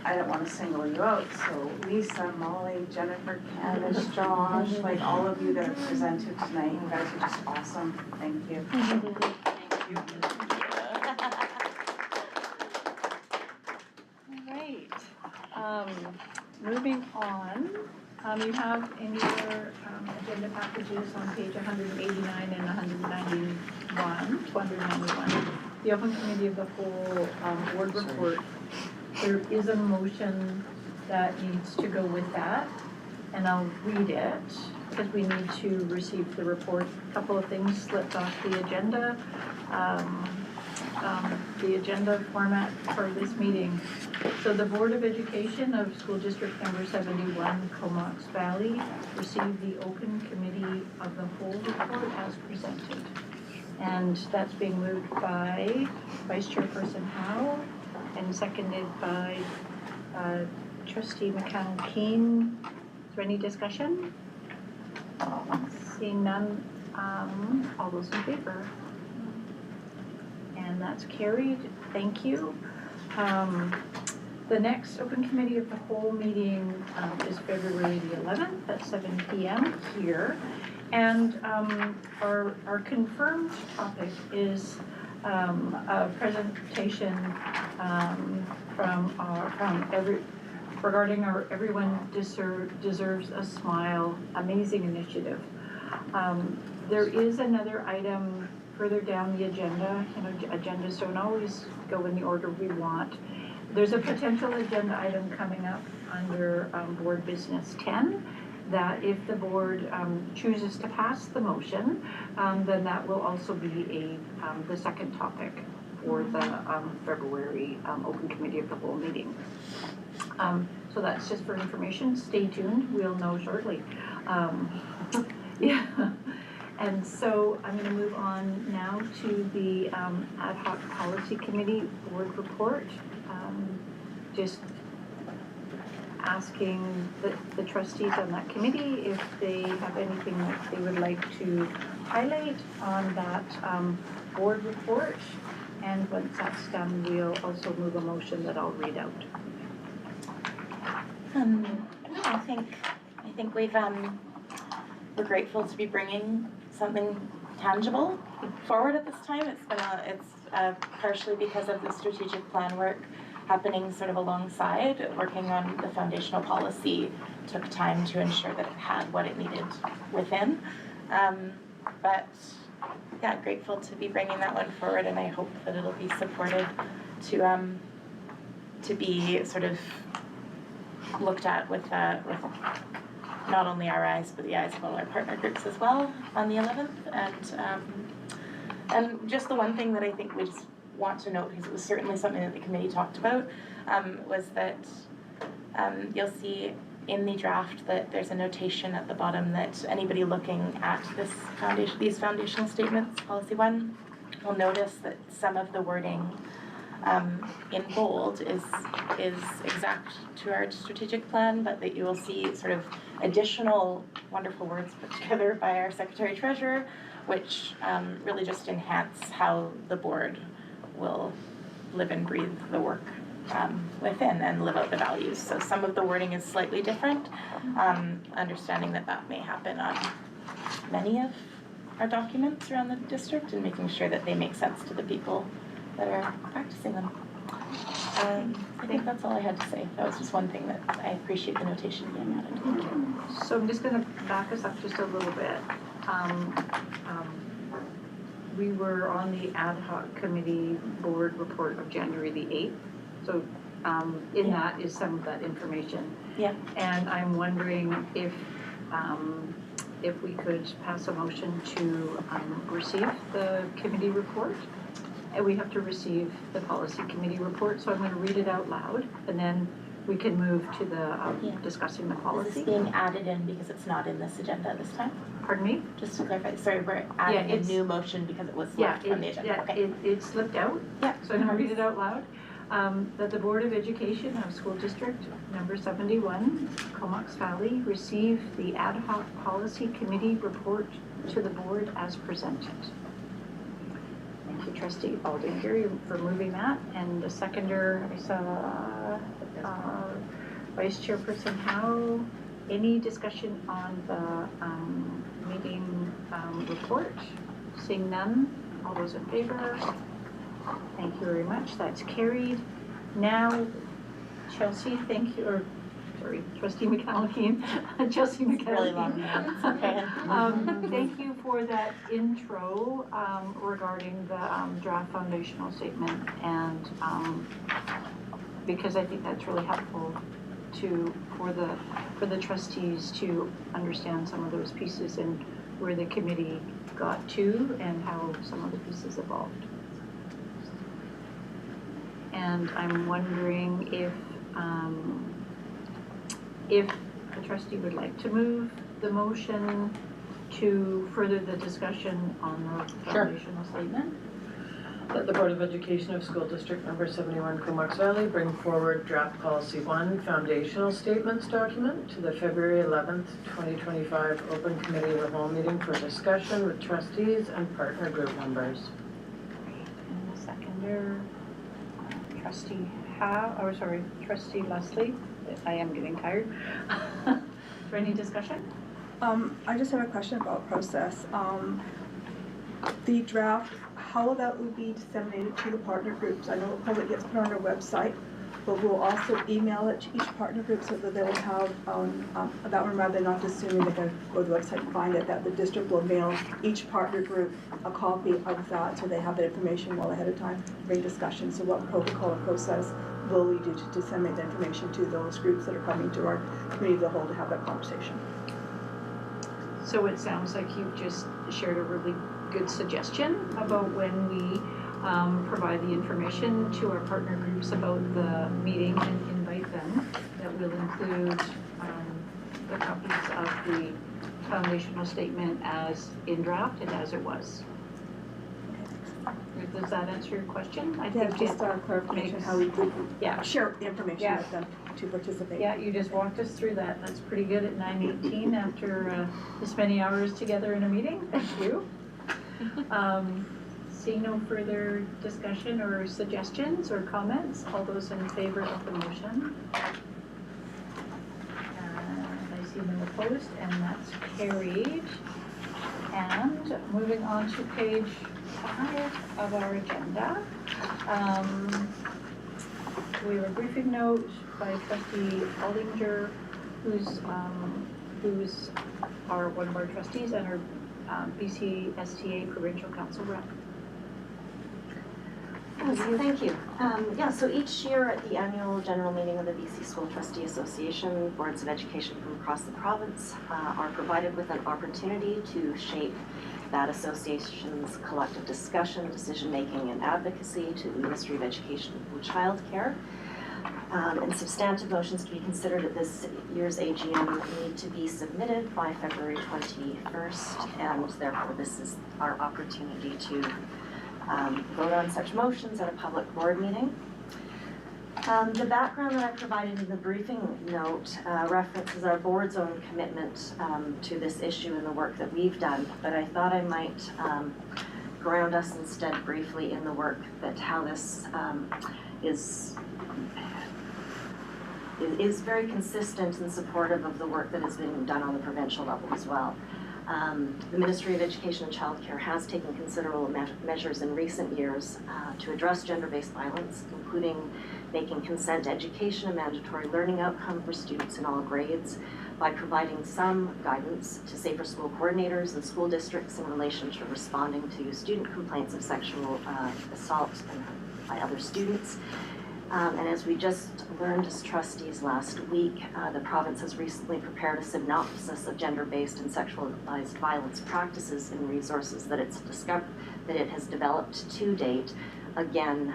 I don't want to single you out, so Lisa, Molly, Jennifer, Candace, Josh, like all of you that have presented tonight, you guys are just awesome. Thank you. Thank you. All right. Moving on, you have in your agenda packages on page 189 and 291, the Open Committee of the Whole Board Report. There is a motion that needs to go with that, and I'll read it because we need to receive the report. A couple of things slipped off the agenda. The agenda format for this meeting. So the Board of Education of School District Number 71, Comox Valley, received the Open Committee of the Whole report as presented. And that's being moved by Vice Chairperson Howe and seconded by Trustee McConnell-Keen. Is there any discussion? Seeing none, all those in favor? And that's carried. Thank you. The next Open Committee of the Whole meeting is February the 11th at 7 p.m. here. And our confirmed topic is a presentation regarding our Everyone Deserves a Smile amazing initiative. There is another item further down the agenda. Agendas don't always go in the order we want. There's a potential agenda item coming up under Board Business 10 that if the board chooses to pass the motion, then that will also be the second topic for the February Open Committee of the Whole meeting. So that's just for information. Stay tuned. We'll know shortly. Yeah. And so I'm going to move on now to the Ad Hoc Policy Committee Board Report. Just asking the trustees on that committee if they have anything that they would like to highlight on that board report. And once that's done, we'll also move a motion that I'll read out. I think we're grateful to be bringing something tangible forward at this time. It's partially because of the strategic plan work happening sort of alongside. Working on the foundational policy took time to ensure that it had what it needed within. But yeah, grateful to be bringing that one forward, and I hope that it'll be supported to be sort of looked at with not only our eyes, but the eyes of all our partner groups as well on the 11th. And just the one thing that I think we just want to note, because it was certainly something that the committee talked about, was that you'll see in the draft that there's a notation at the bottom that anybody looking at these foundational statements, policy 1, will notice that some of the wording in bold is exact to our strategic plan, but that you will see sort of additional wonderful words put together by our Secretary Treasurer, which really just enhance how the board will live and breathe the work within and live out the values. So some of the wording is slightly different, understanding that may happen on many of our documents around the district, and making sure that they make sense to the people that are practicing them. I think that's all I had to say. That was just one thing that I appreciate the notation being added. Thank you. So I'm just going to back us up just a little bit. We were on the ad hoc committee board report of January the 8th. So in that is some of that information. Yeah. And I'm wondering if we could pass a motion to receive the committee report. And we have to receive the policy committee report, so I'm going to read it out loud, and then we can move to the discussing the policy. Is this being added in because it's not in this agenda this time? Pardon me? Just to clarify, sorry, we're adding a new motion because it was left from the agenda. Okay. It slipped out. Yeah. So I'm going to read it out loud. That the Board of Education of School District Number 71, Comox Valley, receive the ad hoc policy committee report to the board as presented. Thank you, Trustee Alden-Gary, for moving that. And the seconder, I saw Vice Chairperson Howe. Any discussion on the meeting report? Seeing none, all those in favor? Thank you very much, that's carried. Now, Chelsea, thank you, or sorry, Trustee McAlkeen, Chelsea McAlkeen. Really long name, it's okay. Thank you for that intro regarding the draft foundational statement, and because I think that's really helpful for the trustees to understand some of those pieces and where the committee got to and how some of the pieces evolved. And I'm wondering if the trustee would like to move the motion to further the discussion on the foundational statement. That the Board of Education of School District Number 71, Comox Valley, bring forward draft policy 1 foundational statements document to the February 11th, 2025 open committee of the whole meeting for discussion with trustees and partner group members. And the seconder, Trustee Trustee Leslie. I am getting tired. For any discussion? I just have a question about process. The draft, how that would be disseminated to the partner groups. I know it probably gets put on our website, but we'll also email it to each partner group so that they will have that one, rather than not assuming they can go to the website and find it, that the district will mail each partner group a copy of that so they have that information well ahead of time during discussion. So what protocol or process will we do to disseminate the information to those groups that are coming to our committee of the whole to have that conversation? So it sounds like you've just shared a really good suggestion about when we provide the information to our partner groups about the meeting and invite them, that will include the copies of the foundational statement as in draft and as it was. Does that answer your question? I think just clarification how we would share the information with them to participate. Yeah, you just walked us through that. That's pretty good at 9:18 after this many hours together in a meeting. Thank you. Seeing no further discussion or suggestions or comments, all those in favor of the motion? I see no opposed, and that's carried. And moving on to page 5 of our agenda. So we have a briefing note by trustee Aldinger, who's one of our trustees and our BC STA Provincial Council rep. Yes, thank you. So each year at the annual general meeting of the BC School Trustee Association, boards of education from across the province are provided with an opportunity to shape that association's collective discussion, decision-making, and advocacy to the Ministry of Education and Childcare. And substantive motions to be considered at this year's AGM need to be submitted by February 21st, and therefore this is our opportunity to vote on such motions at a public board meeting. The background that I provided in the briefing note references our board's own commitment to this issue and the work that we've done, but I thought I might ground us instead briefly in the work that how this is very consistent and supportive of the work that has been done on the provincial level as well. The Ministry of Education and Childcare has taken considerable measures in recent years to address gender-based violence, including making consent education a mandatory learning outcome for students in all grades by providing some guidance to safer school coordinators and school districts in relation to responding to student complaints of sexual assault by other students. And as we just learned as trustees last week, the province has recently prepared a synopsis of gender-based and sexualized violence practices and resources that it has developed to date. Again,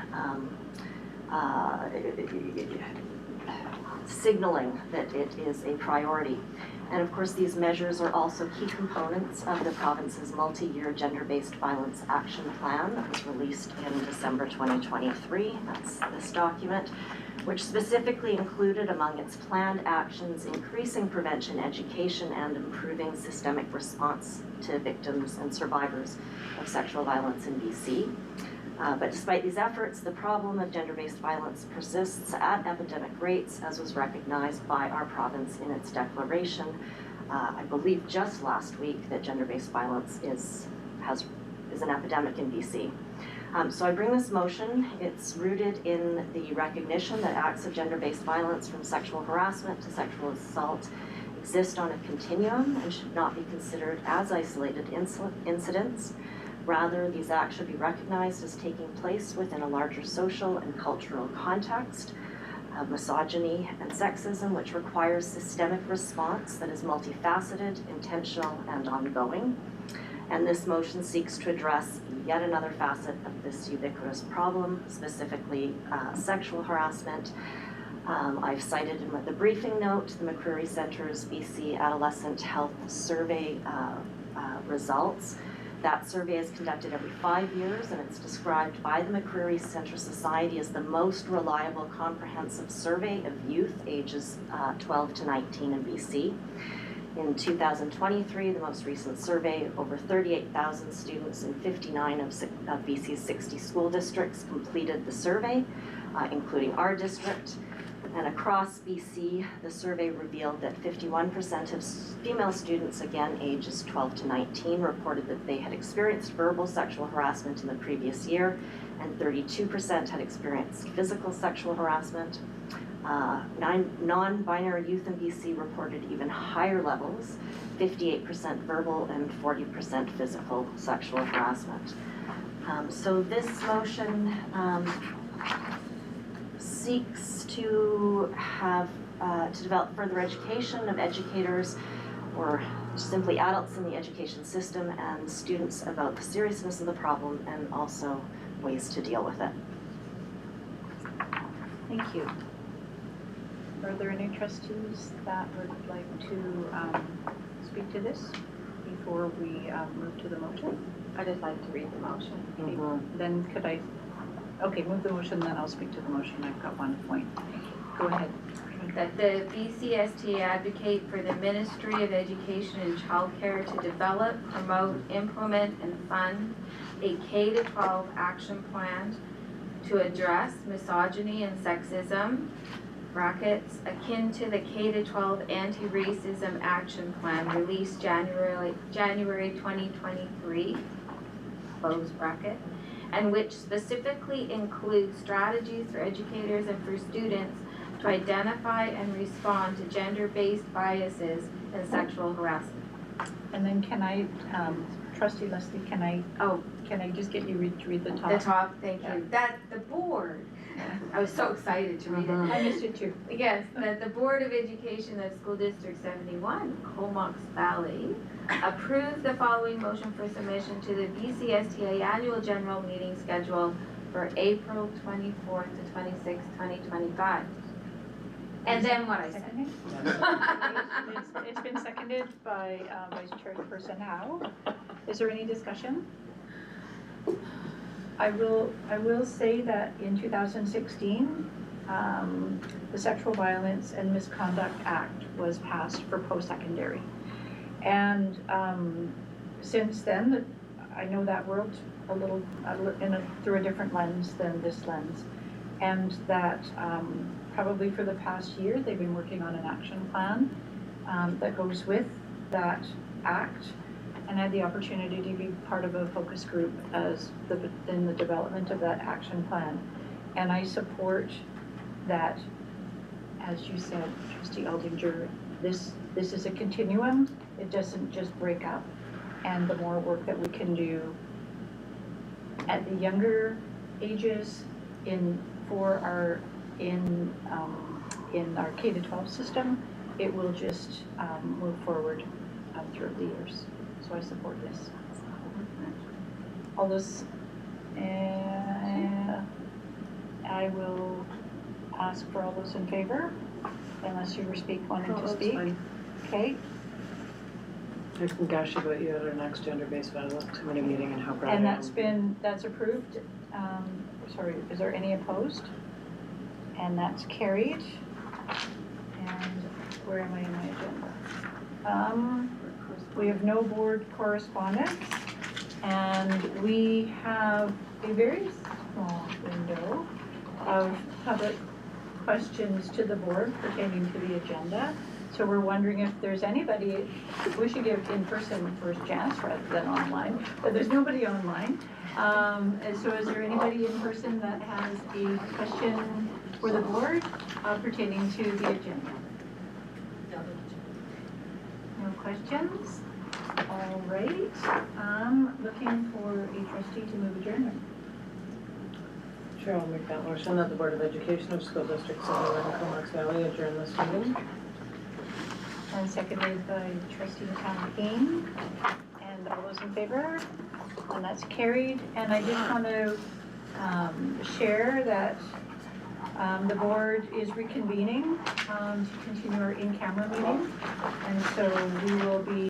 signaling that it is a priority. And of course, these measures are also key components of the province's multi-year gender-based violence action plan that was released in December 2023. That's this document, which specifically included among its planned actions increasing prevention education and improving systemic response to victims and survivors of sexual violence in BC. But despite these efforts, the problem of gender-based violence persists at epidemic rates, as was recognized by our province in its declaration, I believe just last week, that gender-based violence is an epidemic in BC. So I bring this motion. It's rooted in the recognition that acts of gender-based violence, from sexual harassment to sexual assault, exist on a continuum and should not be considered as isolated incidents. Rather, these acts should be recognized as taking place within a larger social and cultural context of misogyny and sexism, which requires systemic response that is multifaceted, intentional, and ongoing. And this motion seeks to address yet another facet of this ubiquitous problem, specifically sexual harassment. I've cited in the briefing note the McCreary Centre's BC Adolescent Health Survey results. That survey is conducted every 5 years, and it's described by the McCreary Centre Society as the most reliable comprehensive survey of youth ages 12 to 19 in BC. In 2023, the most recent survey, over 38,000 students in 59 of BC's 60 school districts completed the survey, including our district. And across BC, the survey revealed that 51% of female students, again ages 12 to 19, reported that they had experienced verbal sexual harassment in the previous year, and 32% had experienced physical sexual harassment. Non-binary youth in BC reported even higher levels, 58% verbal and 40% physical sexual harassment. So this motion seeks to develop further education of educators, or simply adults in the education system, and students about the seriousness of the problem and also ways to deal with it. Thank you. Are there any trustees that would like to speak to this before we move to the motion? I'd just like to read the motion. Okay. Then could I, okay, move the motion, then I'll speak to the motion. I've got one point. Go ahead. That the BCSTA advocate for the Ministry of Education and Childcare to develop, promote, implement, and fund a K-12 action plan to address misogyny and sexism, brackets, akin to the K-12 anti-racism action plan released January 2023, close bracket, and which specifically includes strategies for educators and for students to identify and respond to gender-based biases and sexual harassment. And then can I, Trustee Leslie, can I just get you to read the top? The top, thank you. That the board, I was so excited to read it. I missed it too. Yes, that the Board of Education of School District 71, Comox Valley, approved the following motion for submission to the BCSTA Annual General Meeting scheduled for April 24th to 26th, 2025. And then what I said. It's been seconded by Vice Chairperson Howe. Is there any discussion? I will say that in 2016, the Sexual Violence and Misconduct Act was passed for post-secondary. And since then, I know that world a little through a different lens than this lens. And that probably for the past year, they've been working on an action plan that goes with that act. And I had the opportunity to be part of a focus group in the development of that action plan. And I support that, as you said, Trustee Eldinger, this is a continuum. It doesn't just break up. And the more work that we can do at the younger ages in our K-12 system, it will just move forward through the years. So I support this. All those, I will ask for all those in favor, unless you were wanting to speak. Okay. I can gush about you at our next gender-based violence committee meeting and how proud I am. And that's approved. Sorry, is there any opposed? And that's carried. And where am I in my agenda? We have no board correspondence, and we have a very small window of public questions to the board pertaining to the agenda. So we're wondering if there's anybody, we should give in-person first chance rather than online, but there's nobody online. And so is there anybody in person that has a question for the board pertaining to the agenda? No questions? All right. Looking for a trustee to move adjournment. Sure, I'll make that motion that the Board of Education of School District 71 Comox Valley adjourn this meeting. And seconded by Trustee McCann. And all those in favor? And that's carried. And I just want to share that the board is reconvening to continue our in-camera meeting. And so we will be